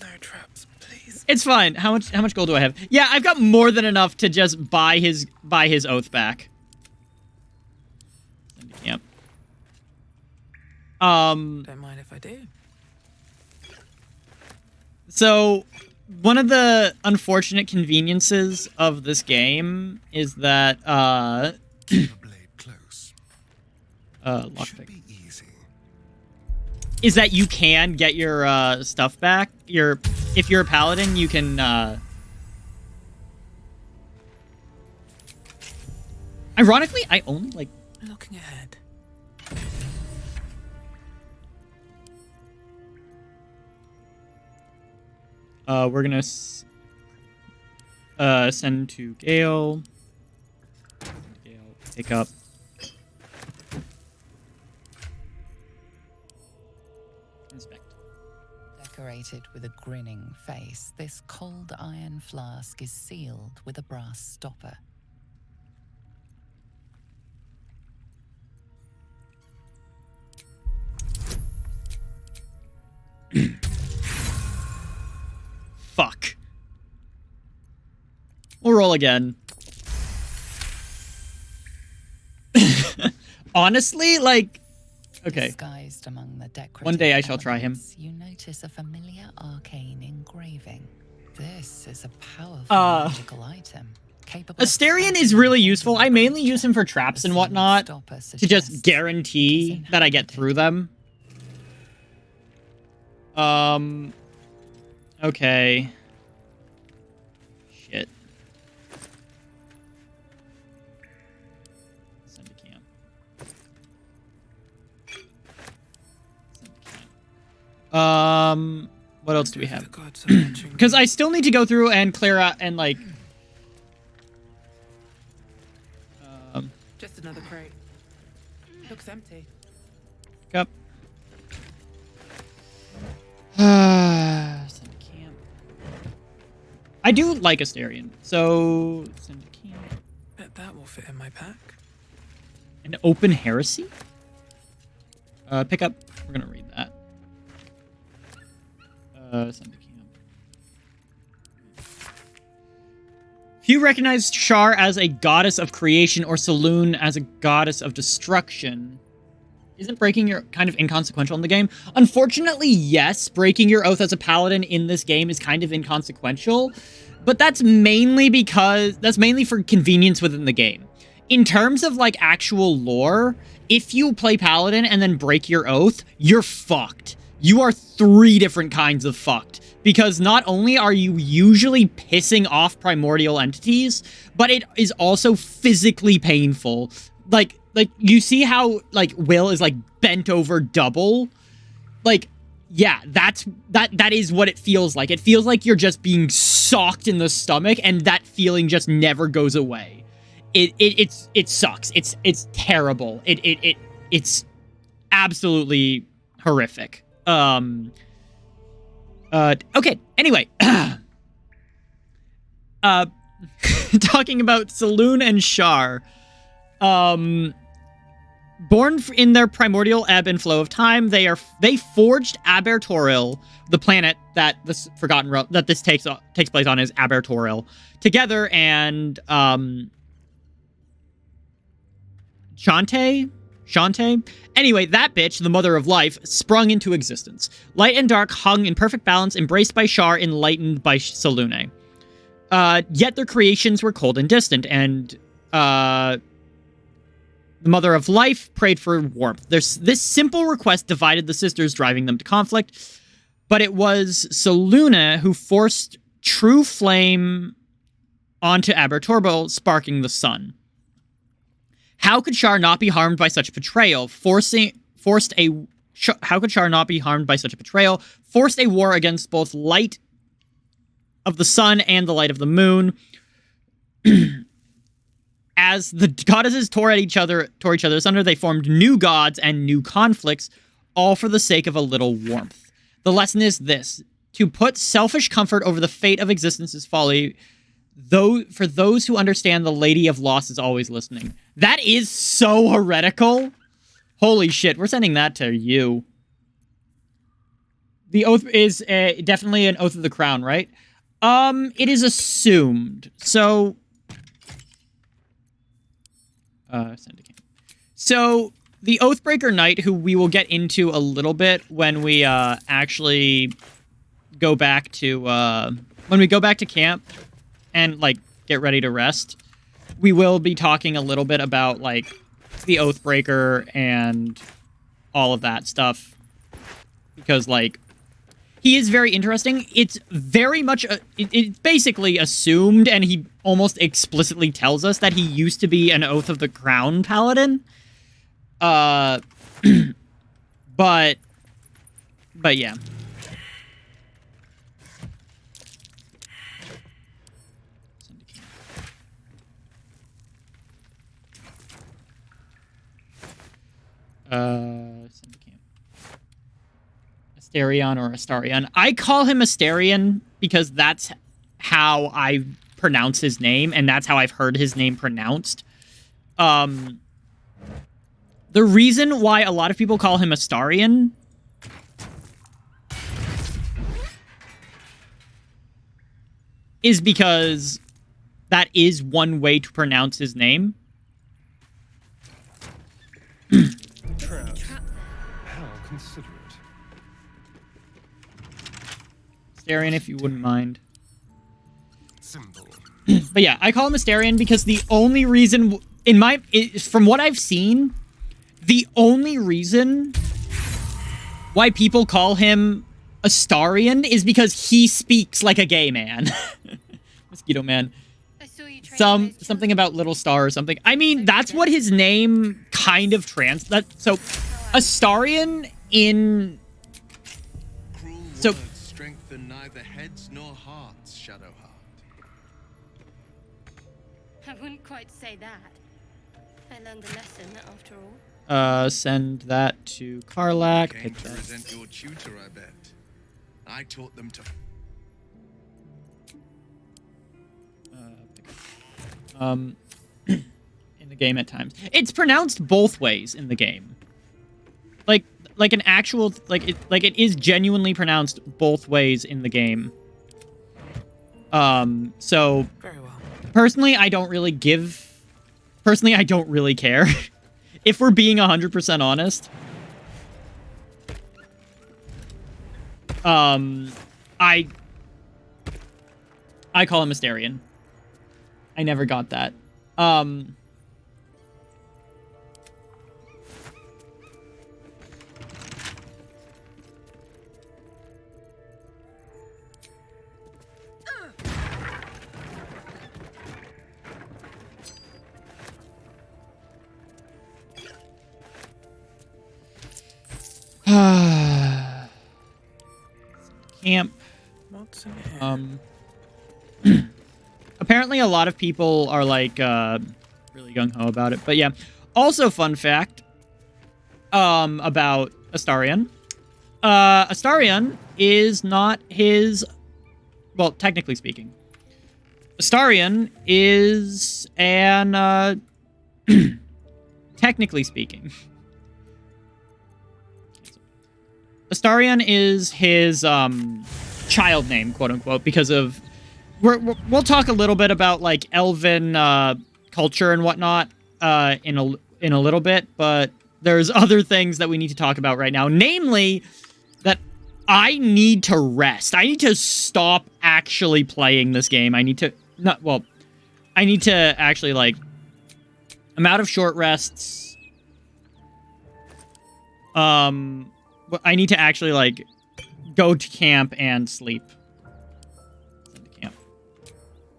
No traps, please. It's fine. How much gold do I have? Yeah, I've got more than enough to just buy his oath back. Send to camp. Don't mind if I do. So, one of the unfortunate conveniences of this game is that, Keep a blade close. lockpick. Be easy. Is that you can get your, stuff back. If you're a paladin, you can, Ironically, I only, like... Looking ahead. We're gonna send to Gale. Gale, pick up. Inspect. Decorated with a grinning face, this cold iron flask is sealed with a brass stopper. Fuck. We'll roll again. Honestly, like... Okay. Disguised among the decorative One day I shall try him. elements, you notice a familiar arcane engraving. This is a powerful magical item. Asterion is really useful. I mainly use him for traps and whatnot to just guarantee that I get through them. Okay. Shit. Send to camp. Send to camp. What else do we have? Because I still need to go through and clear out and, like... Just another crate. Looks empty. Up. Send to camp. I do like Asterion, so send to camp. Bet that will fit in my pack. An open heresy? Pick up. We're gonna read that. Send to camp. Few recognize Shar as a goddess of creation or Saloon as a goddess of destruction. Isn't breaking your kind of inconsequential in the game? Unfortunately, yes, breaking your oath as a paladin in this game is kind of inconsequential, but that's mainly for convenience within the game. In terms of like actual lore, if you play paladin and then break your oath, you're fucked. You are 3 different kinds of fucked. Because not only are you usually pissing off primordial entities, but it is also physically painful. Like you see how like Will is like bent over double? Like, yeah, that is what it feels like. It feels like you're just being socked in the stomach, and that feeling just never goes away. It sucks. It's terrible. It's absolutely horrific. Okay, anyway. Talking about Saloon and Shar. Born in their primordial ebb and flow of time, they forged Abertoril, the planet that this Forgotten Realm that this takes place on is Abertoril, together, and Shantae? Anyway, that bitch, the mother of life, sprung into existence. Light and dark hung in perfect balance, embraced by Shar, enlightened by Salune. Yet their creations were cold and distant, and the mother of life prayed for warmth. This simple request divided the sisters, driving them to conflict, but it was Salune who forced true flame onto Abertoril, sparking the sun. How could Shar not be harmed by such betrayal? Forced a war against both light of the sun and the light of the moon. As the goddesses tore each other asunder, they formed new gods and new conflicts, all for the sake of a little warmth. The lesson is this: To put selfish comfort over the fate of existence is folly. Though for those who understand, the Lady of Loss is always listening. That is so heretical. Holy shit, we're sending that to you. The oath is definitely an oath of the crown, right? It is assumed. So, send to camp. So, the Oathbreaker Knight, who we will get into a little bit when we actually go back to camp and like get ready to rest, we will be talking a little bit about like the Oathbreaker and all of that stuff, because like he is very interesting. It's very much it's basically assumed, and he almost explicitly tells us that he used to be an Oath of the Crown paladin. But yeah. Send to camp. Asterion or Astarion. I call him Asterion because that's how I pronounce his name, and that's how I've heard his name pronounced. The reason why a lot of people call him Astarion is because that is one way to pronounce his name. How considerate. Astarion, if you wouldn't mind. Simple. But yeah, I call him Astarion because the only reason, from what I've seen, the only reason why people call him Astarion is because he speaks like a gay man. Mosquito Man. Something about Little Star or something. I mean, that's what his name kind of so Astarion in Cruel words strengthen neither heads nor hearts, Shadowheart. I wouldn't quite say that. I learned a lesson after all. Send that to Karlak. Came to resent your tutor, I bet. I taught them to... in the game at times. It's pronounced both ways in the game. Like an actual, it is genuinely pronounced both ways in the game. So Very well. Personally, I don't really care. If we're being 100% honest. I call him Astarion. I never got that. Camp. What's in here? Apparently a lot of people are like really gung-ho about it, but yeah. Also, fun fact about Astarion. Astarion is not his, well, technically speaking. Astarion is an technically speaking. Astarion is his child name, quote unquote, because of we'll talk a little bit about like elven culture and whatnot in a little bit, but there's other things that we need to talk about right now, namely that I need to rest. I need to stop actually playing this game. I need to actually like, I'm out of short rests. I need to actually like go to camp and sleep.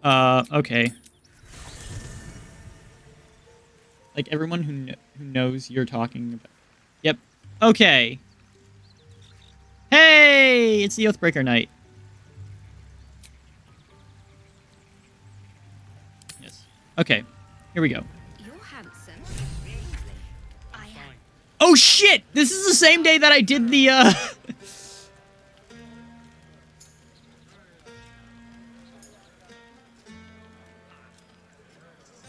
Okay. Like everyone who knows you're talking about. Yep. Okay. Hey, it's the Oathbreaker Knight. Yes. Okay. Here we go. You're handsome. I am. Oh shit! This is the same day that I did the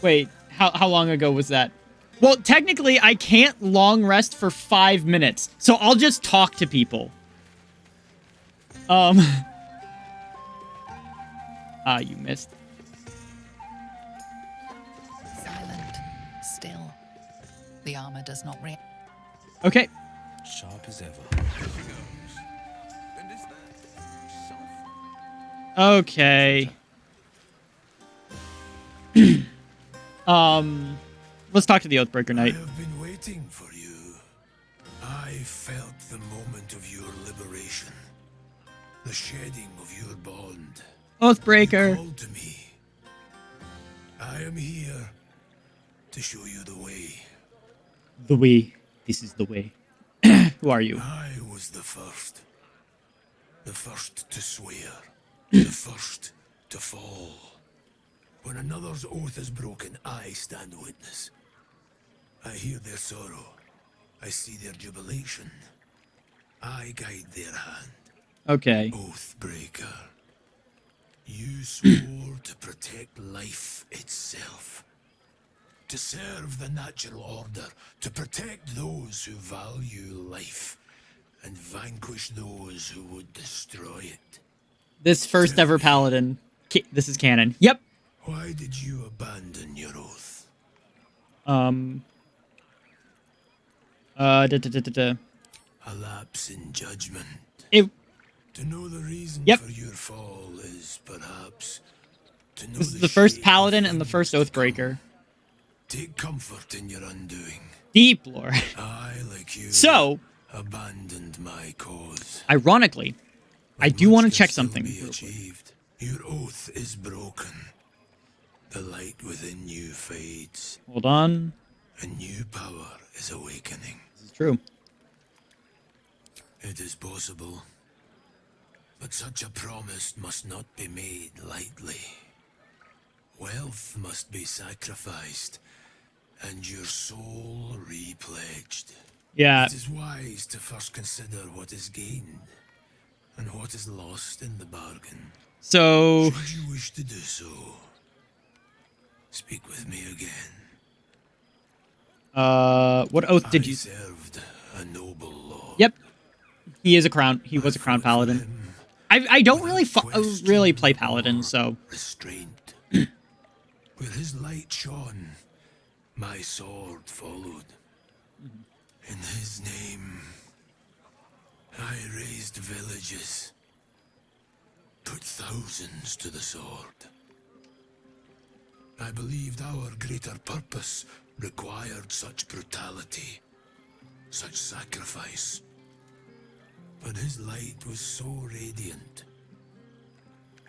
Wait, how long ago was that? Well, technically, I can't long rest for 5 minutes, so I'll just talk to people. You missed. Silent. Still. The armor does not react. Okay. Sharp as ever. Okay. Let's talk to the Oathbreaker Knight. I have been waiting for you. I felt the moment of your liberation. The shedding of your bond. Oathbreaker. You called to me. I am here to show you the way. The way. This is the way. Who are you? I was the first. The first to swear. The first to fall. When another's oath is broken, I stand witness. I hear their sorrow. I see their jubilation. I guide their hand. Okay. Oathbreaker. You swore to protect life itself. To serve the natural order. To protect those who value life. And vanquish those who would destroy it. This first ever paladin. This is canon. Yep. Why did you abandon your oath? A lapse in judgment. To know the reason for your fall is perhaps to know this is the first paladin and the first Oathbreaker. Take comfort in your undoing. Deep lore. I, like you, so, abandoned my cause. Ironically, I do want to check something. Your oath is broken. The light within you fades. Hold on. A new power is awakening. This is true. It is possible. But such a promise must not be made lightly. Wealth must be sacrificed, and your soul repledged. Yeah. It is wise to first consider what is gained, and what is lost in the bargain. So... Should you wish to do so, speak with me again. What oath did you... served a noble lord. Yep. He is a crown. He was a crown paladin. I don't really play paladin, so... Restraint. Where his light shone, my sword followed. In his name, I raised villages, put thousands to the sword. I believed our greater purpose required such brutality, such sacrifice. But his light was so radiant,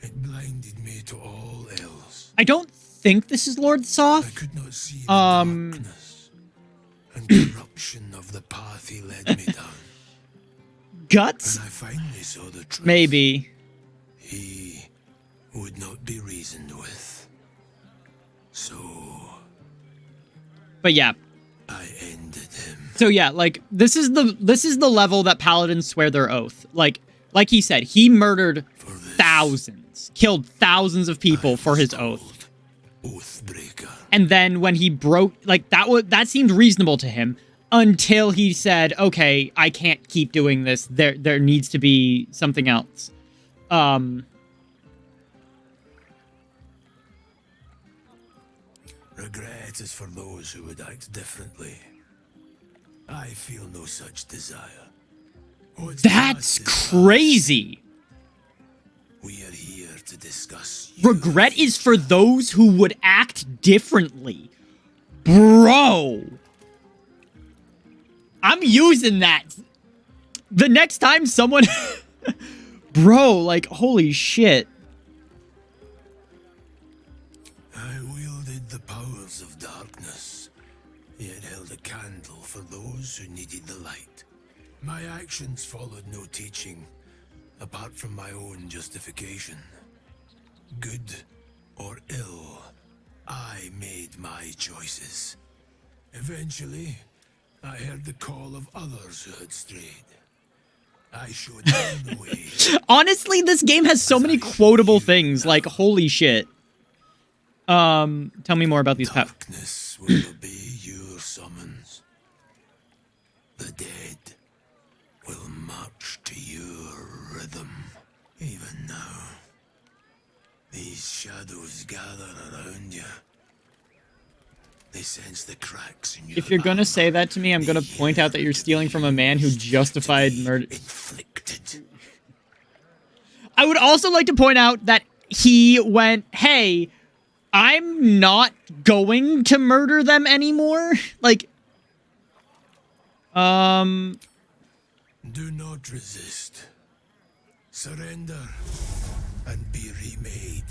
it blinded me to all else. I don't think this is Lord Soth. I could not see the darkness and corruption of the path he led me down. Guts? When I finally saw the truth, maybe. He would not be reasoned with. So... But yeah. I ended him. So yeah, like, this is the level that paladins swear their oath. Like he said, he murdered thousands. Killed thousands of people for his oath. Oathbreaker. And then when he broke, like, that seemed reasonable to him until he said, okay, I can't keep doing this. There needs to be something else. Regret is for those who would act differently. I feel no such desire. That's crazy. We are here to discuss. Regret is for those who would act differently. Bro. I'm using that. The next time someone... Bro, like, holy shit. I wielded the powers of darkness, yet held a candle for those who needed the light. My actions followed no teaching, apart from my own justification. Good or ill, I made my choices. Eventually, I heard the call of others who had strayed. I showed them the way. Honestly, this game has so many quotable things, like, holy shit. Tell me more about these powers. Darkness will obey your summons. The dead will march to your rhythm. Even now, these shadows gather around you. They sense the cracks in your If you're gonna say that to me, I'm gonna point out that you're stealing from a man who justified murder. I would also like to point out that he went, hey, I'm not going to murder them anymore. Like, Do not resist. Surrender and be remade.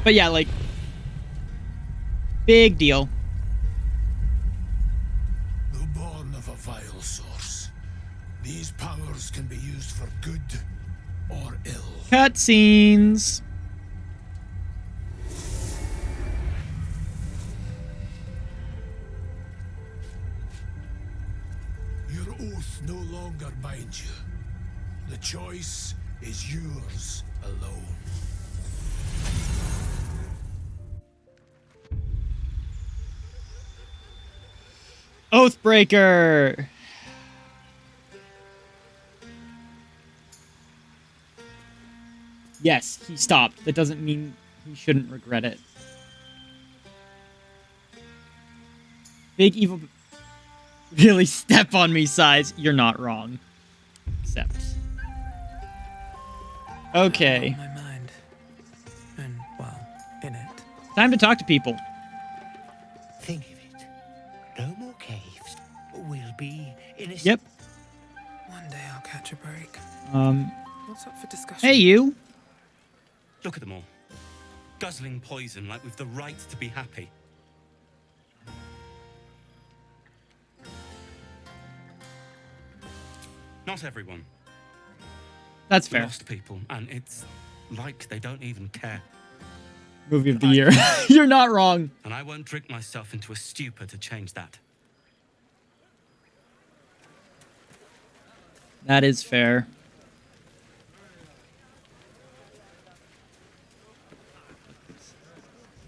But yeah, like, big deal. Though born of a vile source, these powers can be used for good or ill. Cutscenes. Your oath no longer binds you. The choice is yours alone. Oathbreaker. Yes, he stopped. That doesn't mean he shouldn't regret it. Big evil... Really step on me, size. You're not wrong. Except... Okay. My mind. And, well, in it. Time to talk to people. Think of it. No more caves. We'll be in a... Yep. One day I'll catch a break. What's up for discussion? Hey, you. Look at them all. Guzzling poison like we've the right to be happy. Not everyone. That's We fair. lost people, and it's like they don't even care. Movie of the year. You're not wrong. And I won't drink myself into a stupor to change that. That is fair.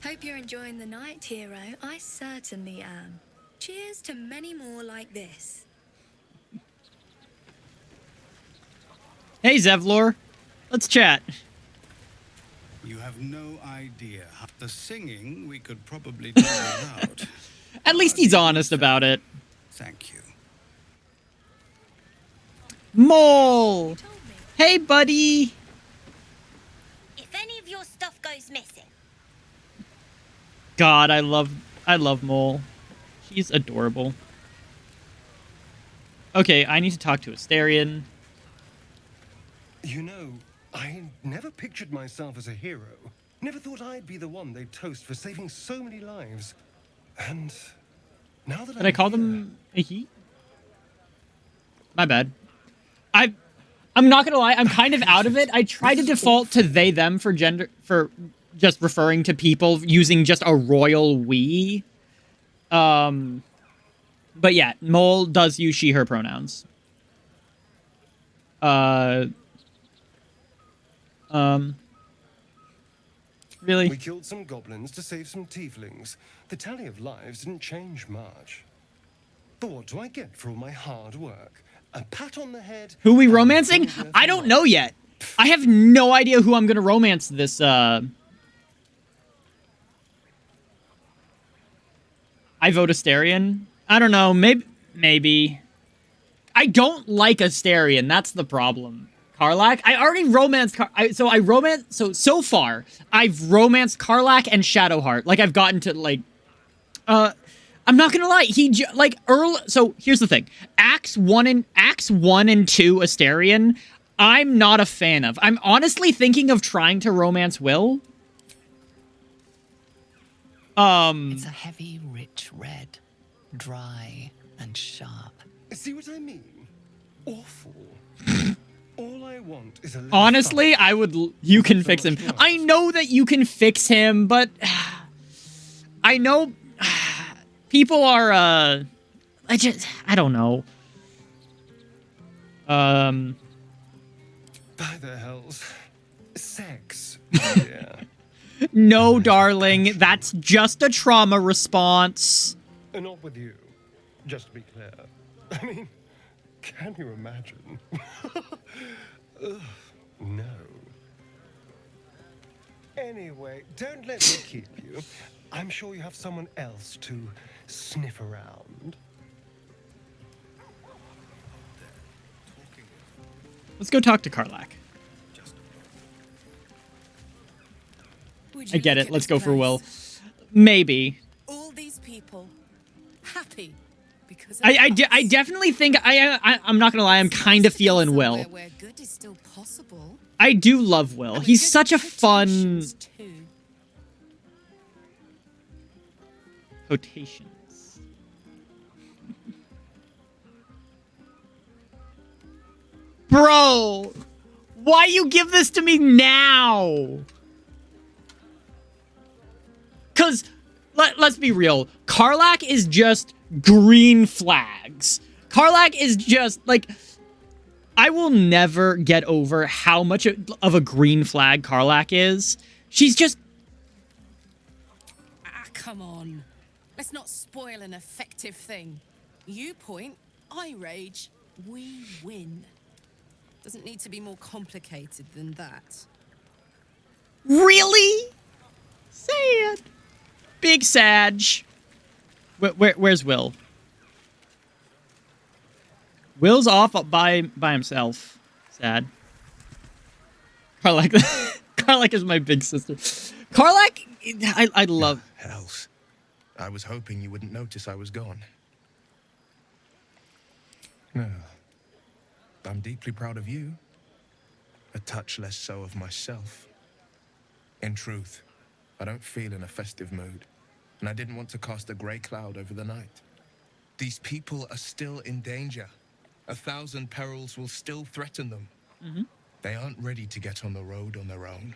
Hope you're enjoying the night, hero. I certainly am. Cheers to many more like this. Hey, Zevlor. Let's chat. You have no idea. The singing we could probably do without. At least he's honest about it. Thank you. Mole. Hey, buddy. If any of your stuff goes missing, God, I love Mole. He's adorable. Okay, I need to talk to Asterion. You know, I never pictured myself as a hero. Never thought I'd be the one they'd toast for saving so many lives. And now that Did I call them a he? My bad. I'm not gonna lie, I'm kind of out of it. I try to default to they, them for gender, for just referring to people using just a royal we. But yeah, Mole does use she, her pronouns. Really? We killed some goblins to save some tieflings. The tally of lives didn't change much. But what do I get for all my hard work? A pat on the head. Who we romancing? I don't know yet. I have no idea who I'm gonna romance this, I vote Asterion. I don't know, maybe. I don't like Asterion, that's the problem. Karlach? I already romanced so far, I've romanced Karlach and Shadowheart. Like, I've gotten to, like, I'm not gonna lie, so here's the thing. Acts 1 and 2 Asterion, I'm not a fan of. I'm honestly thinking of trying to romance Will. It's a heavy, rich red. Dry and sharp. See what I mean? Awful. All I want is a little honestly, you can fix him. I know that you can fix him, but I know people are, I don't know. By the hells. Sex. Yeah. No, darling, that's just a trauma response. Not with you, just to be clear. I mean, can you imagine? Ugh, no. Anyway, don't let me keep you. I'm sure you have someone else to sniff around. Let's go talk to Karlak. I get it. Let's go for Will. Maybe. All these people happy because I definitely think I'm not gonna lie. I'm kind of feeling Will. where good is still possible. I do love Will. He's such a fun. Quotations. Bro, why you give this to me now? Because, let's be real, Karlak is just green flags. Karlak is just, like, I will never get over how much of a green flag Karlak is. She's just... Ah, come on. Let's not spoil an effective thing. You point, I rage, we win. Doesn't need to be more complicated than that. Really? Sad. Big Sag. Where's Will? Will's off by himself. Sad. Karlak. Karlak is my big sister. Karlak, I love. Hells. I was hoping you wouldn't notice I was gone. No. I'm deeply proud of you. A touch less so of myself. In truth, I don't feel in a festive mood, and I didn't want to cast a grey cloud over the night. These people are still in danger. 1,000 perils will still threaten them. Mm-hmm. They aren't ready to get on the road on their own.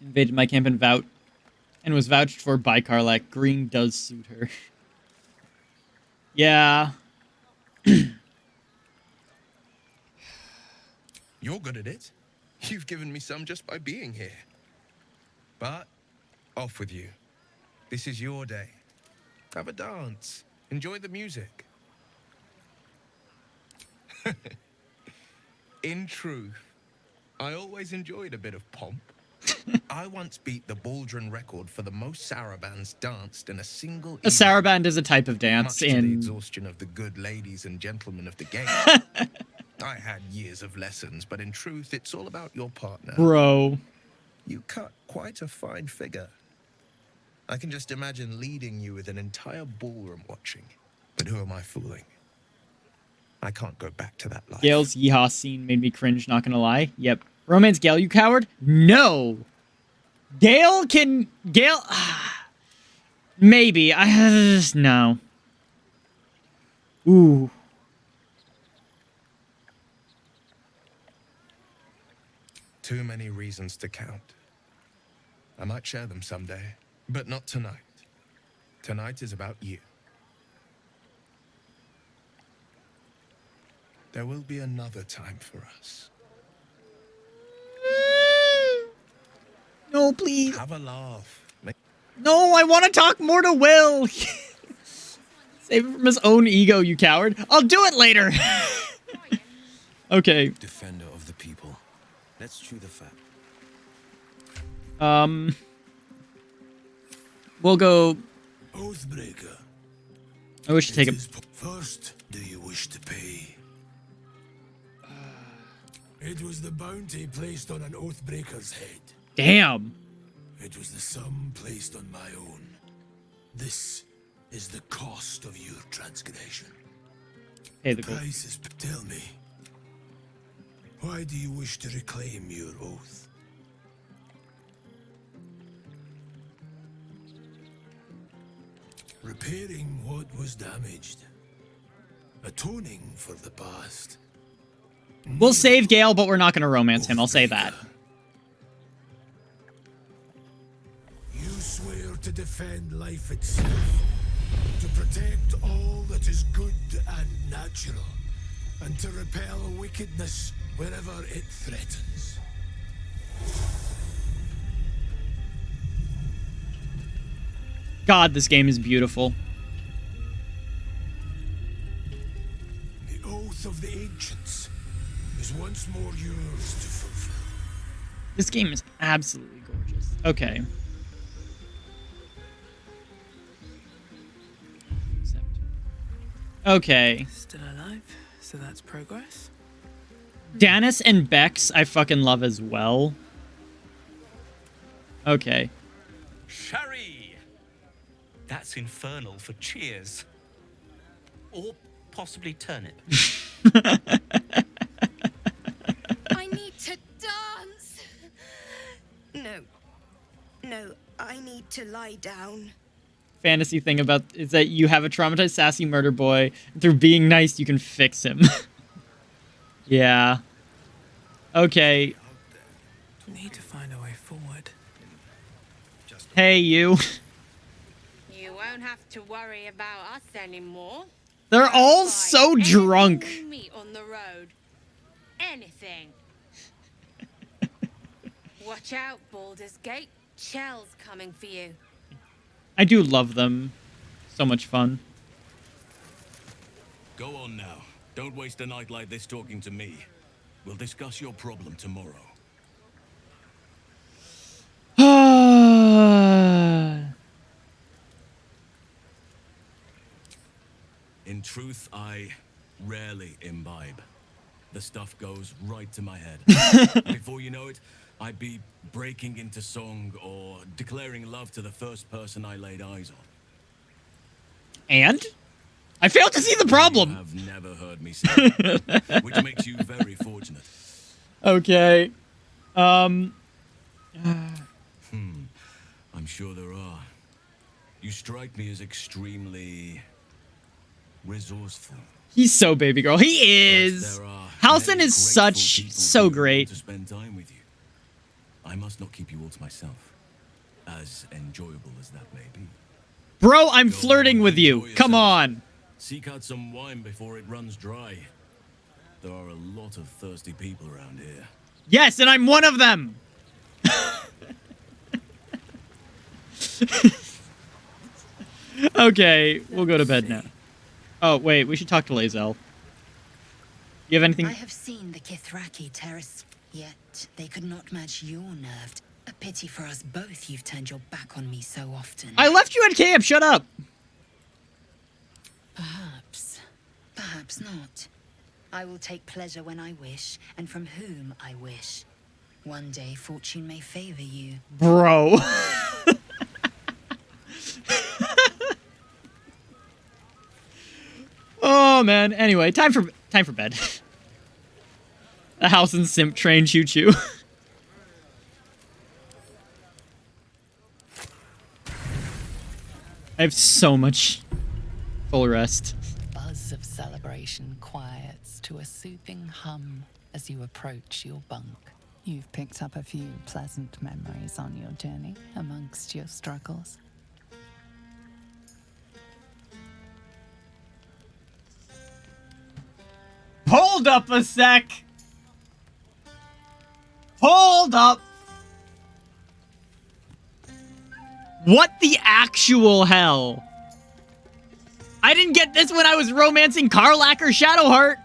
Invaded my camp and was vouched for by Karlak. Green does suit her. Yeah. You're good at it. You've given me some just by being here. But, off with you. This is your day. Have a dance. Enjoy the music. In truth, I always enjoyed a bit of pomp. I once beat the Baldron record for the most sarabands danced in a single evening. A saraband is a type of dance much to the in... exhaustion of the good ladies and gentlemen of the game. I had years of lessons, but in truth, it's all about your partner. Bro. You cut quite a fine figure. I can just imagine leading you with an entire ballroom watching. But who am I fooling? I can't go back to that life. Gale's yeehaw scene made me cringe, not gonna lie. Yep. Romance Gale, you coward? No! Gale can... Gale... Maybe. No. Ooh. Too many reasons to count. I might share them someday, but not tonight. Tonight is about you. There will be another time for us. No, please. Have a laugh. No, I want to talk more to Will. Save it from his own ego, you coward. I'll do it later. Okay. Defender of the people. Let's chew the fat. We'll go... Oathbreaker. I wish to take a... First, do you wish to pay? It was the bounty placed on an Oathbreaker's head. Damn. It was the sum placed on my own. This is the cost of your transgression. Hey, the price is... Tell me, why do you wish to reclaim your oath? Repairing what was damaged. Atoning for the past. We'll save Gale, but we're not going to romance him. I'll say that. You swear to defend life itself, to protect all that is good and natural, and to repel wickedness wherever it threatens. God, this game is beautiful. The oath of the ancients is once more yours to fulfill. This game is absolutely gorgeous. Okay. Okay. Still alive, so that's progress. Danis and Bex, I fucking love as well. Okay. Sherry! That's infernal for cheers. Or possibly turnip. I need to dance. No, I need to lie down. Fantasy thing about is that you have a traumatized sassy murder boy, and through being nice you can fix him. Yeah. Okay. Need to find a way forward. Hey, you. You won't have to worry about us anymore. They're all so drunk. We meet on the road. Anything. Watch out, Baldur's Gate. Shell's coming for you. I do love them. So much fun. Go on now. Don't waste a night like this talking to me. We'll discuss your problem tomorrow. In truth, I rarely imbibe. The stuff goes right to my head. Before you know it, I'd be breaking into song or declaring love to the first person I laid eyes on. And? I failed to see the problem. You have never heard me say it, which makes you very fortunate. Okay. I'm sure there are. You strike me as extremely resourceful. He's so baby girl. He is. Halcyon is so great. To spend time with you. I must not keep you all to myself, as enjoyable as that may be. Bro, I'm flirting with you. Come on. Seek out some wine before it runs dry. There are a lot of thirsty people around here. Yes, and I'm one of them. Okay, we'll go to bed now. Oh, wait, we should talk to Lae'zel. You have anything? I have seen the Kithraki terrace, yet they could not match your nerve. A pity for us both you've turned your back on me so often. I left you at camp, shut up. Perhaps not. I will take pleasure when I wish, and from whom I wish. One day fortune may favor you. Bro. Oh man. Anyway, time for bed. The house and simp train choo choo. I have so much full rest. Buzz of celebration quiets to a soothing hum as you approach your bunk. You've picked up a few pleasant memories on your journey amongst your struggles. Hold up a sec. Hold up. What the actual hell? I didn't get this when I was romancing Karlach or Shadowheart.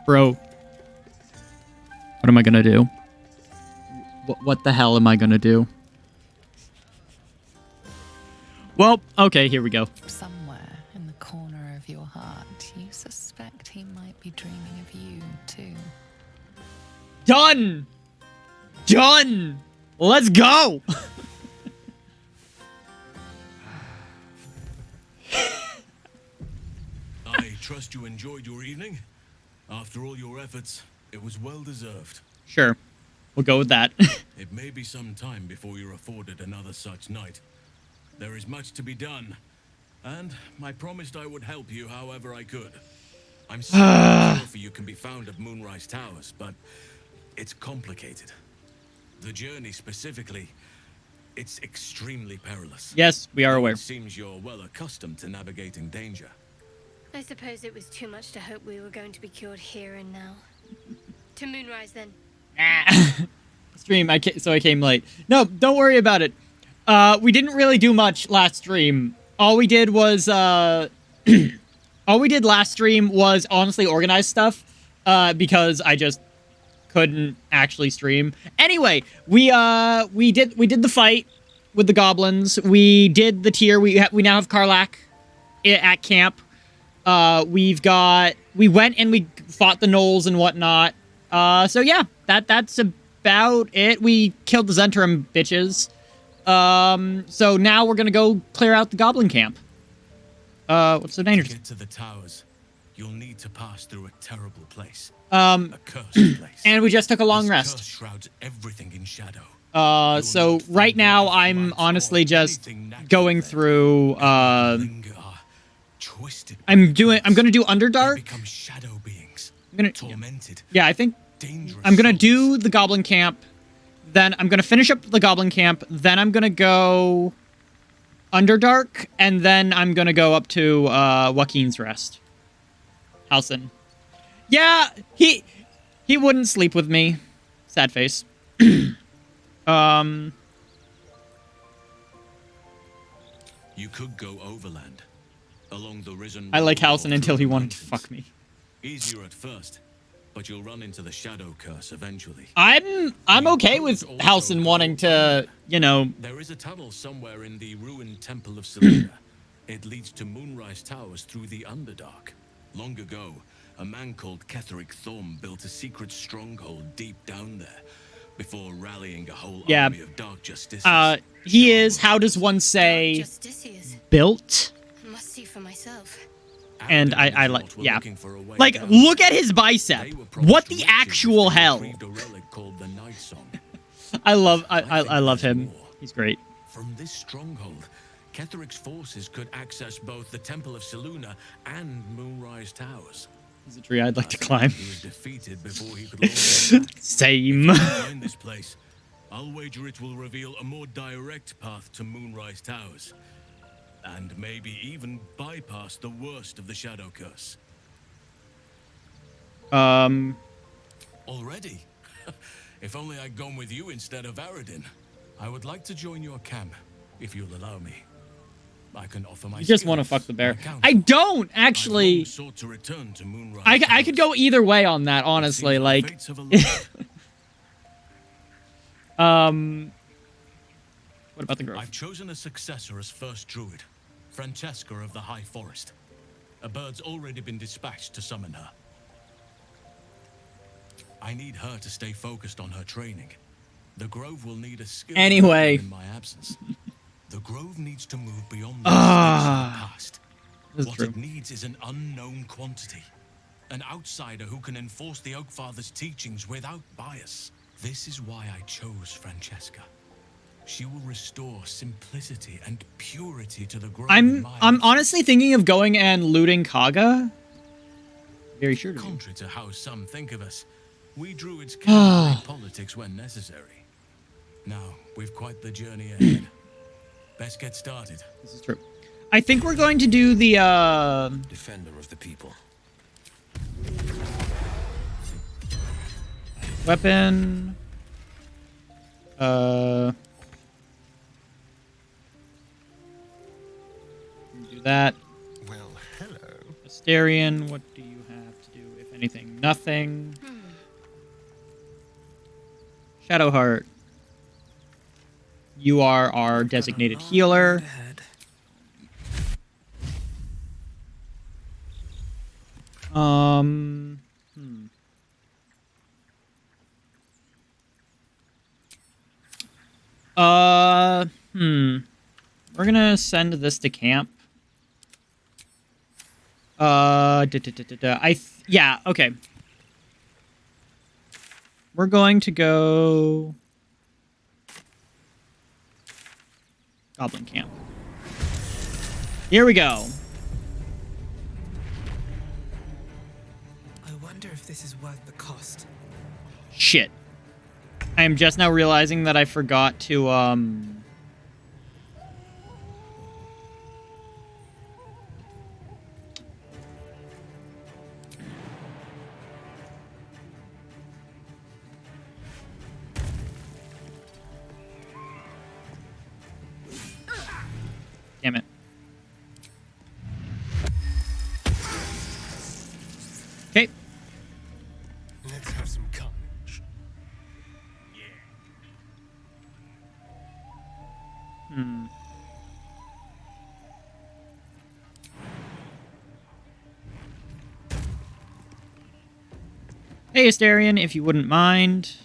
Bro. What am I gonna do? What the hell am I gonna do? Well, okay, here we go. Somewhere in the corner of your heart, you suspect he might be dreaming of you, too. Done! Done! Let's go! I trust you enjoyed your evening. After all your efforts, it was well deserved. Sure. We'll go with that. It may be some time before you're afforded another such night. There is much to be done, and I promised I would help you however I could. I'm certain the trophy you can be found at Moonrise Towers, but it's complicated. The journey specifically, it's extremely perilous. Yes, we are aware. It seems you're well accustomed to navigating danger. I suppose it was too much to hope we were going to be cured here and now. To Moonrise, then. stream. So I came late. No, don't worry about it. We didn't really do much last stream. All we did was all we did last stream was honestly organize stuff. Because I just couldn't actually stream. Anyway, we did the fight with the goblins. We did the tier. We now have Karlach at camp. We went and we fought the gnolls and whatnot. So yeah, that's about it. We killed the Zentrum bitches. So now we're gonna go clear out the goblin camp. What's so dangerous? To get to the towers, you'll need to pass through a terrible place. A cursed place. And we just took a long rest. Curse shrouds everything in shadow. So right now I'm honestly just going through, I'm gonna do Underdark. Become shadow beings. Tormented. Yeah, I think I'm gonna do the Goblin Camp. Then I'm gonna finish up the Goblin Camp. Then I'm gonna go Underdark, and then I'm gonna go up to Joaquin's Rest. Halsin. Yeah, he wouldn't sleep with me. Sad face. You could go overland, along the risen. I like Halsin until he wanted to fuck me. Easier at first, but you'll run into the shadow curse eventually. I'm okay with Halsin wanting to, you know. There is a tunnel somewhere in the ruined Temple of Selena. It leads to Moonrise Towers through the Underdark. Long ago, a man called Ketheric Thorm built a secret stronghold deep down there, before rallying a whole army of dark justiciars. He is, how does one say, built? Must see for myself. And I like, yeah. Like, look at his bicep. What the actual hell? I love him. He's great. From this stronghold, Ketheric's forces could access both the Temple of Seluna and Moonrise Towers. He's a tree I'd like to climb. He was defeated before he could Same. If you find this place, I'll wager it will reveal a more direct path to Moonrise Towers. And maybe even bypass the worst of the Shadow Curse. Already? If only I'd gone with you instead of Aradin. I would like to join your camp, if you'll allow me. I can offer my You just want to fuck the bear. I don't, actually. I could go either way on that, honestly. Like... What about the grove? I've chosen a successor as first druid, Francesca of the High Forest. A bird's already been dispatched to summon her. I need her to stay focused on her training. The grove will need a skill anyway in my absence. The grove needs to move beyond the past. What it needs is an unknown quantity. An outsider who can enforce the Oakfather's teachings without bias. This is why I chose Francesca. She will restore simplicity and purity to the grove. I'm honestly thinking of going and looting Kaga. Very sure. Contrary to how some think of us, we druids can play politics when necessary. Now we've quite the journey ahead. Best get started. This is true. I think we're going to do the Defender of the people. Weapon. Do that. Well, hello. Asterion, what do you have to do, if anything? Nothing. Shadowheart. You are our designated healer. We're gonna send this to camp. Yeah, okay. We're going to go Goblin Camp. Here we go. I wonder if this is worth the cost. Shit. I am just now realizing that I forgot to, Okay. Let's have some carnage. Hmm. Hey, Asterion, if you wouldn't mind.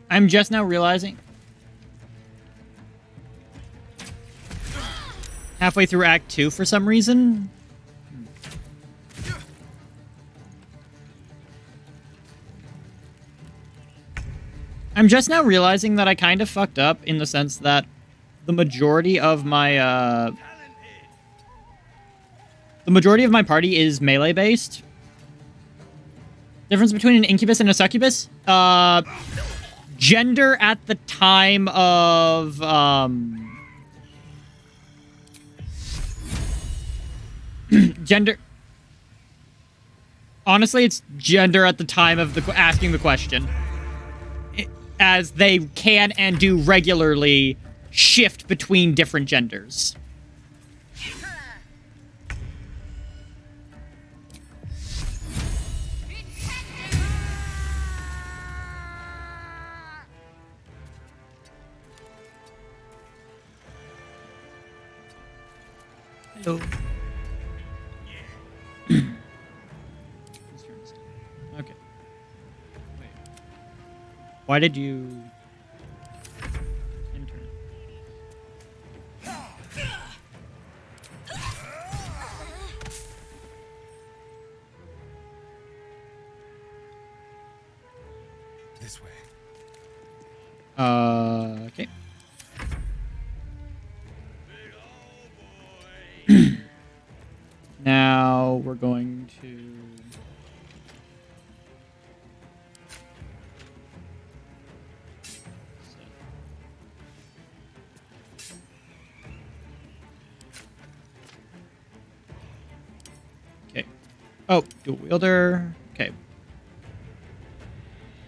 I'm just now realizing. Halfway through Act 2 for some reason. I'm just now realizing that I kind of fucked up in the sense that the majority of my party is melee based. Difference between an incubus and a succubus? Gender at the time of gender. Honestly, it's gender at the time of the asking the question. As they can and do regularly shift between different genders. Hello. Okay. Wait. Why did you enter? This way. Okay. Now we're going to... Okay. Oh, dual wielder. Okay.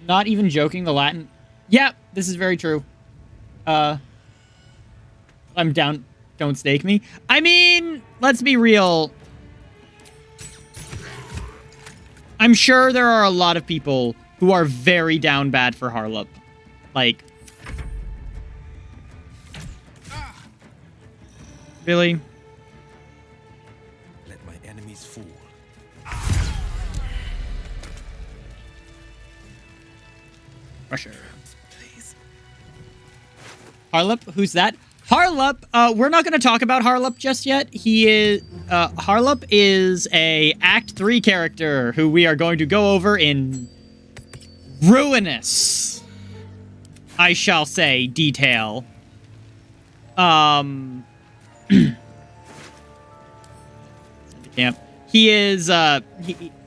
Not even joking, the Latin... Yeah, this is very true. I'm down. Don't stake me. I mean, let's be real. I'm sure there are a lot of people who are very down bad for Harlop. Like, really? Let my enemies fall. Pressure. Please. Harlop? Who's that? Harlop, we're not going to talk about Harlop just yet. He is, Harlop is a Act 3 character who we are going to go over in ruinous, I shall say, detail. Camp. He is,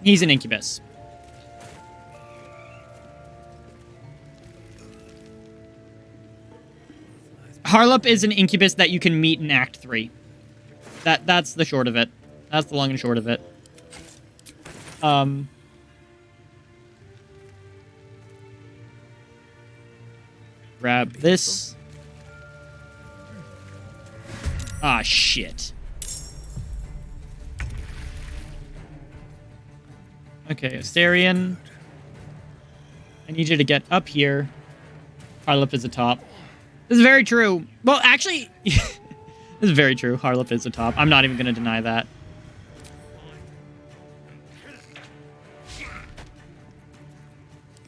he's an incubus. Harlop is an incubus that you can meet in Act 3. That's the short of it. That's the long and short of it. Grab this. Ah, shit. Okay, Asterion. I need you to get up here. Harlop is atop. This is very true. Well, actually, this is very true. Harlop is atop. I'm not even going to deny that.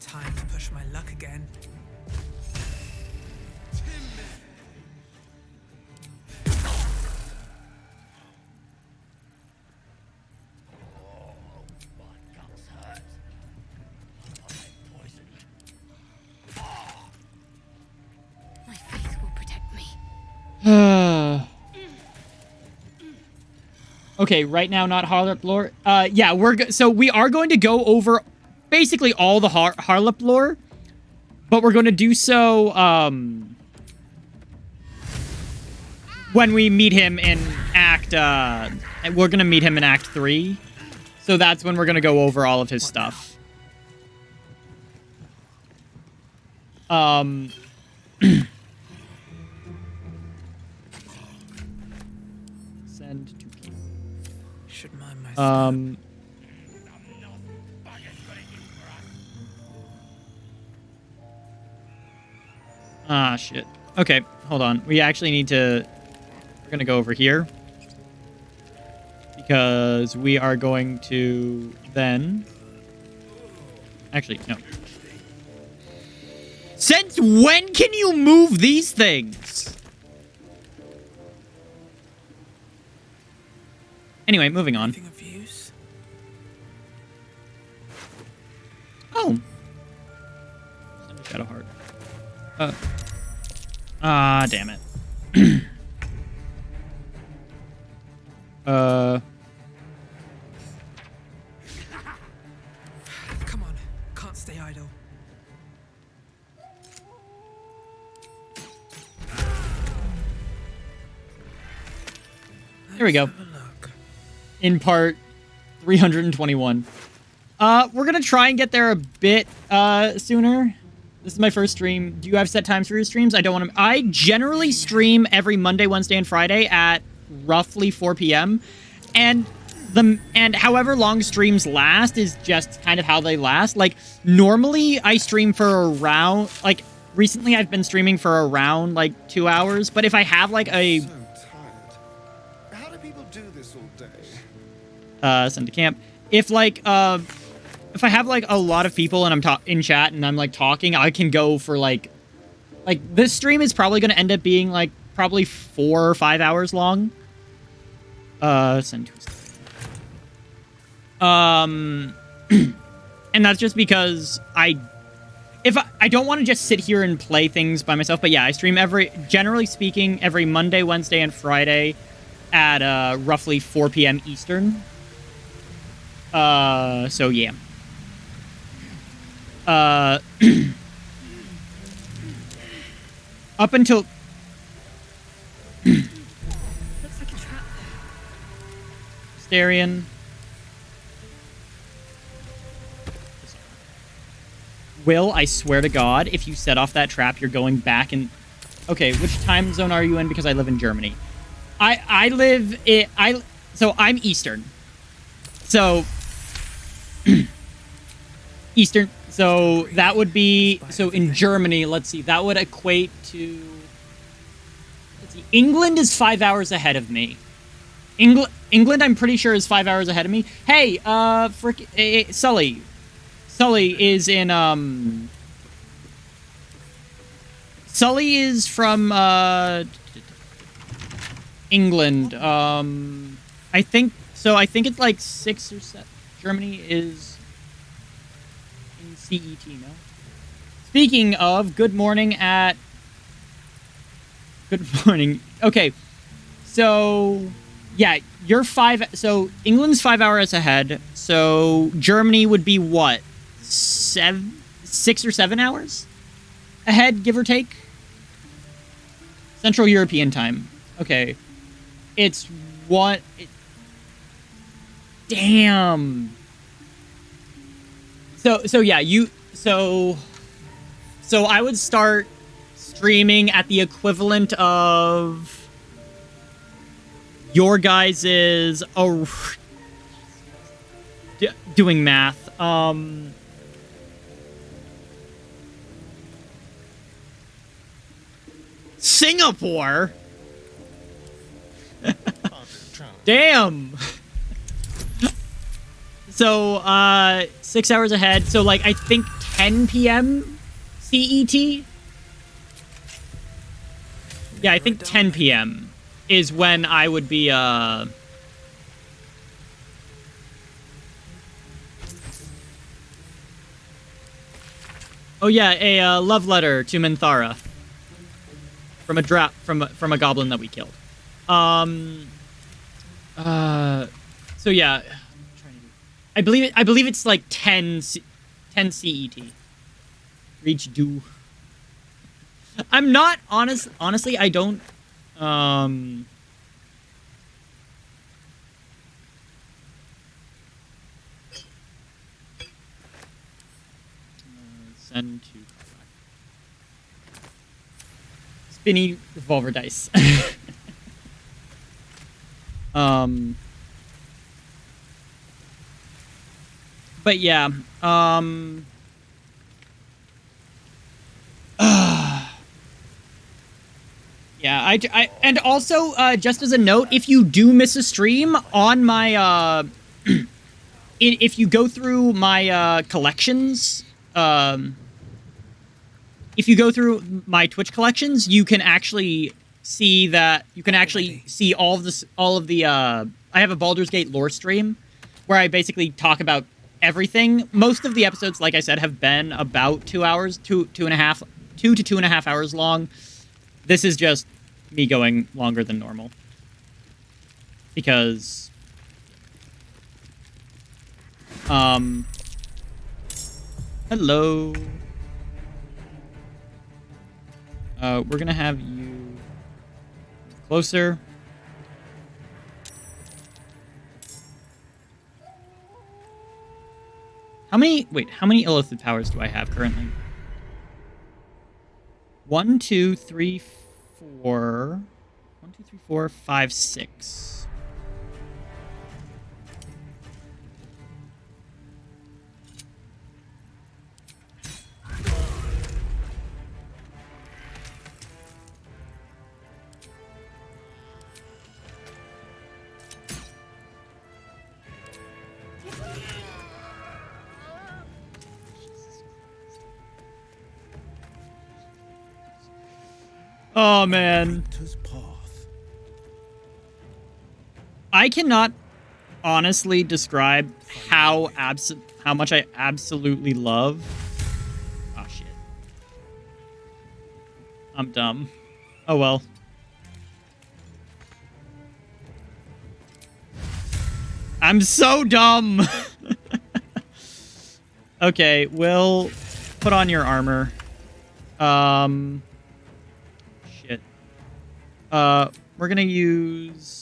Time to push my luck again. My faith will protect me. Okay, right now, not Harlop lore. Yeah, so we are going to go over basically all the Harlop lore, but we're going to do so when we meet him in Act. We're going to meet him in Act 3, so that's when we're going to go over all of his stuff. Send to camp. Should mind my Ah, shit. Okay, hold on. We actually need to... We're going to go over here. Because we are going to then... Actually, no. Since when can you move these things? Anyway, moving on. Oh. Send a Shadowheart. Damn it. Come on, can't stay idle. Here we go. In part 321. We're gonna try and get there a bit sooner. This is my first stream. Do you have set times for your streams? I don't want to... I generally stream every Monday, Wednesday, and Friday at roughly 4 p.m. And however long streams last is just kind of how they last. Like, normally I stream for around... Like, recently I've been streaming for around, like, 2 hours. But if I have, like, a... So tired. How do people do this all day? Send to camp. If, like, if I have, like, a lot of people and I'm in chat and I'm, like, talking, I can go for, like, this stream is probably going to end up being, like, probably 4 or 5 hours long. Send to and that's just because I don't want to just sit here and play things by myself, but yeah, I stream generally speaking, every Monday, Wednesday, and Friday at, roughly 4 p.m. Eastern. So yeah. Up until... Looks like a trap. Starion. Will, I swear to God, if you set off that trap, you're going back and... Okay, which time zone are you in? Because I live in Germany. So I'm Eastern. So... Eastern... So that would be... So in Germany, let's see, that would equate to... Let's see, England is 5 hours ahead of me. England, I'm pretty sure, is 5 hours ahead of me. Hey, Sully. Sully is in, Sully is from, England. I think it's like 6 or 7. Germany is in CET, no? Speaking of, good morning. Okay, so, yeah, so England's 5 hours ahead, so Germany would be what? 6 or 7 hours ahead, give or take? Central European time. Okay. It's what... Damn. So yeah, so I would start streaming at the equivalent of your guys's doing math. Singapore? Damn. So, 6 hours ahead. So, like, I think 10 p.m. CET? Yeah, I think 10 p.m. is when I would be, Oh, yeah, a love letter to Minthara. From a goblin that we killed. So yeah, I believe it's like 10 CET. Reach due. I'm not honestly, I don't send to... spinny revolver dice. But yeah, yeah, I and also just as a note, if you do miss a stream on my if you go through my collections, if you go through my Twitch collections, you can actually see that you can actually see all of this, all of the I have a Baldur's Gate lore stream where I basically talk about everything. Most of the episodes, like I said, have been about 2 hours, 2 to 2.5 hours long. This is just me going longer than normal. Because hello. We're gonna have you closer. How many illithid powers do I have currently? 1, 2, 3, 4. 1, 2, 3, 4, 5, 6. Oh, man. I cannot honestly describe how much I absolutely love. Oh, shit. I'm dumb. Oh, well. I'm so dumb! Okay, we'll put on your armor. Shit. We're gonna use...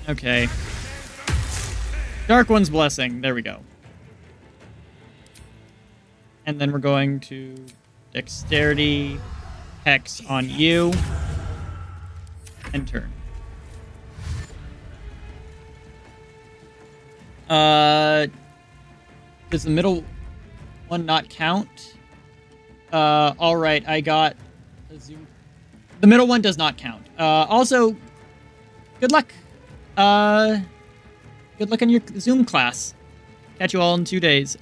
Okay. Dark One's Blessing. There we go. And then we're going to Dexterity Hex on you. And turn. Does the middle one not count? Alright, I got a zoom. The middle one does not count. Also, good luck. Good luck in your Zoom class. Catch you all in 2 days.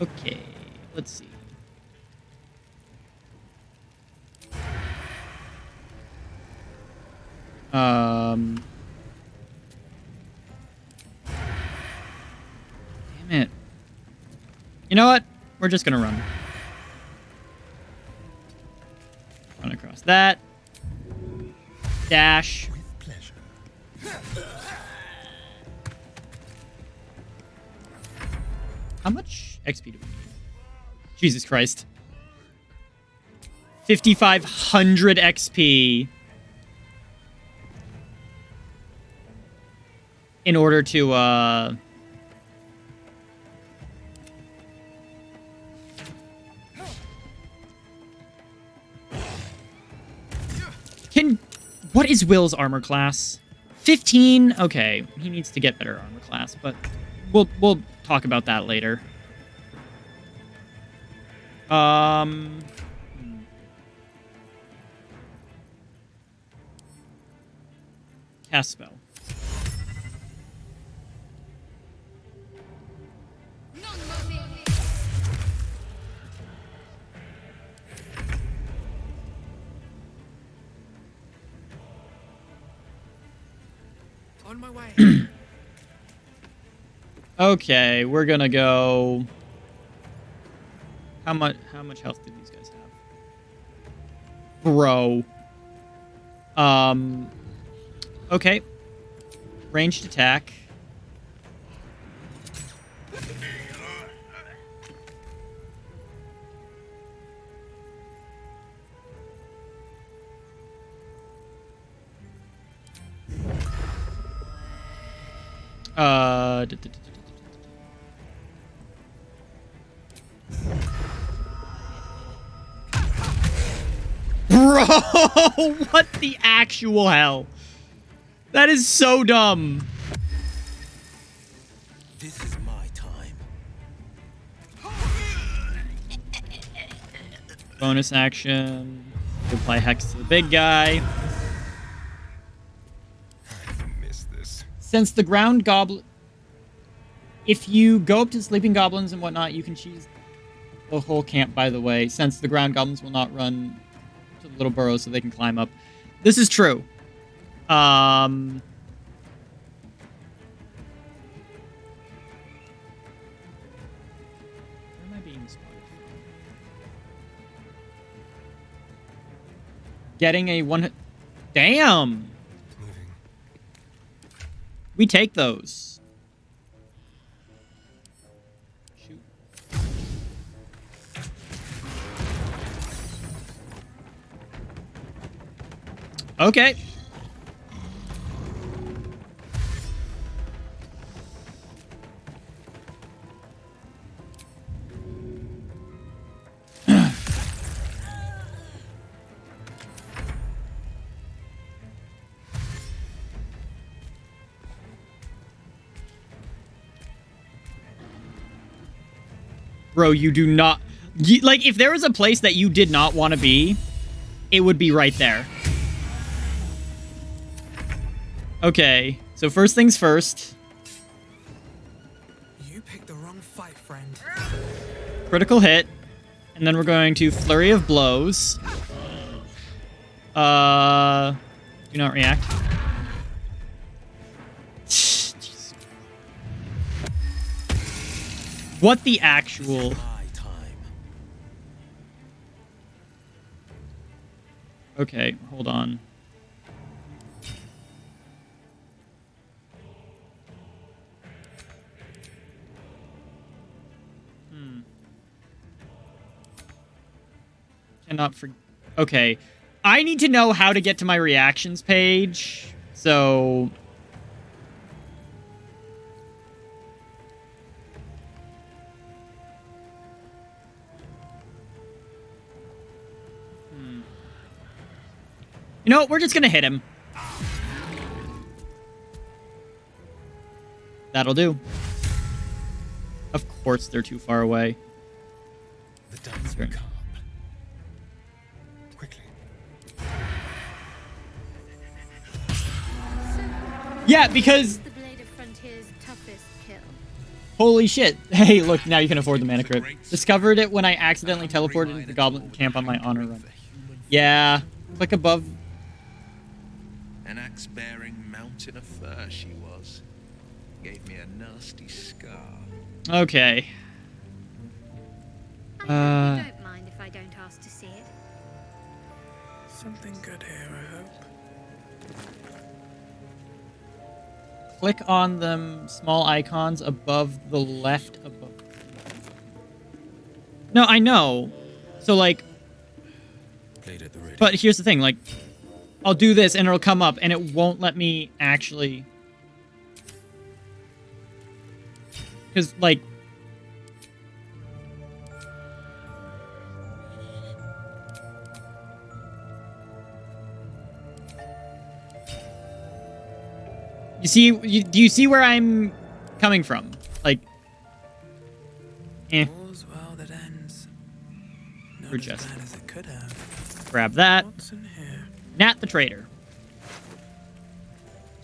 Okay, let's see. Damn it. You know what? We're just gonna run. Run across that. Dash. With pleasure. How much XP do we need? Jesus Christ. 5,500 XP. In order to, What is Will's armor class? 15? Okay, he needs to get better armor class, but we'll talk about that later. Cast spell. On my way. Okay, we're gonna go. How much health do these guys have? Bro. Okay. Ranged attack. Oh, what the actual hell? That is so dumb. This is my time. Bonus action. Apply Hex to the big guy. Since the ground goblin... If you go up to sleeping goblins and whatnot, you can choose the whole camp, by the way, since the ground goblins will not run to the little burrows so they can climb up. This is true. Where am I being spotted from? Getting a one... Damn! We take those. Shoot. Okay. Bro, you do not... like, if there was a place that you did not want to be, it would be right there. Okay, so first things first. You picked the wrong fight, friend. Critical hit. And then we're going to Flurry of Blows. Do not react. What the actual... Okay, hold on. Cannot for... Okay. I need to know how to get to my reactions page. So... You know what? We're just gonna hit him. That'll do. Of course they're too far away. The dance will come. Quickly. Yeah, because... The Blade of Frontier's toughest kill. Holy shit. Hey, look, now you can afford the mana crit. Discovered it when I accidentally teleported into the goblin camp on my honor run. Yeah. Click above... An axe-bearing mountain of fur she was. Gave me a nasty scar. Okay. I hope you don't mind if I don't ask to see it. Something good here, I hope. Click on them small icons above the left above. No, I know. So, like... But here's the thing, like... I'll do this and it'll come up and it won't let me actually... Because, like... You see, do you see where I'm coming from? Like... Eh. All's well that ends. Not Or as just... bad as it could have. Grab that. What's in here? Nat the Trader.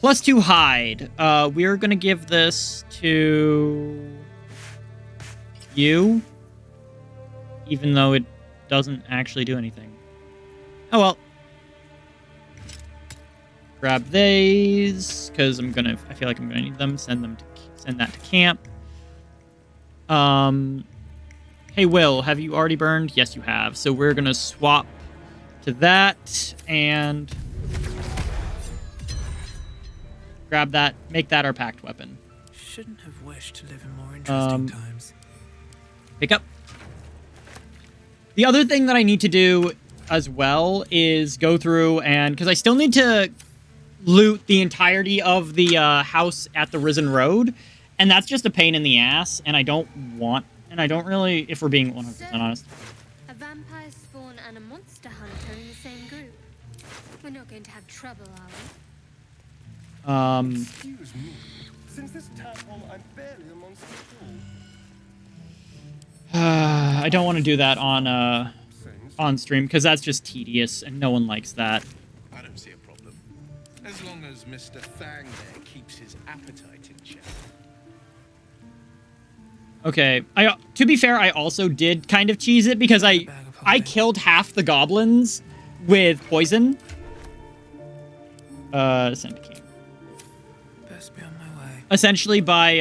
+2 hide. We're gonna give this to you, even though it doesn't actually do anything. Oh well. Grab these because I feel like I'm gonna need them. Send that to camp. Hey Will, have you already burned? Yes, you have. So we're gonna swap to that and grab that, make that our pact weapon. Shouldn't have wished to live in more interesting times. Pick up. The other thing that I need to do as well is go through and, because I still need to loot the entirety of the house at the Risen Road, and that's just a pain in the ass, and I don't really, if we're being 100% honest. A vampire spawn and a monster hunter in the same group. We're not going to have trouble, are we? Excuse me. Since this tadpole, I'm barely a monster at all. I don't want to do that on stream because that's just tedious and no one likes that. I don't see a problem. As long as Mr. Fang there keeps his appetite in check. Okay, to be fair, I also did kind of cheese it because I killed half the goblins with poison. Send to camp. Best be on my way. Essentially by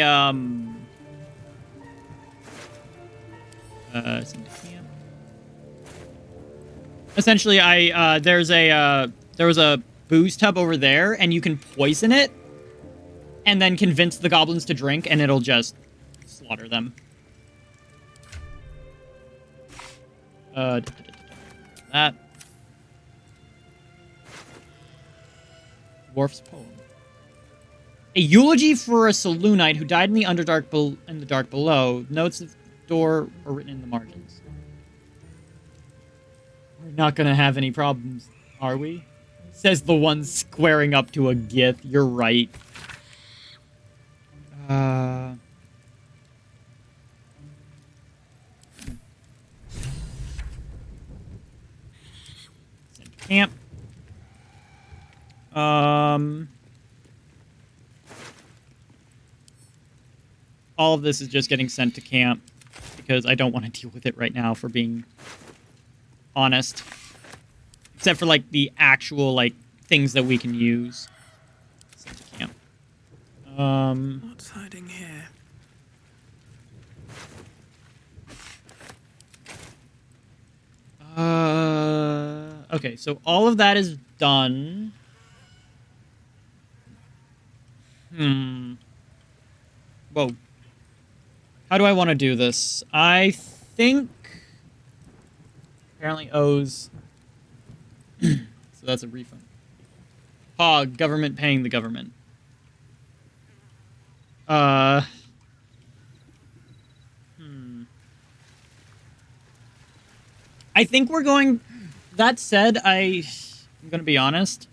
send to camp. Essentially, there was a booze tub over there, and you can poison it, and then convince the goblins to drink, and it'll just slaughter them. That. Worf's poem. A eulogy for a Saloonite who died in the Underdark in the dark below. Notes of the door are written in the margins. We're not gonna have any problems, are we? Says the one squaring up to a gith. You're right. Camp. All of this is just getting sent to camp because I don't want to deal with it right now, for being honest. Except for, like, the actual, like, things that we can use. Sent to camp. What's hiding here? Okay, so all of that is done. Whoa. How do I want to do this? I think... Apparently owes... So that's a refund. Hog, government paying the government. I think we're going... That said, I'm going to be honest.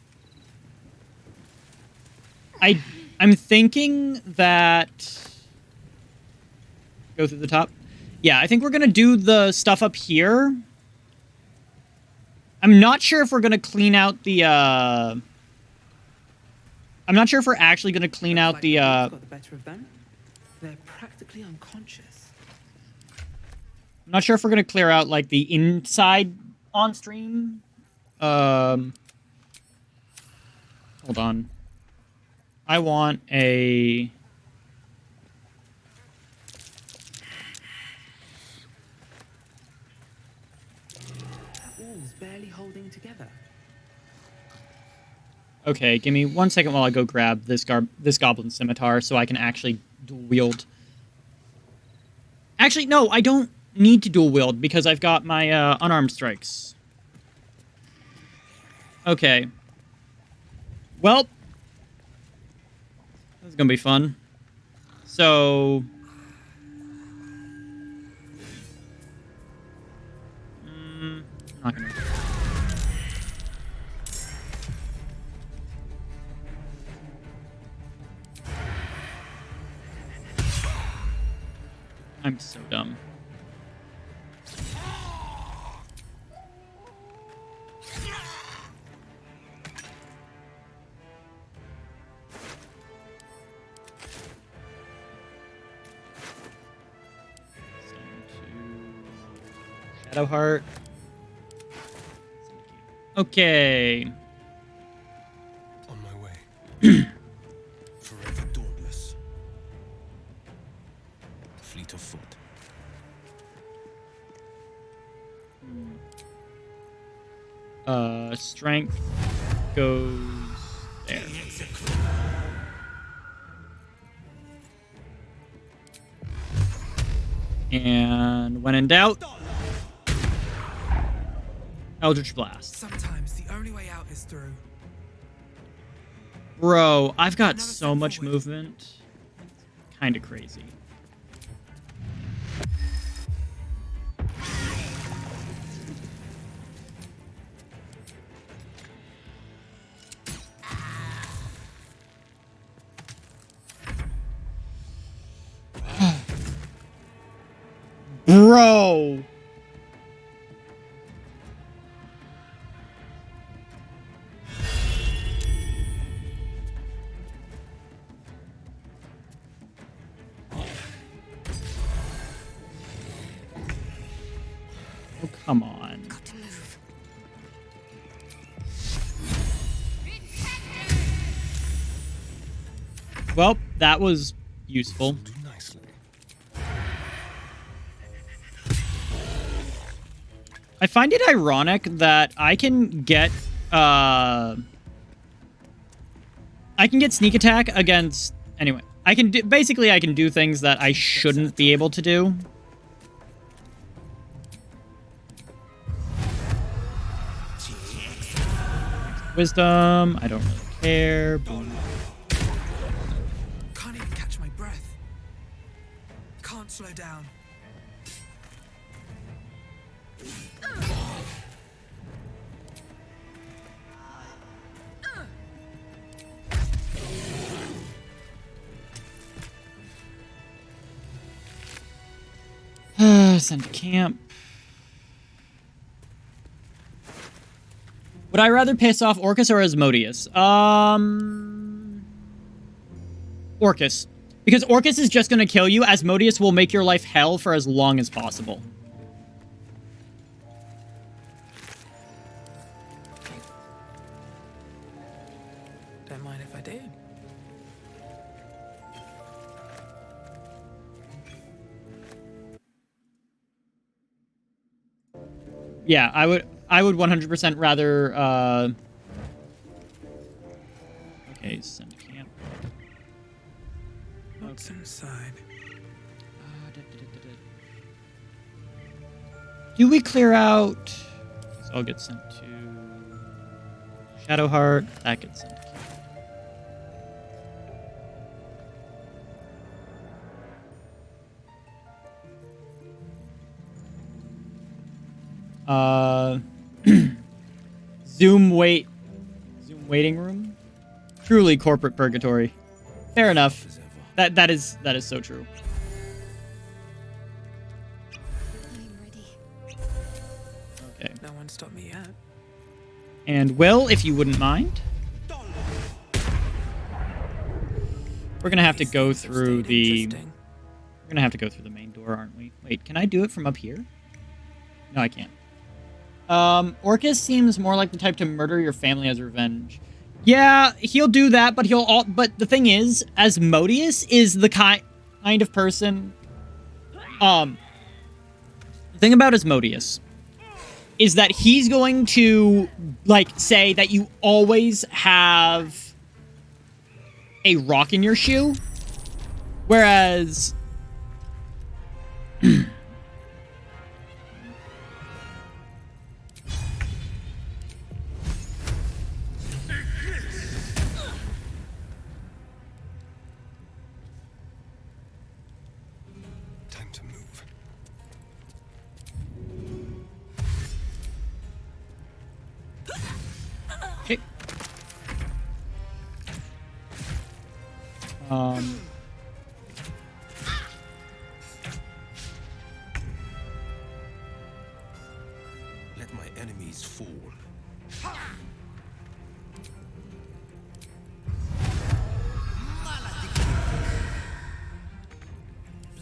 I'm thinking that... Go through the top? Yeah, I think we're going to do the stuff up here. I'm not sure if we're going to clean out the... I'm not sure if we're actually going to clean out the... Got the better of them. They're practically unconscious. I'm not sure if we're going to clear out, like, the inside on stream. Hold on. I want a... All's barely holding together. Okay, give me 1 second while I go grab this goblin scimitar so I can actually dual wield. Actually, no, I don't need to dual wield because I've got my unarmed strikes. Okay. Well, this is gonna be fun. So, not gonna. I'm so dumb. Shadowheart. Okay. On my way. Forever dauntless. Fleet of foot. Strength goes there. And when in doubt, Eldritch Blast. Sometimes the only way out is through. Bro, I've got so much movement. Kind of crazy. Bro! Oh, come on. Got to move. Well, that was useful. I find it ironic that I can get sneak attack against, anyway, I can do, basically I can do things that I shouldn't be able to do. Wisdom, I don't really care. Boom. Can't even catch my breath. Can't slow down. Send to camp. Would I rather piss off Orcus or Asmodeus? Orcus. Because Orcus is just going to kill you. Asmodeus will make your life hell for as long as possible. Don't mind if I do. Yeah, I would 100% rather, okay, send to camp. What's inside? Do we clear out? So I'll get sent to Shadowheart. That gets sent to camp. Zoom waiting room. Truly corporate purgatory. Fair enough. That is so true. I'm ready. Okay. No one stopped me yet. And Will, if you wouldn't mind. We're gonna have to go through the. We're gonna have to go through the main door, aren't we? Wait, can I do it from up here? No, I can't. Orcus seems more like the type to murder your family as revenge. Yeah, he'll do that, but but the thing is, Asmodeus is the kind of person. The thing about Asmodeus is that he's going to, like, say that you always have a rock in your shoe, whereas Time to move. okay. Let my enemies fall.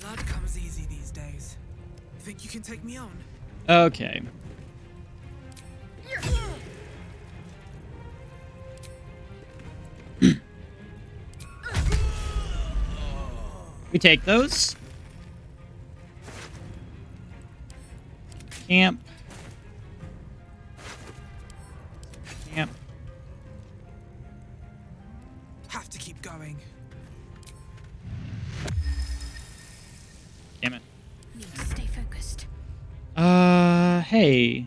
Blood comes easy these days. Think you can take me on? Okay. We take those. Camp. Camp. Have to keep going. Damn it. Need to stay focused. Hey.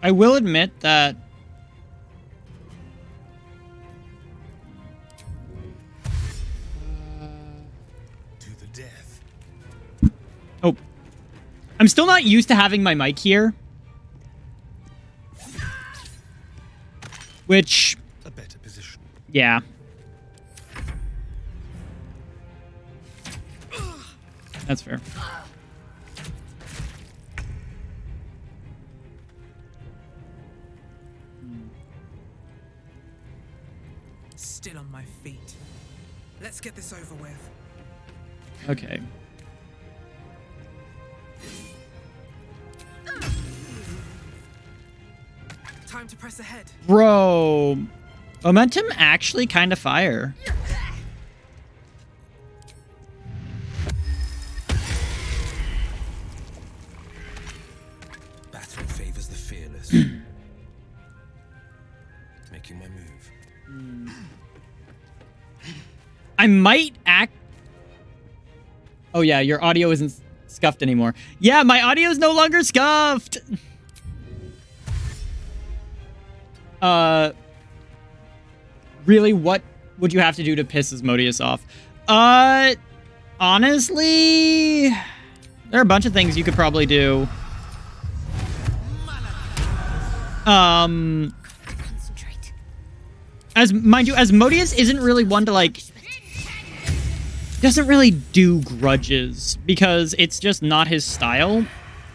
I will admit that To the death. oh, I'm still not used to having my mic here, which A better position. yeah. That's fair. Still on my feet. Let's get this over with. Okay. Time to press ahead. Bro, momentum actually kind of fire. Battle favors the fearless. Making my move. I might act... Oh yeah, your audio isn't scuffed anymore. Yeah, my audio is no longer scuffed! Really, what would you have to do to piss Asmodeus off? Honestly... There are a bunch of things you could probably do. Mind you, Asmodeus isn't really one to, like... Doesn't really do grudges, because it's just not his style.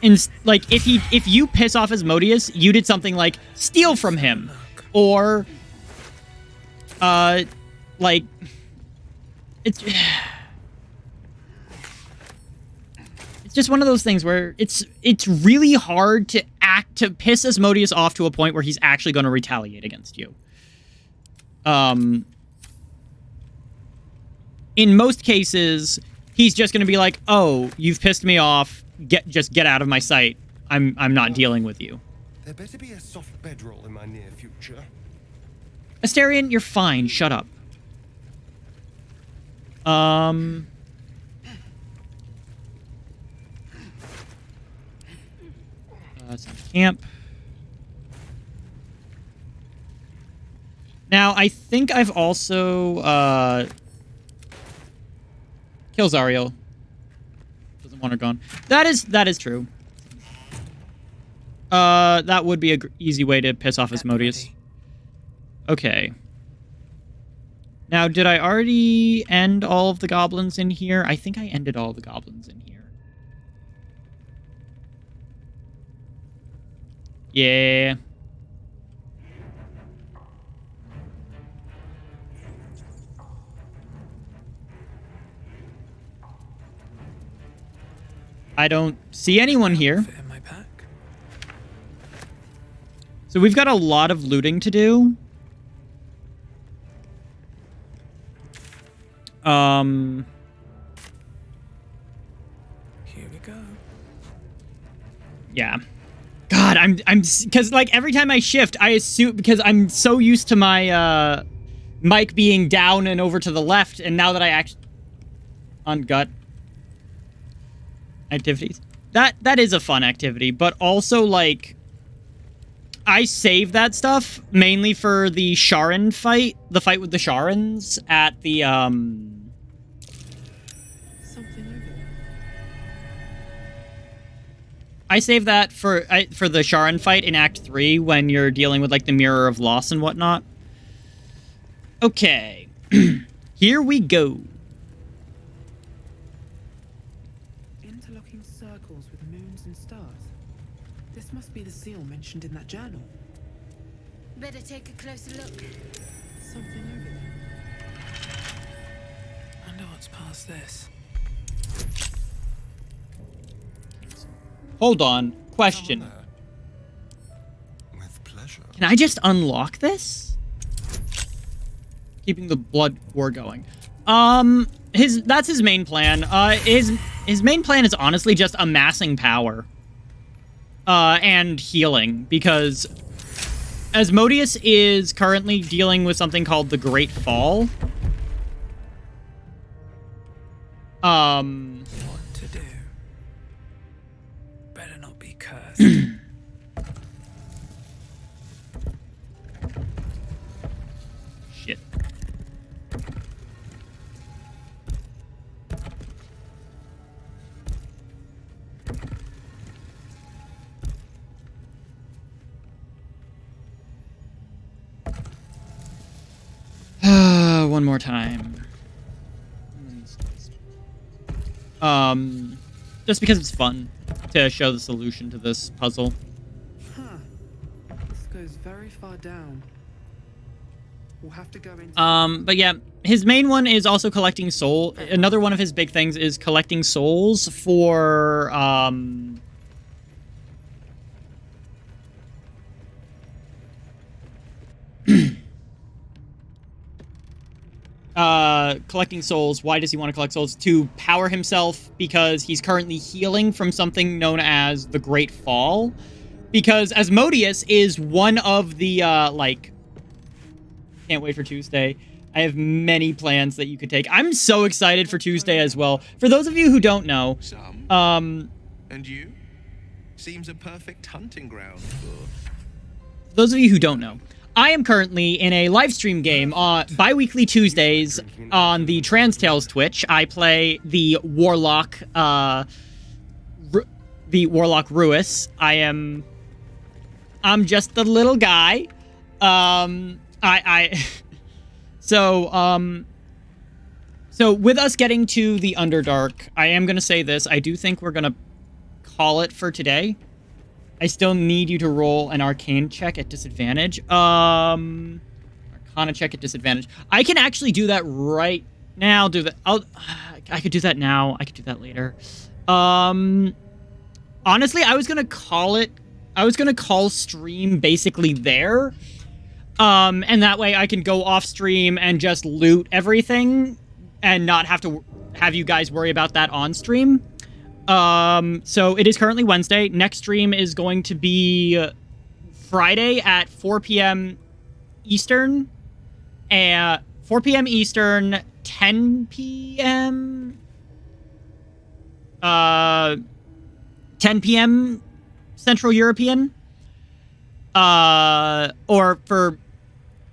And, like, if you piss off Asmodeus, you did something like steal from him. Or... like... It's just one of those things where it's really hard to piss Asmodeus off to a point where he's actually going to retaliate against you. In most cases, he's just going to be like, "Oh, you've pissed me off. Just get out of my sight. I'm not dealing with you." There better be a soft bedroll in my near future. Asterion, you're fine. Shut up. Camp. Now, I think I've also, kill Zariel. Doesn't want her gone. That is true. That would be a easy way to piss off Asmodeus. Okay. Now, did I already end all of the goblins in here? I think I ended all the goblins in here. Yeah. I don't see anyone here. So we've got a lot of looting to do. Here we go. Yeah. God, I'm because like every time I shift, I assume because I'm so used to my mic being down and over to the left, and now that I actually on gut activities, that is a fun activity, but also like I save that stuff mainly for the Sharon fight, the fight with the Sharons at the I save that for the Sharon fight in Act 3 when you're dealing with, like, the Mirror of Loss and whatnot. Okay. Here we go. Interlocking circles with moons and stars. This must be the seal mentioned in that journal. Better take a closer look. Something over there. Wonder what's past this. Hold on. Question. With pleasure. Can I just unlock this? Keeping the blood war going. That's his main plan. His main plan is honestly just amassing power. And healing, because Asmodeus is currently dealing with something called the Great Fall. What to do? Better not be cursed. Shit. One more time. Just because it's fun to show the solution to this puzzle. Huh. This goes very far down. We'll have to go into... But yeah, his main one is also collecting soul. Another one of his big things is collecting souls for, collecting souls. Why does he want to collect souls? To power himself, because he's currently healing from something known as the Great Fall. Because Asmodeus is one of the, like... Can't wait for Tuesday. I have many plans that you could take. I'm so excited for Tuesday as well. For those of you who don't know, And you? Seems a perfect hunting ground for... those of you who don't know, I am currently in a live stream game on bi-weekly Tuesdays on the Trans Tales Twitch. I play the Warlock, Ruis. I'm just the little guy. So with us getting to the Underdark, I am going to say this. I do think we're going to call it for today. I still need you to roll an arcane check at disadvantage. Arcana check at disadvantage. I can actually do that right now. I could do that now. I could do that later. Honestly, I was going to call it. I was going to call stream basically there. And that way I can go off stream and just loot everything and not have to have you guys worry about that on stream. So it is currently Wednesday. Next stream is going to be Friday at 4 p.m. Eastern. 4 p.m. Eastern, 10 p.m. 10 p.m. Central European. Or for...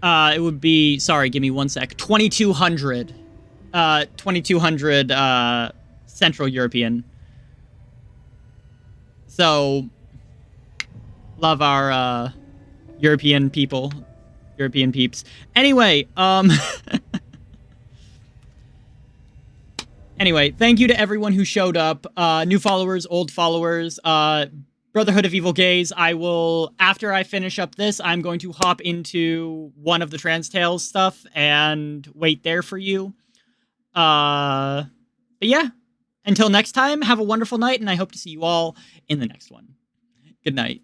it would be... Sorry, give me one sec. 2200. 2200, Central European. So... Love our, European people. European peeps. Anyway, Anyway, thank you to everyone who showed up. New followers, old followers, Brotherhood of Evil Gays. I will, after I finish up this, I'm going to hop into one of the Trans Tales stuff and wait there for you. But yeah, until next time, have a wonderful night, and I hope to see you all in the next one. Good night.